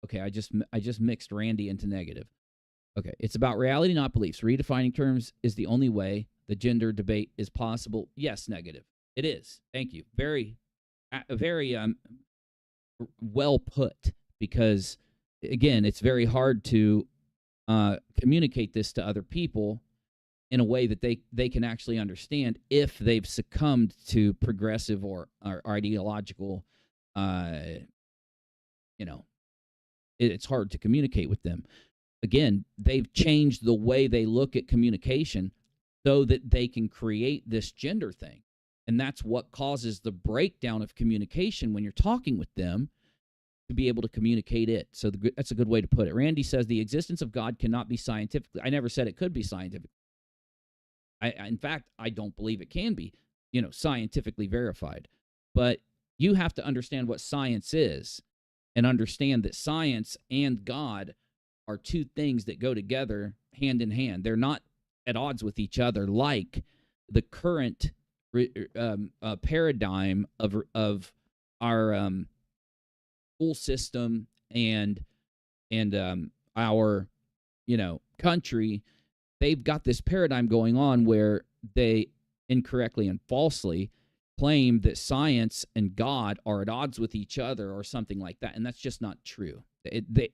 Okay, I just mixed Randy into negative. Okay, it's about reality, not beliefs. Redefining terms is the only way the gender debate is possible. Yes, negative. It is. Thank you. Very well put, because, again, it's very hard to communicate this to other people in a way that they can actually understand if they've succumbed to progressive or ideological, it's hard to communicate with them. Again, they've changed the way they look at communication so that they can create this gender thing. And that's what causes the breakdown of communication when you're talking with them, to be able to communicate it. So that's a good way to put it. Randy says the existence of God cannot be scientifically. I never said it could be scientific. In fact, I don't believe it can be, scientifically verified. But you have to understand what science is and understand that science and God are two things that go together hand in hand. They're not at odds with each other like the current paradigm of our school system and our country. They've got this paradigm going on where they incorrectly and falsely claim that science and God are at odds with each other or something like that, and that's just not true.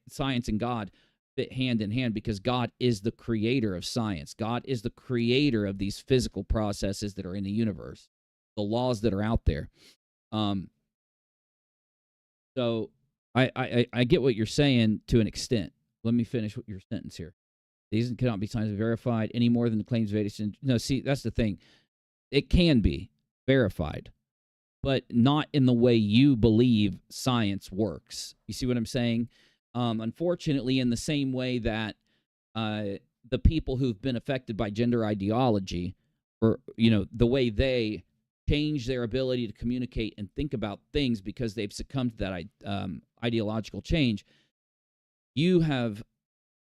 Science and God fit hand in hand because God is the creator of science. God is the creator of these physical processes that are in the universe, the laws that are out there. So I get what you're saying to an extent. Let me finish your sentence here. These cannot be scientifically verified any more than the claims of atheism. No, see, that's the thing. It can be verified, but not in the way you believe science works. You see what I'm saying? Unfortunately, in the same way that the people who've been affected by gender ideology, or the way they change their ability to communicate and think about things because they've succumbed to that ideological change, you have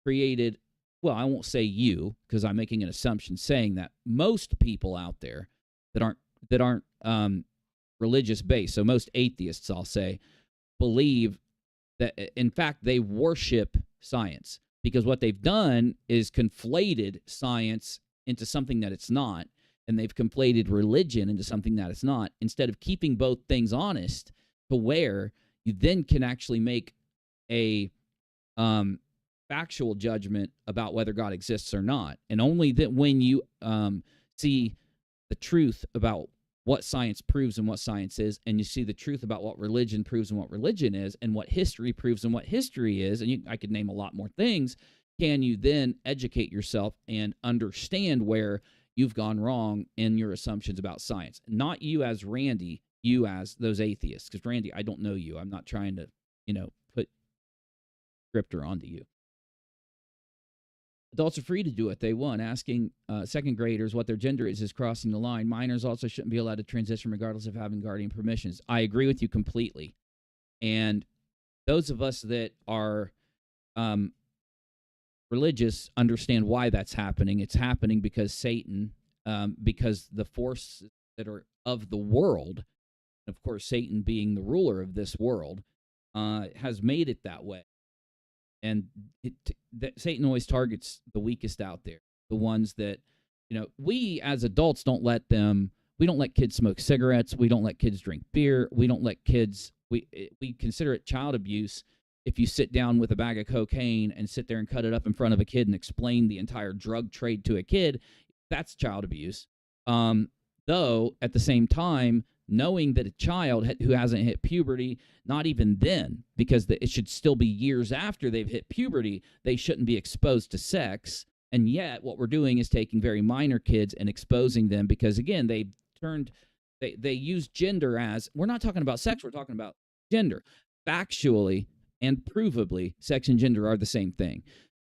created. Well, I won't say you, because I'm making an assumption saying that most people out there that aren't religious based, so most atheists, I'll say, believe that, in fact, they worship science, because what they've done is conflated science into something that it's not, and they've conflated religion into something that it's not, instead of keeping both things honest, to where you then can actually make a factual judgment about whether God exists or not. And only that when you see the truth about what science proves and what science is, and you see the truth about what religion proves and what religion is, and what history proves and what history is, and I could name a lot more things, can you then educate yourself and understand where you've gone wrong in your assumptions about science. Not you as Randy, you as those atheists. Because Randy, I don't know you. I'm not trying to, put scripture onto you. Adults are free to do what they want. Asking second graders what their gender is crossing the line. Minors also shouldn't be allowed to transition regardless of having guardian permissions. I agree with you completely. And those of us that are religious understand why that's happening. It's happening because Satan because the forces that are of the world, of course, Satan being the ruler of this world, has made it that way. And Satan always targets the weakest out there, the ones that, we as adults we don't let kids smoke cigarettes. We don't let kids drink beer. We don't let kids, we consider it child abuse if you sit down with a bag of cocaine and sit there and cut it up in front of a kid and explain the entire drug trade to a kid. That's child abuse. Though, at the same time, knowing that a child who hasn't hit puberty, not even then, because it should still be years after they've hit puberty, they shouldn't be exposed to sex. And yet what we're doing is taking very minor kids and exposing them because, again, they use gender as, we're not talking about sex, we're talking about gender. Factually and provably, sex and gender are the same thing.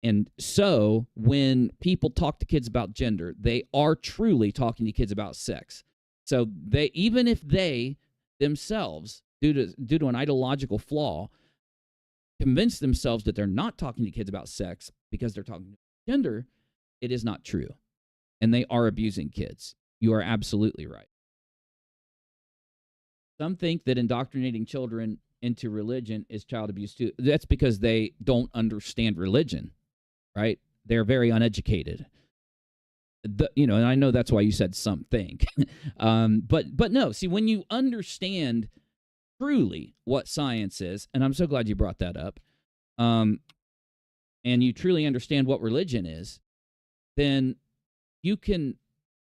And so when people talk to kids about gender, they are truly talking to kids about sex. So even if they themselves, due to an ideological flaw, convince themselves that they're not talking to kids about sex because they're talking about gender, it is not true. And they are abusing kids. You are absolutely right. Some think that indoctrinating children into religion is child abuse too. That's because they don't understand religion, right? They're very uneducated. And I know that's why you said some think. But no, see, when you understand truly what science is, and I'm so glad you brought that up, and you truly understand what religion is, then you can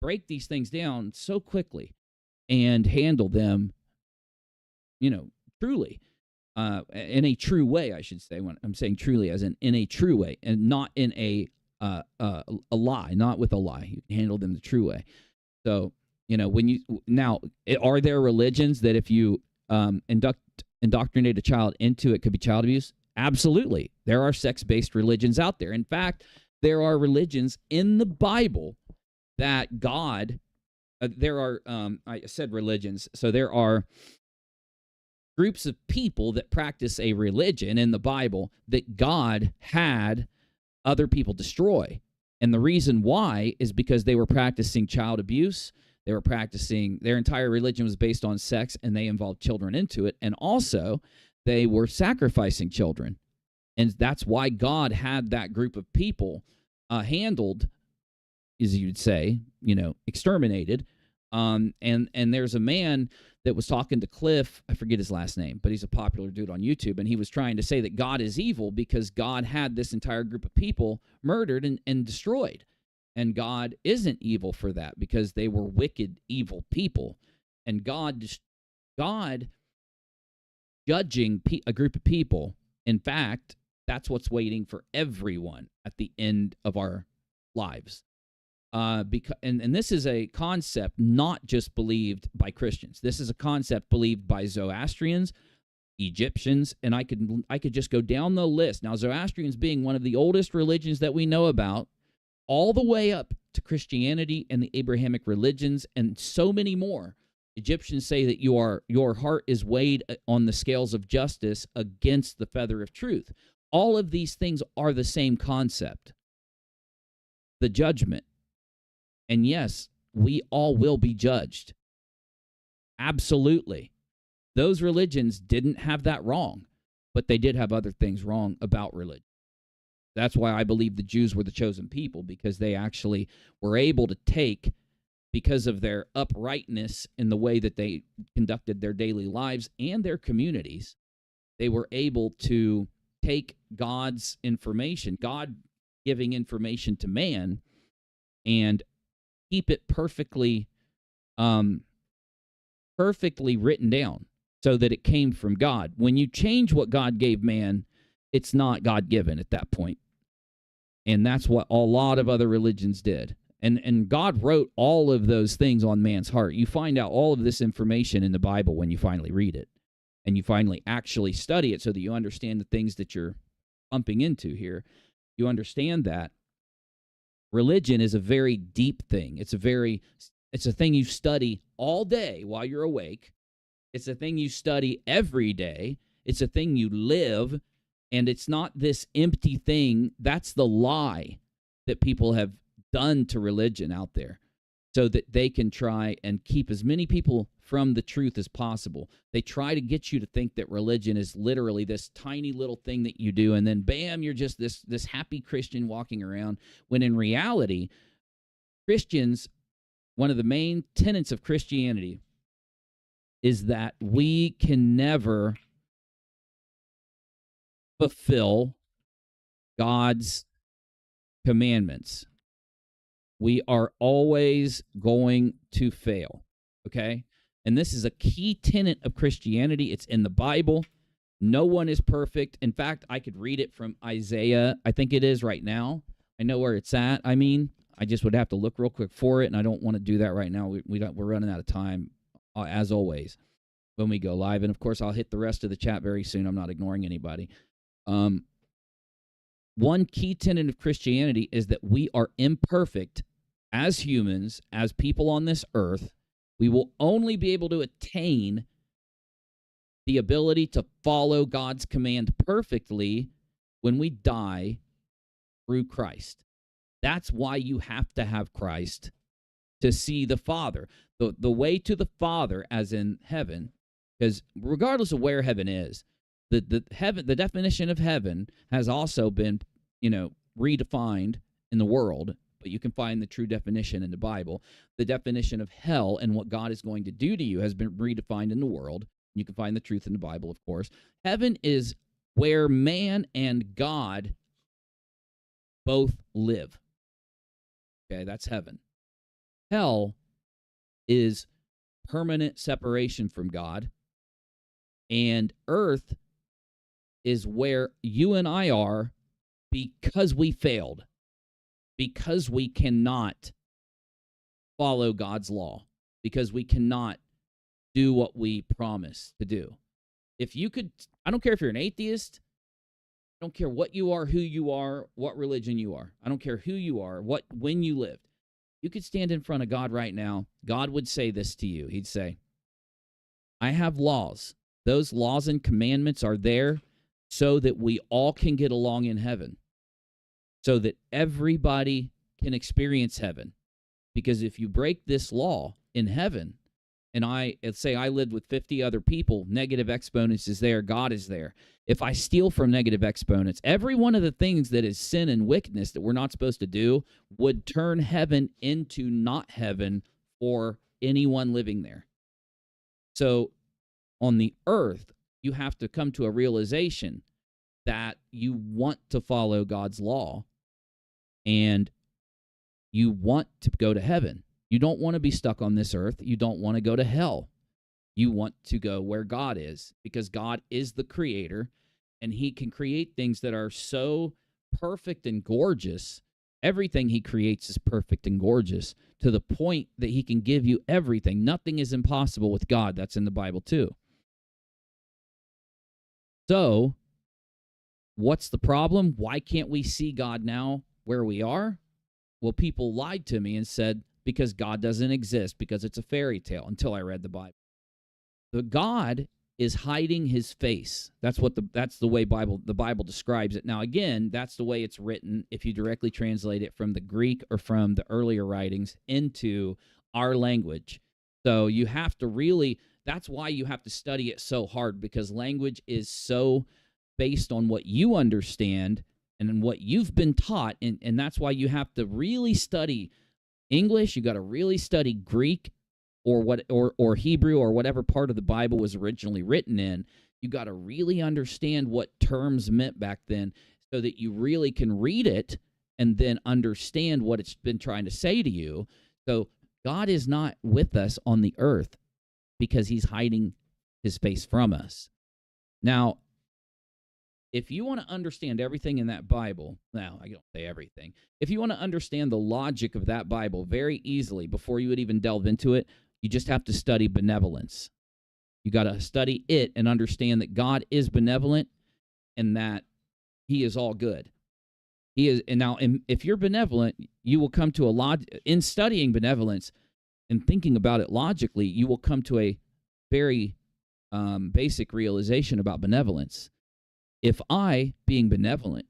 break these things down so quickly and handle them, truly, in a true way, I should say. When I'm saying truly, as in a true way, and not in a lie, not with a lie. You handle them the true way. So, are there religions that if you indoctrinate a child into it could be child abuse? Absolutely. There are sex-based religions out there. In fact, there are religions in the Bible that God, I said religions, so there are groups of people that practice a religion in the Bible that God had other people destroy. And the reason why is because they were practicing child abuse. They were practicing, their entire religion was based on sex, and they involved children into it. And also, they were sacrificing children. And that's why God had that group of people handled, as you'd say, exterminated. And there's a man that was talking to Cliff, I forget his last name, but he's a popular dude on YouTube, and he was trying to say that God is evil because God had this entire group of people murdered and destroyed. And God isn't evil for that because they were wicked, evil people. And God judging a group of people, in fact, that's what's waiting for everyone at the end of our lives. And this is a concept not just believed by Christians. This is a concept believed by Zoroastrians, Egyptians, and I could just go down the list. Now, Zoroastrians being one of the oldest religions that we know about, all the way up to Christianity and the Abrahamic religions, and so many more. Egyptians say that your heart is weighed on the scales of justice against the feather of truth. All of these things are the same concept, the judgment. And yes, we all will be judged. Absolutely. Those religions didn't have that wrong, but they did have other things wrong about religion. That's why I believe the Jews were the chosen people, because they actually were able to take, because of their uprightness in the way that they conducted their daily lives and their communities, they were able to take God's information, God giving information to man, and keep it perfectly written down so that it came from God. When you change what God gave man, it's not God-given at that point. And that's what a lot of other religions did. And God wrote all of those things on man's heart. You find out all of this information in the Bible when you finally read it. And you finally actually study it so that you understand the things that you're bumping into here. You understand that religion is a very deep thing. It's a thing you study all day while you're awake. It's a thing you study every day. It's a thing you live. And it's not this empty thing. That's the lie that people have done to religion out there. so that they can try and keep as many people from the truth as possible. They try to get you to think that religion is literally this tiny little thing that you do, and then bam, you're just this happy Christian walking around, when in reality, Christians, one of the main tenets of Christianity is that we can never fulfill God's commandments. We are always going to fail, okay? And this is a key tenet of Christianity. It's in the Bible. No one is perfect. In fact, I could read it from Isaiah. I think it is right now. I know where it's at. I mean, I just would have to look real quick for it, and I don't want to do that right now. We're running out of time, as always, when we go live. And, of course, I'll hit the rest of the chat very soon. I'm not ignoring anybody. One key tenet of Christianity is that we are imperfect as humans, as people on this earth. We will only be able to attain the ability to follow God's command perfectly when we die through Christ. That's why you have to have Christ to see the Father. The way to the Father, as in heaven, because regardless of where heaven is, the definition of heaven has also been, redefined in the world, but you can find the true definition in the Bible. The definition of hell and what God is going to do to you has been redefined in the world. You can find the truth in the Bible, of course. Heaven is where man and God both live. Okay, that's heaven. Hell is permanent separation from God, and earth is where you and I are because we failed, because we cannot follow God's law, because we cannot do what we promise to do. If you could, I don't care if you're an atheist, I don't care what you are, who you are, what religion you are. I don't care who you are, when you lived. You could stand in front of God right now. God would say this to you. He'd say, I have laws. Those laws and commandments are there so that we all can get along in heaven, so that everybody can experience heaven. Because if you break this law in heaven, and let's say I lived with 50 other people, negative exponents is there, God is there. If I steal from negative exponents, every one of the things that is sin and wickedness that we're not supposed to do would turn heaven into not heaven for anyone living there. So on the earth, you have to come to a realization that you want to follow God's law and you want to go to heaven. You don't want to be stuck on this earth. You don't want to go to hell. You want to go where God is, because God is the creator, and he can create things that are so perfect and gorgeous. Everything he creates is perfect and gorgeous to the point that he can give you everything. Nothing is impossible with God. That's in the Bible too. So, what's the problem? Why can't we see God now where we are? Well, people lied to me and said, because God doesn't exist, because it's a fairy tale, until I read the Bible. The God is hiding his face. That's the way the Bible describes it. Now, again, that's the way it's written if you directly translate it from the Greek or from the earlier writings into our language. So you have to really, that's why you have to study it so hard, because language is so based on what you understand and what you've been taught, and that's why you have to really study English. You got to really study Greek or Hebrew or whatever part of the Bible was originally written in. You got to really understand what terms meant back then, so that you really can read it and then understand what it's been trying to say to you. So God is not with us on the earth because he's hiding his face from us. Now, if you want to understand everything in that Bible, now, I don't say everything. If you want to understand the logic of that Bible very easily before you would even delve into it, you just have to study benevolence. You got to study it and understand that God is benevolent and that he is all good. He is, and now, if you're benevolent, you will come to in studying benevolence and thinking about it logically, you will come to a very basic realization about benevolence. If I, being benevolent,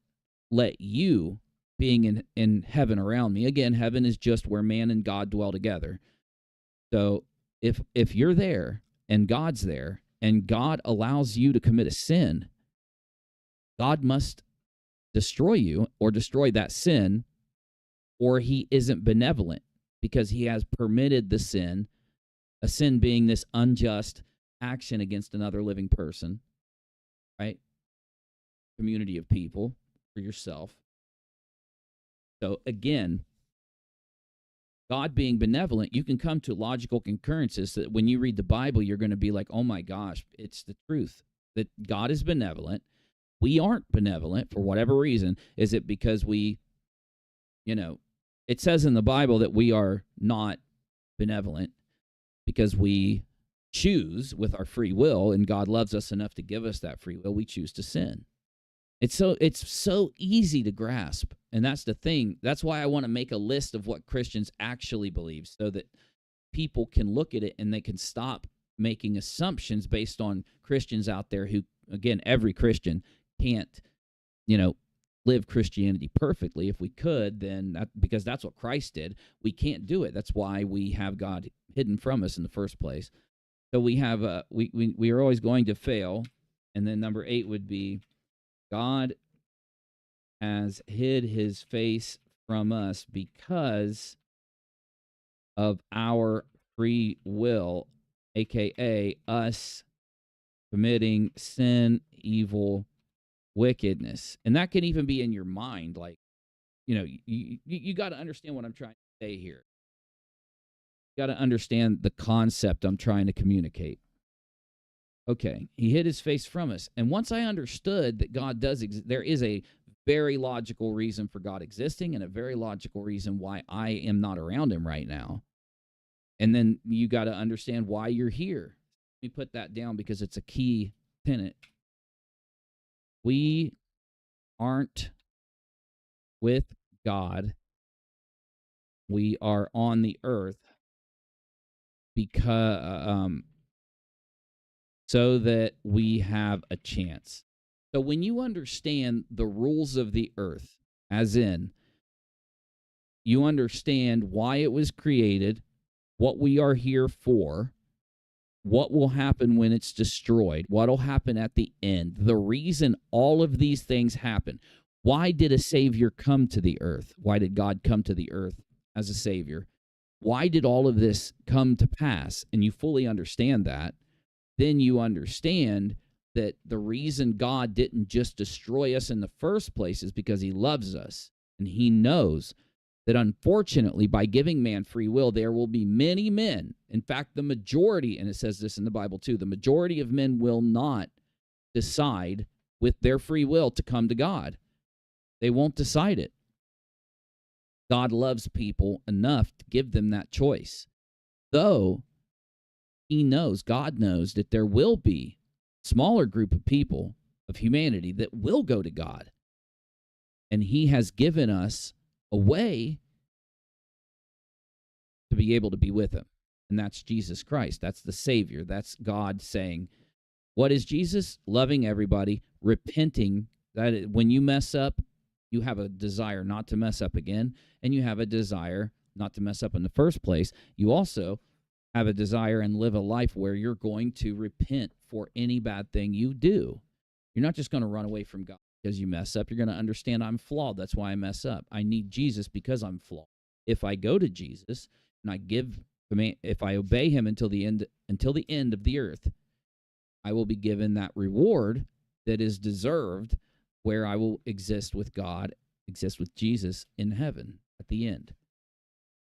let you being in heaven around me. Again, heaven is just where man and God dwell together. So if you're there and God's there and God allows you to commit a sin, God must destroy you or destroy that sin, or he isn't benevolent because he has permitted the sin, a sin being this unjust action against another living person, right? Community of people, for yourself. So again, God being benevolent, you can come to logical concurrences that when you read the Bible, you're going to be like, oh my gosh, it's the truth that God is benevolent. We aren't benevolent for whatever reason. Is it because we, it says in the Bible that we are not benevolent because we choose with our free will, and God loves us enough to give us that free will. We choose to sin. It's so easy to grasp, and that's the thing. That's why I want to make a list of what Christians actually believe so that people can look at it and they can stop making assumptions based on Christians out there who, again, every Christian can't, live Christianity perfectly. If we could, then because that's what Christ did, we can't do it. That's why we have God hidden from us in the first place. So we have we are always going to fail. And then number 8 would be God has hid his face from us because of our free will, aka us committing sin, evil, wickedness. And that can even be in your mind. Like, you got to understand what I'm trying to say here. You got to understand the concept I'm trying to communicate. Okay, he hid his face from us. And once I understood that God does exist, there is a very logical reason for God existing and a very logical reason why I am not around him right now. And then you got to understand why you're here. Let me put that down because it's a key tenet. We aren't with God. We are on the earth because so that we have a chance. So when you understand the rules of the earth, as in you understand why it was created, what we are here for, what will happen when it's destroyed, what will happen at the end, the reason all of these things happen. Why did a Savior come to the earth? Why did God come to the earth as a Savior? Why did all of this come to pass? And you fully understand that. Then you understand that the reason God didn't just destroy us in the first place is because he loves us. And he knows that unfortunately, by giving man free will, there will be many men. In fact, the majority, and it says this in the Bible too, the majority of men will not decide with their free will to come to God. They won't decide it. God loves people enough to give them that choice. Though he knows, God knows that there will be a smaller group of people, of humanity, that will go to God. And he has given us a way to be able to be with him. And that's Jesus Christ. That's the Savior. That's God saying, what is Jesus? Loving everybody, repenting. That when you mess up, you have a desire not to mess up again, and you have a desire not to mess up in the first place. You also have a desire and live a life where you're going to repent for any bad thing you do. You're not just going to run away from God because you mess up. You're going to understand I'm flawed. That's why I mess up. I need Jesus because I'm flawed. If I go to Jesus and if I obey him until the end of the earth, I will be given that reward that is deserved, where I will exist with God, exist with Jesus in heaven at the end.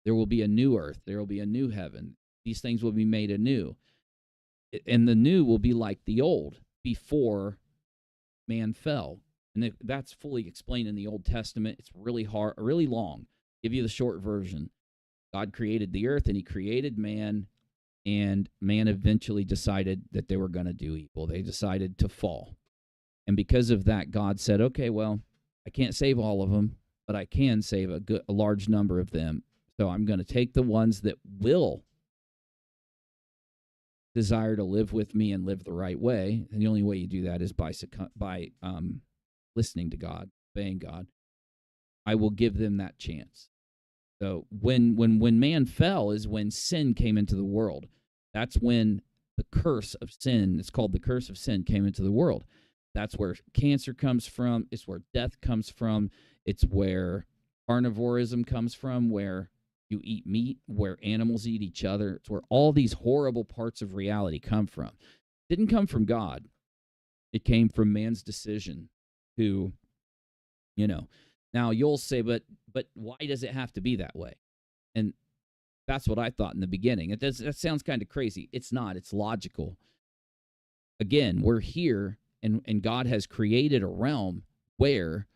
There will be a new earth. There will be a new heaven. These things will be made anew. And the new will be like the old before man fell. And that's fully explained in the Old Testament. It's really hard, really long. I'll give you the short version. God created the earth and he created man, and man eventually decided that they were going to do evil. They decided to fall. And because of that, God said, okay, well, I can't save all of them, but I can save a large number of them. So I'm going to take the ones that will desire to live with me and live the right way. And the only way you do that is by listening to God, obeying God. I will give them that chance. So when man fell is when sin came into the world. That's when the curse of sin, it's called the curse of sin, came into the world. That's where cancer comes from. It's where death comes from. It's where carnivorism comes from, where you eat meat, where animals eat each other. It's where all these horrible parts of reality come from. It didn't come from God. It came from man's decision to, Now you'll say, but why does it have to be that way? And that's what I thought in the beginning. That sounds kind of crazy. It's not. It's logical. Again, we're here, and God has created a realm where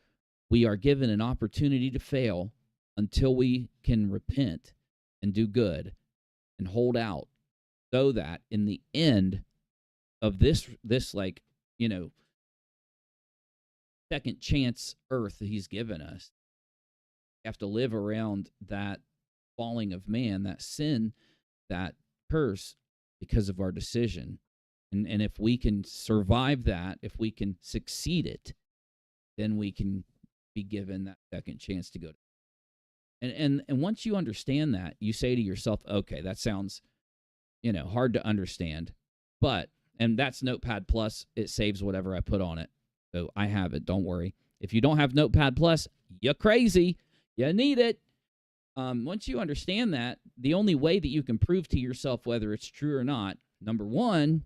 we are given an opportunity to fail until we can repent and do good and hold out, so that in the end of this second chance earth that he's given us, we have to live around that falling of man, that sin, that curse, because of our decision. And if we can survive that, if we can succeed it, then we can be given that second chance to go. And once you understand that, you say to yourself, okay, that sounds, hard to understand, and that's Notepad Plus. It saves whatever I put on it. So I have it. Don't worry. If you don't have Notepad Plus, you're crazy. You need it. Once you understand that, the only way that you can prove to yourself whether it's true or not, number one,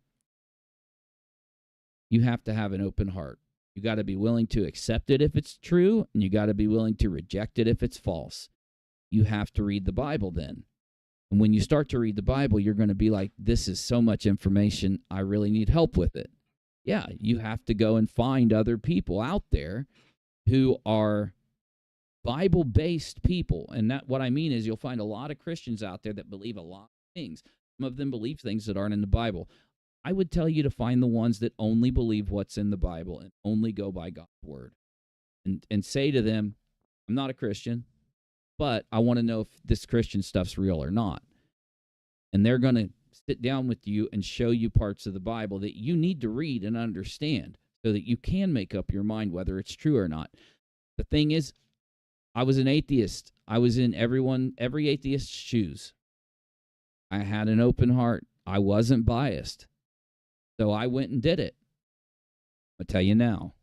you have to have an open heart. You got to be willing to accept it if it's true, and you got to be willing to reject it if it's false. You have to read the Bible then. And when you start to read the Bible, you're going to be like, this is so much information, I really need help with it. Yeah, you have to go and find other people out there who are Bible-based people. And that, what I mean is, you'll find a lot of Christians out there that believe a lot of things. Some of them believe things that aren't in the Bible. I would tell you to find the ones that only believe what's in the Bible and only go by God's word. And say to them, I'm not a Christian, but I want to know if this Christian stuff's real or not. And they're going to sit down with you and show you parts of the Bible that you need to read and understand so that you can make up your mind whether it's true or not. The thing is, I was an atheist. I was in every atheist's shoes. I had an open heart. I wasn't biased. So I went and did it. I'll tell you now,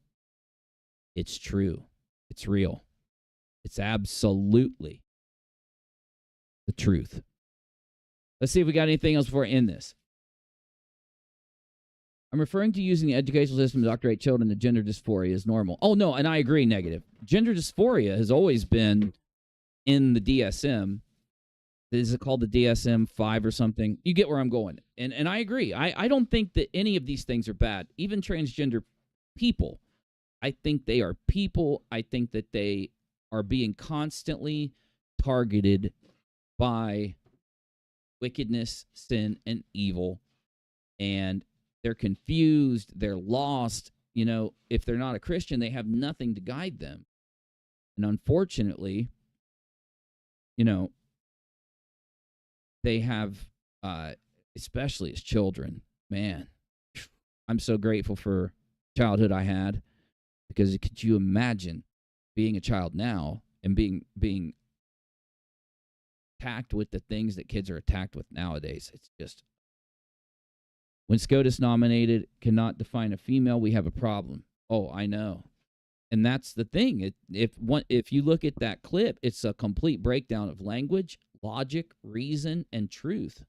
it's true. It's real. It's absolutely the truth. Let's see if we got anything else before I end this. I'm referring to using the educational system to indoctrinate children to gender dysphoria is normal. Oh, no, and I agree, negative. Gender dysphoria has always been in the DSM. Is it called the DSM-5 or something? You get where I'm going. And I agree. I don't think that any of these things are bad. Even transgender people, I think they are people. I think that they are being constantly targeted by wickedness, sin, and evil. And they're confused. They're lost. If they're not a Christian, they have nothing to guide them. And unfortunately, they have, especially as children, man, I'm so grateful for childhood I had, because could you imagine being a child now and being attacked with the things that kids are attacked with nowadays? It's just, when SCOTUS nominated cannot define a female, we have a problem. Oh, I know. And that's the thing. If you look at that clip, it's a complete breakdown of language, logic, reason, and truth.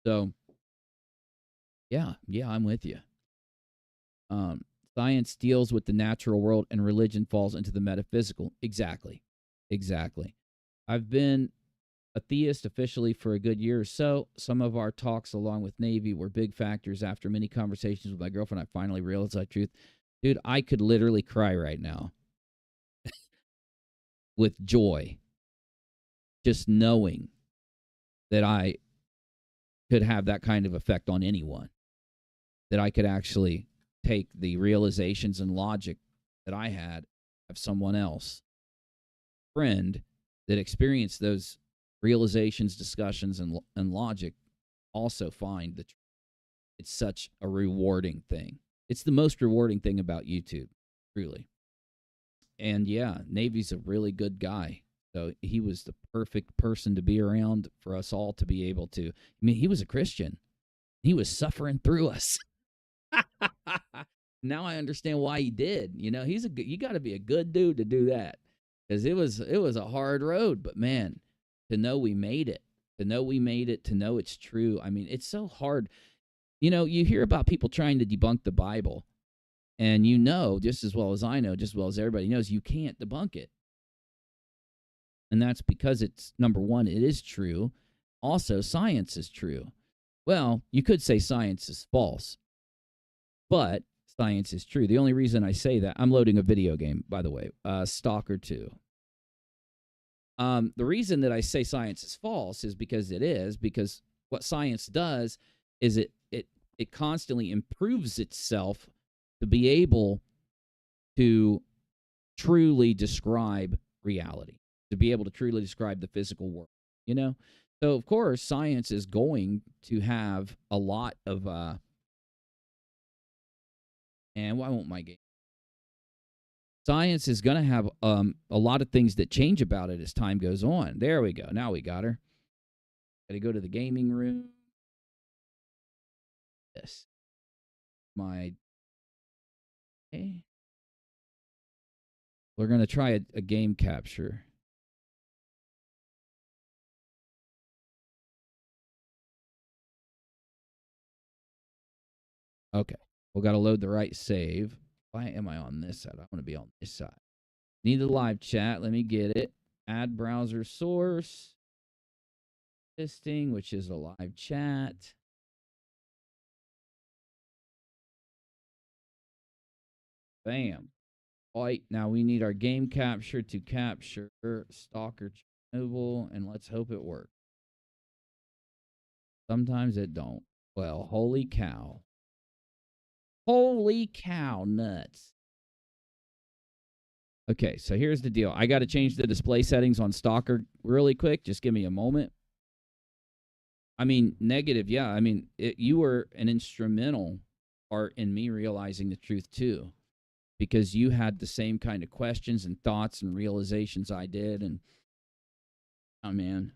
So, yeah, I'm with you. Science deals with the natural world, and religion falls into the metaphysical. Exactly. I've been a theist officially for a good year or so. Some of our talks, along with Navy, were big factors. After many conversations with my girlfriend, I finally realized that truth. Dude, I could literally cry right now with joy, just knowing that I could have that kind of effect on anyone, that I could actually take the realizations and logic that I had of someone else, friend, that experienced those realizations, discussions, and logic, also find the truth. It's such a rewarding thing. It's the most rewarding thing about YouTube, truly. And yeah, Navy's a really good guy. So he was the perfect person to be around for us all to be able to. I mean, he was a Christian. He was suffering through us. Now I understand why he did. You know, you got to be a good dude to do that, because it was a hard road. But man, to know we made it, to know it's true. I mean, it's so hard. You know, you hear about people trying to debunk the Bible, and you know, just as well as I know, just as well as everybody knows, you can't debunk it. And that's because it's, number one, it is true. Also, science is true. Well, you could say science is false, but science is true. The only reason I say that, I'm loading a video game, by the way, Stalker 2. The reason that I say science is false is because what science does is it constantly improves itself to be able to truly describe reality, to be able to truly describe the physical world, you know? So, of course, science is going to have a lot of, and why won't my game? Science is going to have a lot of things that change about it as time goes on. There we go. Now we got her. Got to go to the gaming room. Yes. Okay. We're going to try a game capture. Okay. We got to load the right save. Why am I on this side? I want to be on this side. Need the live chat. Let me get it. Add browser source. Listing, which is a live chat. Bam. All right, now we need our game capture to capture Stalker Chernobyl, and let's hope it works. Sometimes it don't. Well, holy cow. Holy cow nuts. Okay, so here's the deal. I got to change the display settings on Stalker really quick. Just give me a moment. I mean, negative, yeah. I mean, you were an instrumental part in me realizing the truth too, because you had the same kind of questions and thoughts and realizations I did. And, oh, man,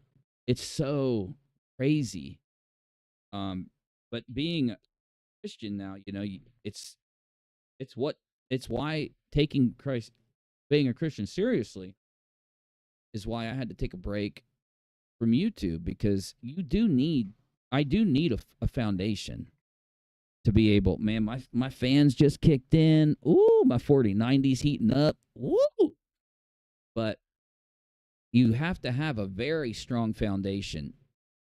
it's so crazy. But being Christian now, you know, it's why taking Christ, being a Christian seriously, is why I had to take a break from YouTube, because I do need a foundation to be able, man, my fans just kicked in. Ooh, my 4090's heating up. Woo! But you have to have a very strong foundation,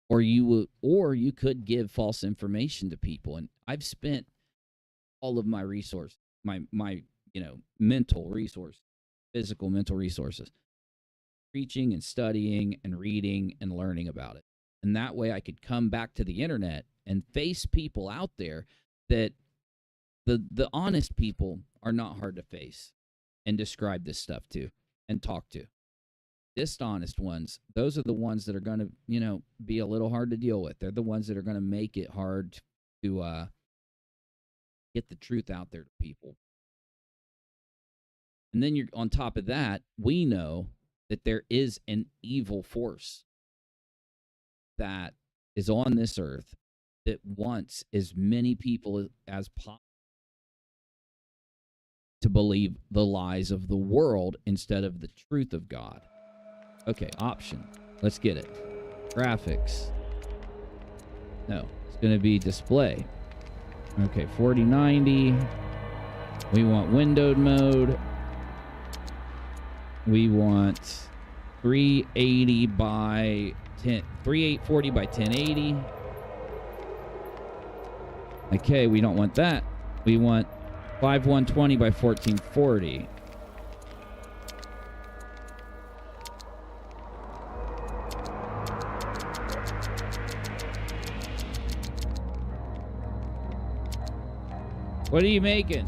or you could give false information to people. And I've spent all of my resource, my mental resource, physical mental resources, preaching and studying and reading and learning about it. And that way I could come back to the internet and face people out there that the honest people are not hard to face and describe this stuff to and talk to. Dishonest ones, those are the ones that are going to, be a little hard to deal with. They're the ones that are going to make it hard to get the truth out there to people. And then on top of that, we know that there is an evil force that is on this earth that wants as many people as possible to believe the lies of the world instead of the truth of God. Okay, option. Let's get it. Graphics. No, it's going to be display. Okay, 4090. We want windowed mode. We want 340 by 1080. Okay, we don't want that. We want 5120 by 1440. What are you making?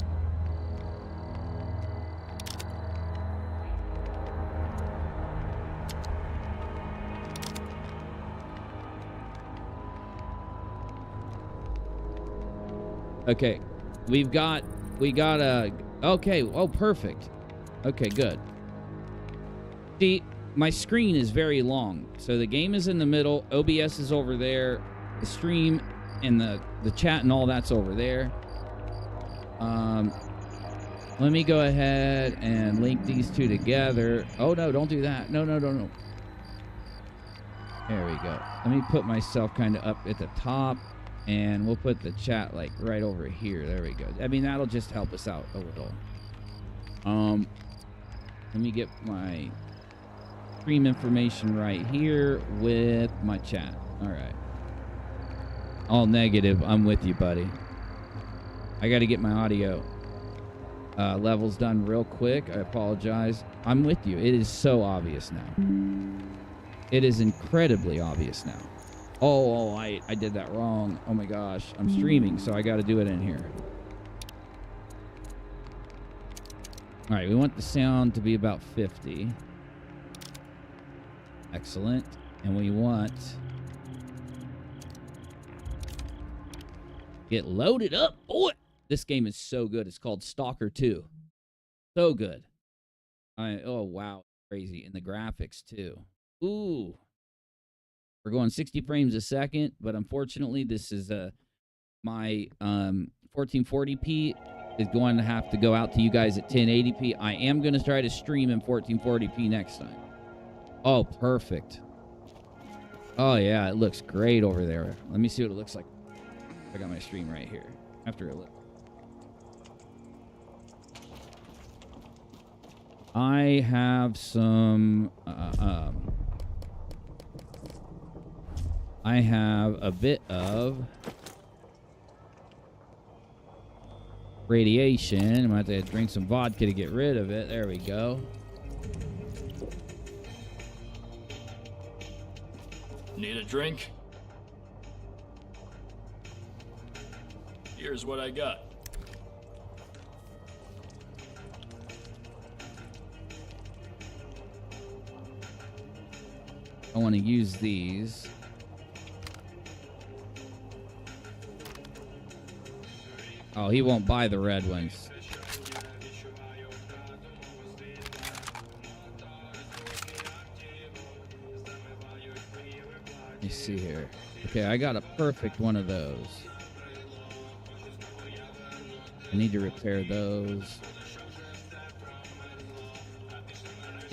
Okay, we got a, okay, oh, perfect. Okay, good. See, my screen is very long. So the game is in the middle. OBS is over there. The stream and the chat and all that's over there. Let me go ahead and link these two together. Oh, no, don't do that. No. There we go. Let me put myself kind of up at the top, and we'll put the chat like right over here. There we go. I mean, that'll just help us out a little. Let me get my stream information right here with my chat. All right. All negative. I'm with you, buddy. I got to get my audio levels done real quick. I apologize. I'm with you. It is so obvious now. It is incredibly obvious now. Oh, I did that wrong. Oh my gosh. I'm streaming, so I got to do it in here. All right, we want the sound to be about 50. Excellent. And we want... Get loaded up, boy! This game is so good. It's called Stalker 2. So good. Oh, wow. Crazy. And the graphics, too. Ooh. We're going 60 frames a second, but unfortunately, this is my 1440p is going to have to go out to you guys at 1080p. I am going to try to stream in 1440p next time. Oh, perfect. Oh, yeah. It looks great over there. Let me see what it looks like. I got my stream right here. After a look. I have some I have a bit of radiation. I'm gonna have to drink some vodka to get rid of it. There we go. Need a drink? Here's what I got. I want to use these. Oh, he won't buy the red ones. Let me see here. Okay, I got a perfect one of those. I need to repair those.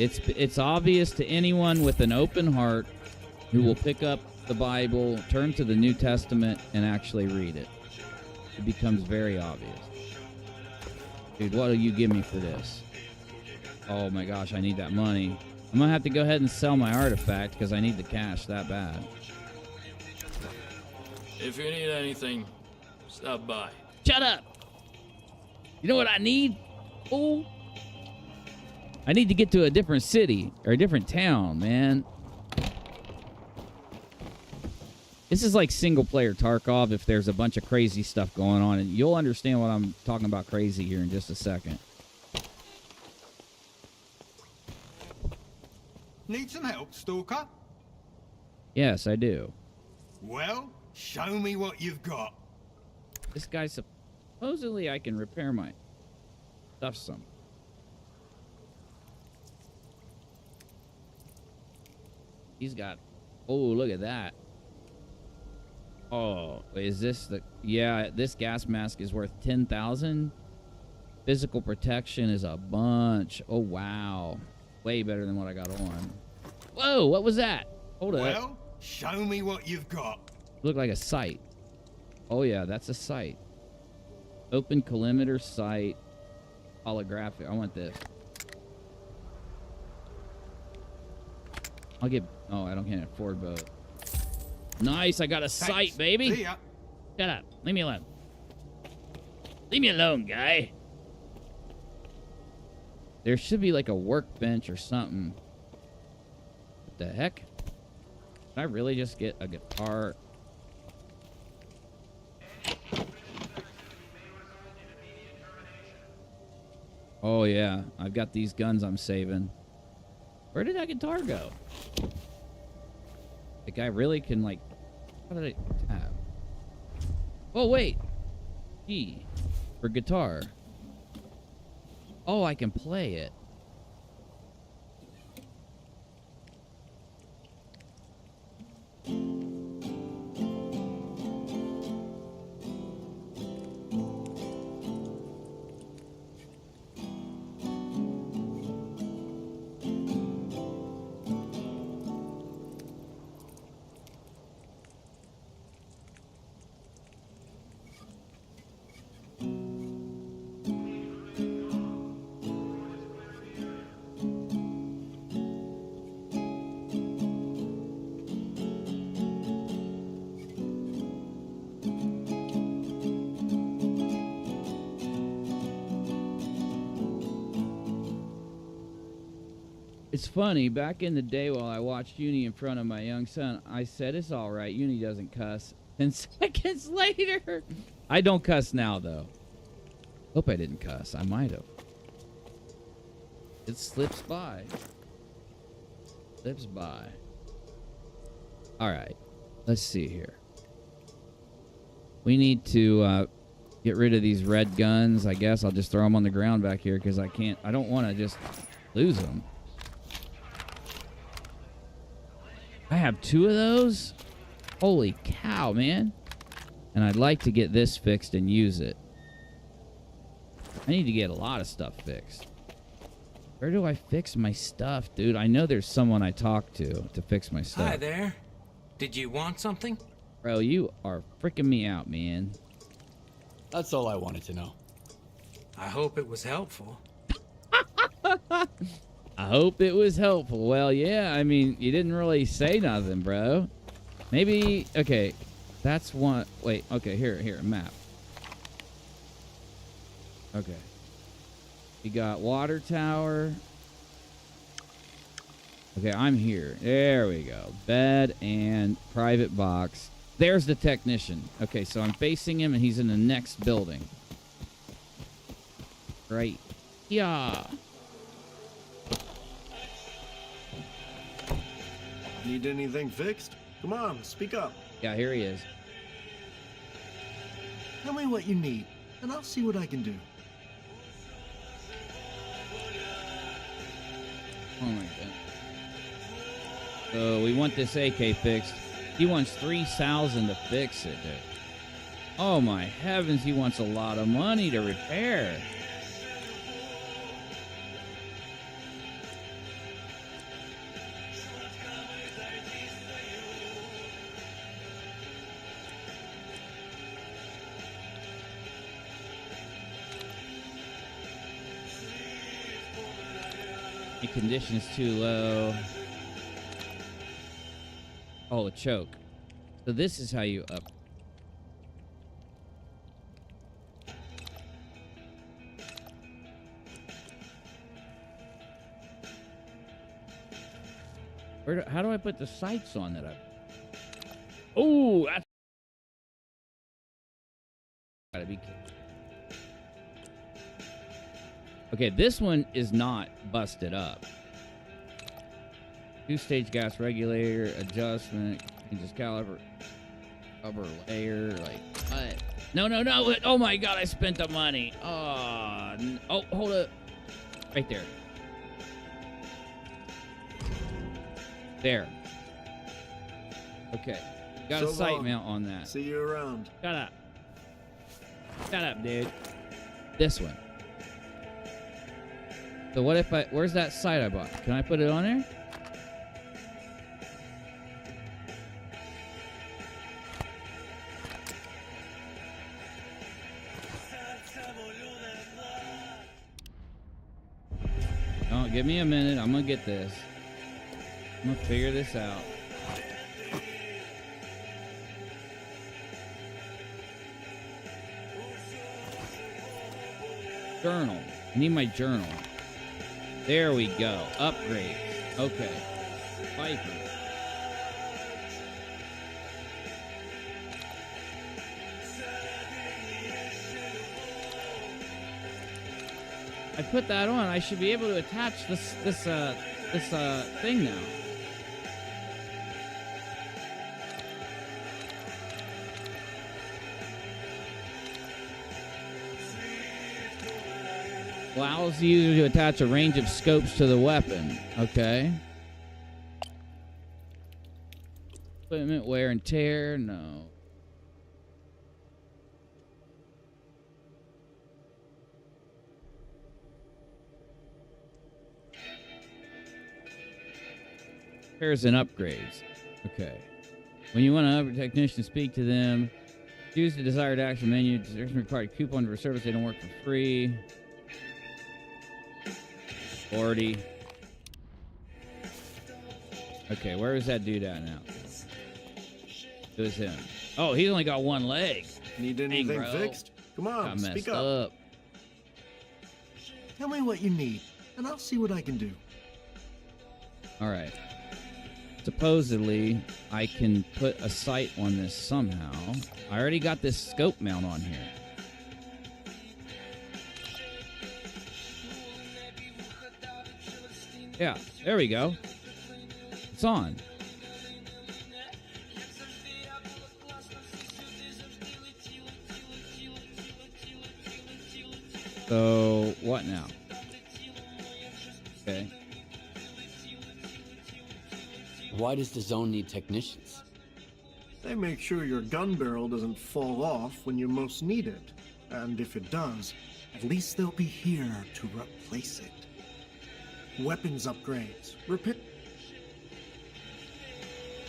It's obvious to anyone with an open heart who will pick up the Bible, turn to the New Testament, and actually read it. It becomes very obvious. Dude, what will you give me for this? Oh my gosh, I need that money. I'm gonna have to go ahead and sell my artifact because I need the cash that bad. If you need anything, stop by. Shut up! You know what I need? Oh, I need to get to a different city or a different town, man. This is like single-player Tarkov if there's a bunch of crazy stuff going on, and you'll understand what I'm talking about crazy here in just a second. Need some help, Stalker? Yes, I do. Well, show me what you've got. This guy supposedly I can repair my stuff some. He's got... Oh, look at that. Oh, is this the... Yeah, this gas mask is worth 10,000. Physical protection is a bunch. Oh, wow. Way better than what I got on. Whoa, what was that? Hold up. Well, show me what you've got. Looked like a sight. Oh, yeah, that's a sight. Open collimator sight. Holographic. I want this. I'll get... Oh, I can't afford both. Nice, I got a sight, baby. See ya. Shut up. Leave me alone. Leave me alone, guy. There should be like a workbench or something. What the heck? Did I really just get a guitar? Oh, yeah. I've got these guns I'm saving. Where did that guitar go? The guy really can, like... How did I tab? Oh, wait. G. For guitar. Oh, I can play it. It's funny, back in the day while I watched Uni in front of my young son, I said, it's all right, Uni doesn't cuss. And seconds later, I don't cuss now, though. Hope I didn't cuss. I might have. It slips by. Slips by. All right. Let's see here. We need to get rid of these red guns. I guess I'll just throw them on the ground back here because I don't want to just lose them. I have 2 of those? Holy cow, man. And I'd like to get this fixed and use it. I need to get a lot of stuff fixed. Where do I fix my stuff, dude? I know there's someone I talk to fix my stuff. Hi there. Did you want something? Bro, you are freaking me out, man. That's all I wanted to know. I hope it was helpful. I hope it was helpful. Well, yeah, I mean, you didn't really say nothing, bro. Maybe, okay, that's one. Wait, okay, here, map. Okay. You got water tower. Okay, I'm here. There we go. Bed and private box. There's the technician. Okay, so I'm facing him and he's in the next building. Right. Yeah. Need anything fixed? Come on, speak up. Yeah, here he is. Tell me what you need, and I'll see what I can do. Oh my god. So we want this AK fixed. He wants 3,000 to fix it, dude. Oh my heavens, he wants a lot of money to repair. The condition is too low. Oh, a choke. So this is how you up. How do I put the sights on that? Oh, that's gotta be. Okay, this one is not busted up. 2-stage gas regulator, adjustment, just caliber, rubber layer, like what? No. Oh my god, I spent the money. Oh, hold up. Right there. There. Okay. Got a sight mount on that. See you around. Shut up. Shut up, dude. This one. So what if where's that sight I bought? Can I put it on there? Oh, give me a minute. I'm gonna get this. I'm gonna figure this out. Journal. I need my journal. There we go. Upgrade. Okay. Viper. I put that on. I should be able to attach this thing now. Allows the user to attach a range of scopes to the weapon. Okay. Equipment wear and tear. No. Repairs and upgrades. Okay. When you want to have a technician speak to them, choose the desired action menu. There's required coupon for service. They don't work for free. 40. Okay, where is that dude at now? It was him. Oh, he's only got one leg. Need anything fixed? Come on, speak up. Tell me what you need, and I'll see what I can do. All right. Supposedly, I can put a sight on this somehow. I already got this scope mount on here. Yeah, there we go. It's on. So, what now? Okay. Why does the zone need technicians? They make sure your gun barrel doesn't fall off when you most need it. And if it does, at least they'll be here to replace it. Weapons upgrades, repair.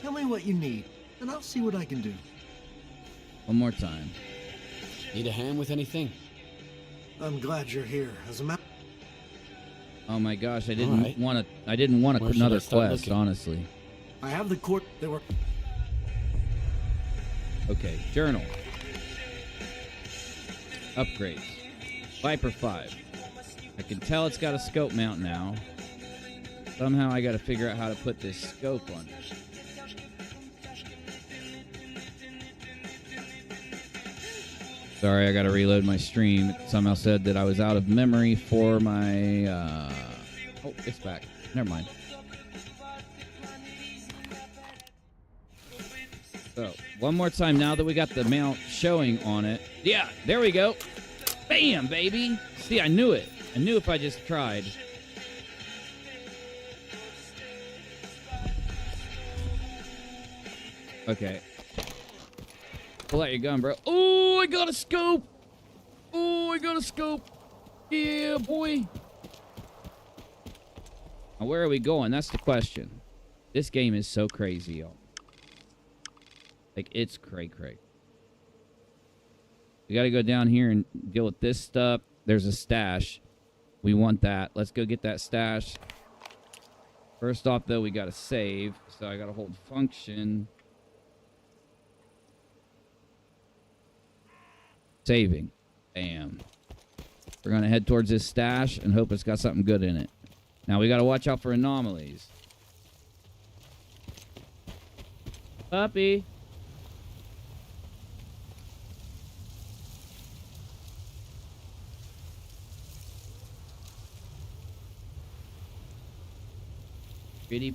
Tell me what you need, and I'll see what I can do. One more time. Need a hand with anything? I'm glad you're here. As a matter. Oh my gosh, I didn't want to. I didn't want another quest, honestly. I have the court. They were. Okay, journal. Upgrades. Viper 5. I can tell it's got a scope mount now. Somehow I got to figure out how to put this scope on it. Sorry, I got to reload my stream. It somehow said that I was out of memory for my... Oh, it's back. Never mind. So, one more time now that we got the mount showing on it. Yeah, there we go. Bam, baby. See, I knew it. I knew if I just tried. Okay. Pull out your gun, bro. Oh, I got a scope. Oh, I got a scope. Yeah, boy. Now, where are we going? That's the question. This game is so crazy, y'all. Like, it's cray-cray. We got to go down here and deal with this stuff. There's a stash. We want that. Let's go get that stash. First off, though, we got to save. So I got to hold function. Saving. Bam. We're going to head towards this stash and hope it's got something good in it. Now, we got to watch out for anomalies. Puppy.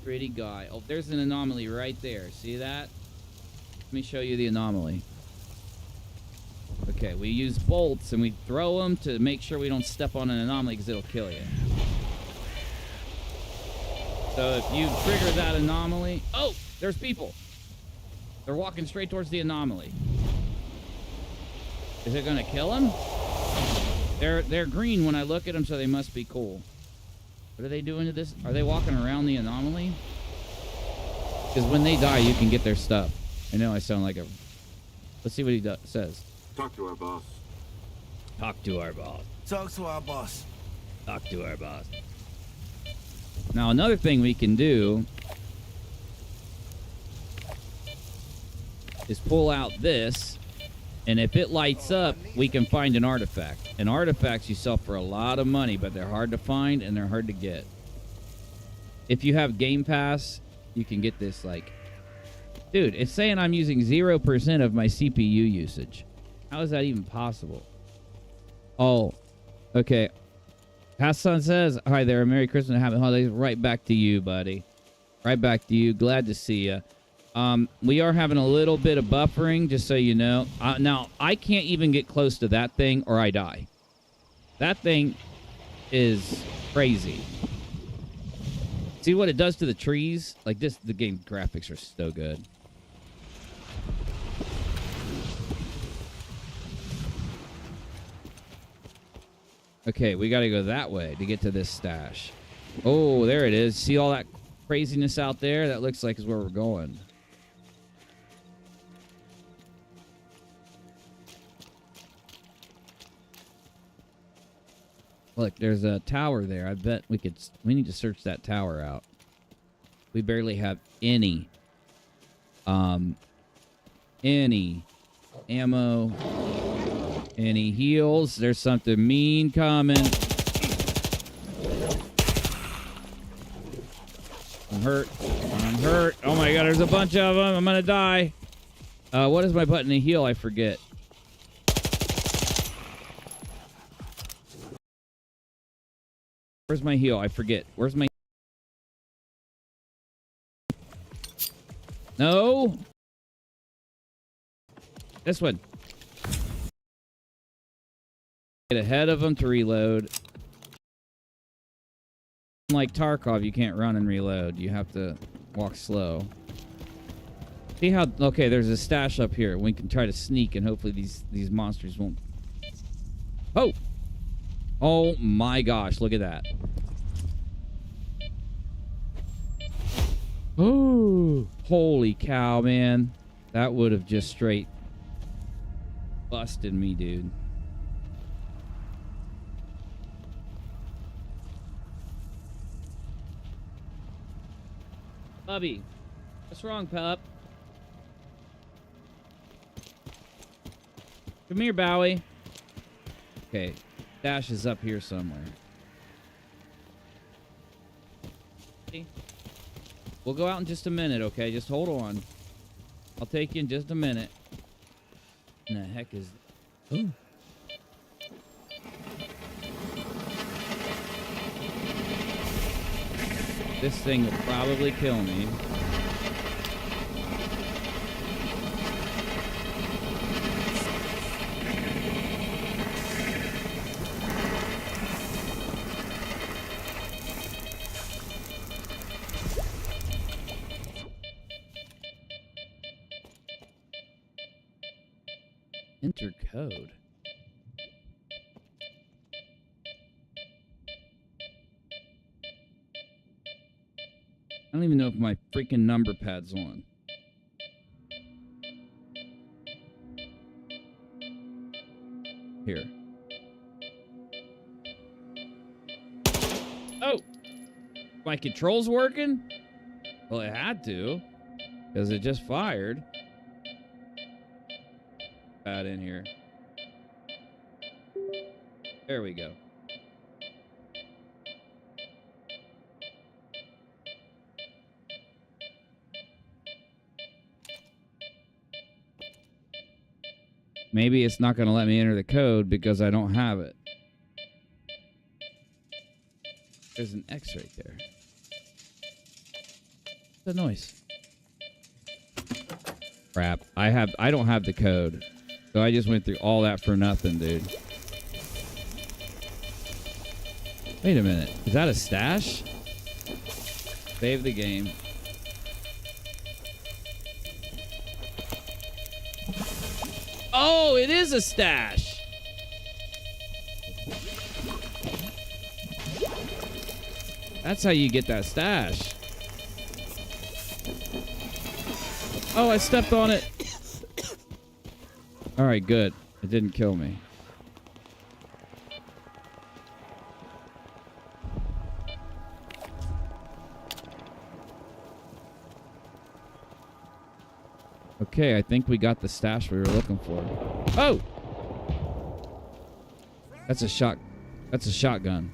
Pretty guy. Oh, there's an anomaly right there. See that? Let me show you the anomaly. Okay, we use bolts and we throw them to make sure we don't step on an anomaly because it'll kill you. So if you trigger that anomaly... Oh, there's people. They're walking straight towards the anomaly. Is it going to kill them? They're green when I look at them, so they must be cool. What are they doing to this? Are they walking around the anomaly? Because when they die, you can get their stuff. I know I sound like a... Let's see what he says. Talk to our boss. Talk to our boss. Talk to our boss. Talk to our boss. Now, another thing we can do is pull out this, and if it lights up, we can find an artifact. And artifacts you sell for a lot of money, but they're hard to find and they're hard to get. If you have Game Pass, you can get this, like... Dude, it's saying I'm using 0% of my CPU usage. How is that even possible? Oh, okay. Past Son says, hi there, Merry Christmas and Happy Holidays. Right back to you, buddy. Right back to you. Glad to see you. We are having a little bit of buffering, just so you know. Now, I can't even get close to that thing or I die. That thing is crazy. See what it does to the trees? Like this, the game graphics are so good. Okay, we got to go that way to get to this stash. Oh, there it is. See all that craziness out there? That looks like is where we're going. Look, there's a tower there. I bet we need to search that tower out. We barely have any ammo, any heals. There's something mean coming. hurt. I'm hurt. Oh my god, there's a bunch of them. I'm gonna die. What is my button to heal? I forget. Where's my heal? I forget. Where's my... No. This one. Get ahead of them to reload. Like Tarkov, you can't run and reload. You have to walk slow. See how... Okay, there's a stash up here. We can try to sneak, and hopefully these monsters won't... Oh! Oh my gosh, look at that. Oh, holy cow, man. That would have just straight busted me, dude. Bubby, what's wrong, pup? Come here, Bowie. Okay, Dash is up here somewhere. See? We'll go out in just a minute, okay? Just hold on. I'll take you in just a minute. What the heck is... Ooh. This thing will probably kill me. Enter code. I don't even know if my freaking number pad's on. Here. Oh! My control's working? Well, it had to, because it just fired. Pad in here. There we go. Maybe it's not going to let me enter the code because I don't have it. There's an X right there. What's the noise? Crap. I don't have the code. So I just went through all that for nothing, dude. Wait a minute. Is that a stash? Save the game. Oh, it is a stash. That's how you get that stash. Oh, I stepped on it. All right, good. It didn't kill me. Okay, I think we got the stash we were looking for. Oh! That's a shotgun.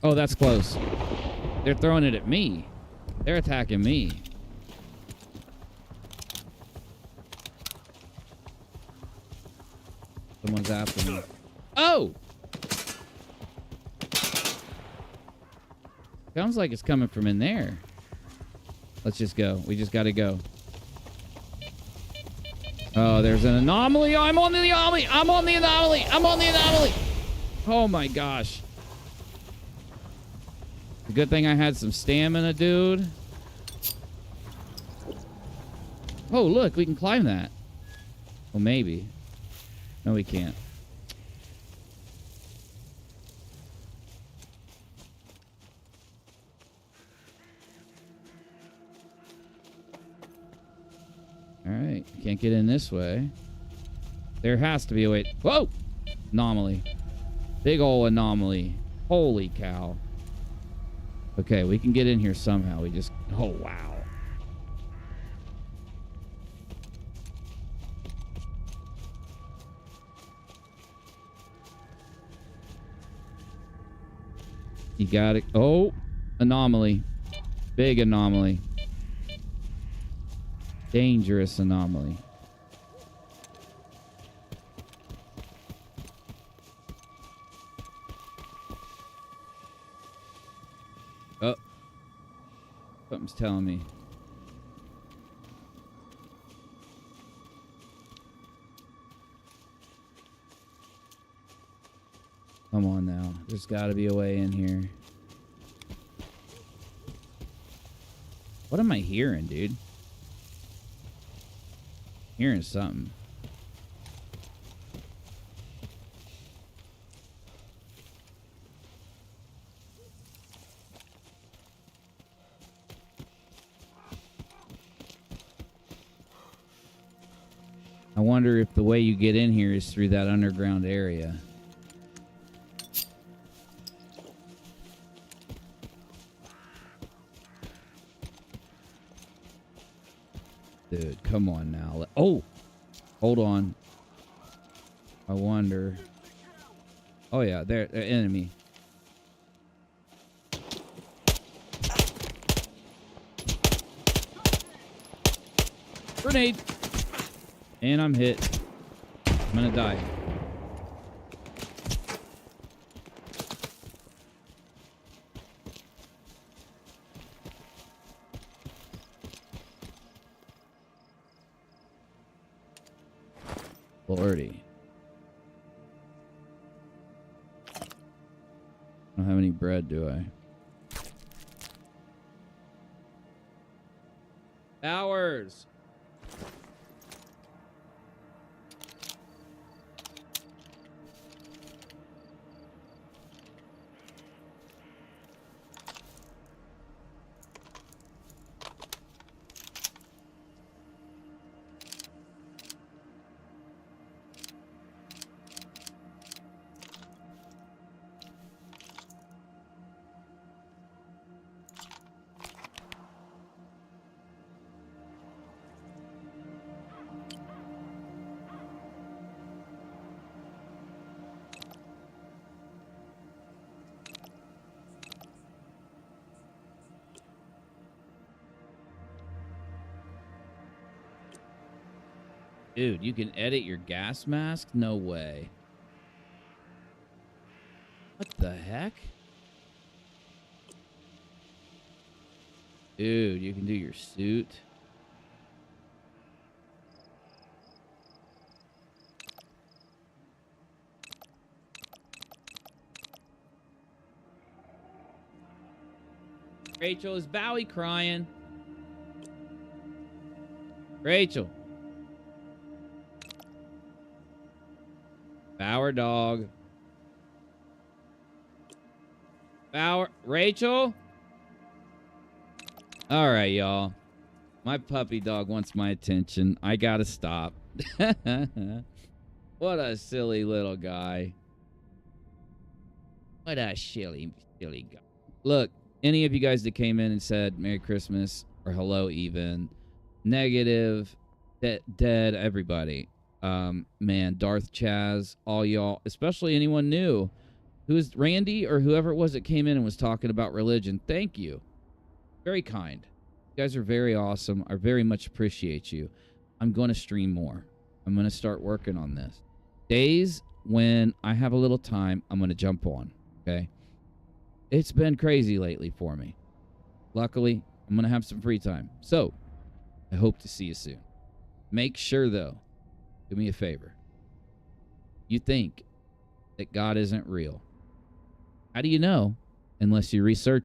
Oh, that's close. They're throwing it at me. They're attacking me. Someone's after me. Oh! Sounds like it's coming from in there. Let's just go. We just gotta go. Oh, there's an anomaly. I'm on the anomaly. I'm on the anomaly. I'm on the anomaly. Oh my gosh. Good thing I had some stamina, dude. Oh, look. We can climb that. Well, maybe. No, we can't. Alright, can't get in this way. There has to be a way. Whoa! Anomaly. Big ol' anomaly. Holy cow. Okay, we can get in here somehow. We just... Oh, wow. You got it. Oh! Anomaly. Big anomaly. Dangerous anomaly. Oh. Something's telling me. Come on now. There's got to be a way in here. What am I hearing, dude? Hearing something. I wonder if the way you get in here is through that underground area. Dude, come on now. Oh! Hold on. I wonder. Oh, yeah. They're enemy. Grenade! And I'm hit. I'm gonna die. Lordy. I don't have any bread, do I? Hours. Dude, you can edit your gas mask? No way. What the heck? Dude, you can do your suit. Rachel, is Bowie crying? Rachel. Bower dog. Bower. Rachel? All right, y'all. My puppy dog wants my attention. I gotta stop. What a silly little guy. What a silly guy. Look, any of you guys that came in and said Merry Christmas or hello even, negative, dead, everybody. Man, Darth Chaz, all y'all, especially anyone new. Who's Randy or whoever it was that came in and was talking about religion. Thank you. Very kind. You guys are very awesome. I very much appreciate you. I'm going to stream more. I'm going to start working on this. Days when I have a little time, I'm going to jump on. Okay. It's been crazy lately for me. Luckily, I'm going to have some free time. So I hope to see you soon. Make sure though, do me a favor. You think that God isn't real. How do you know? Unless you research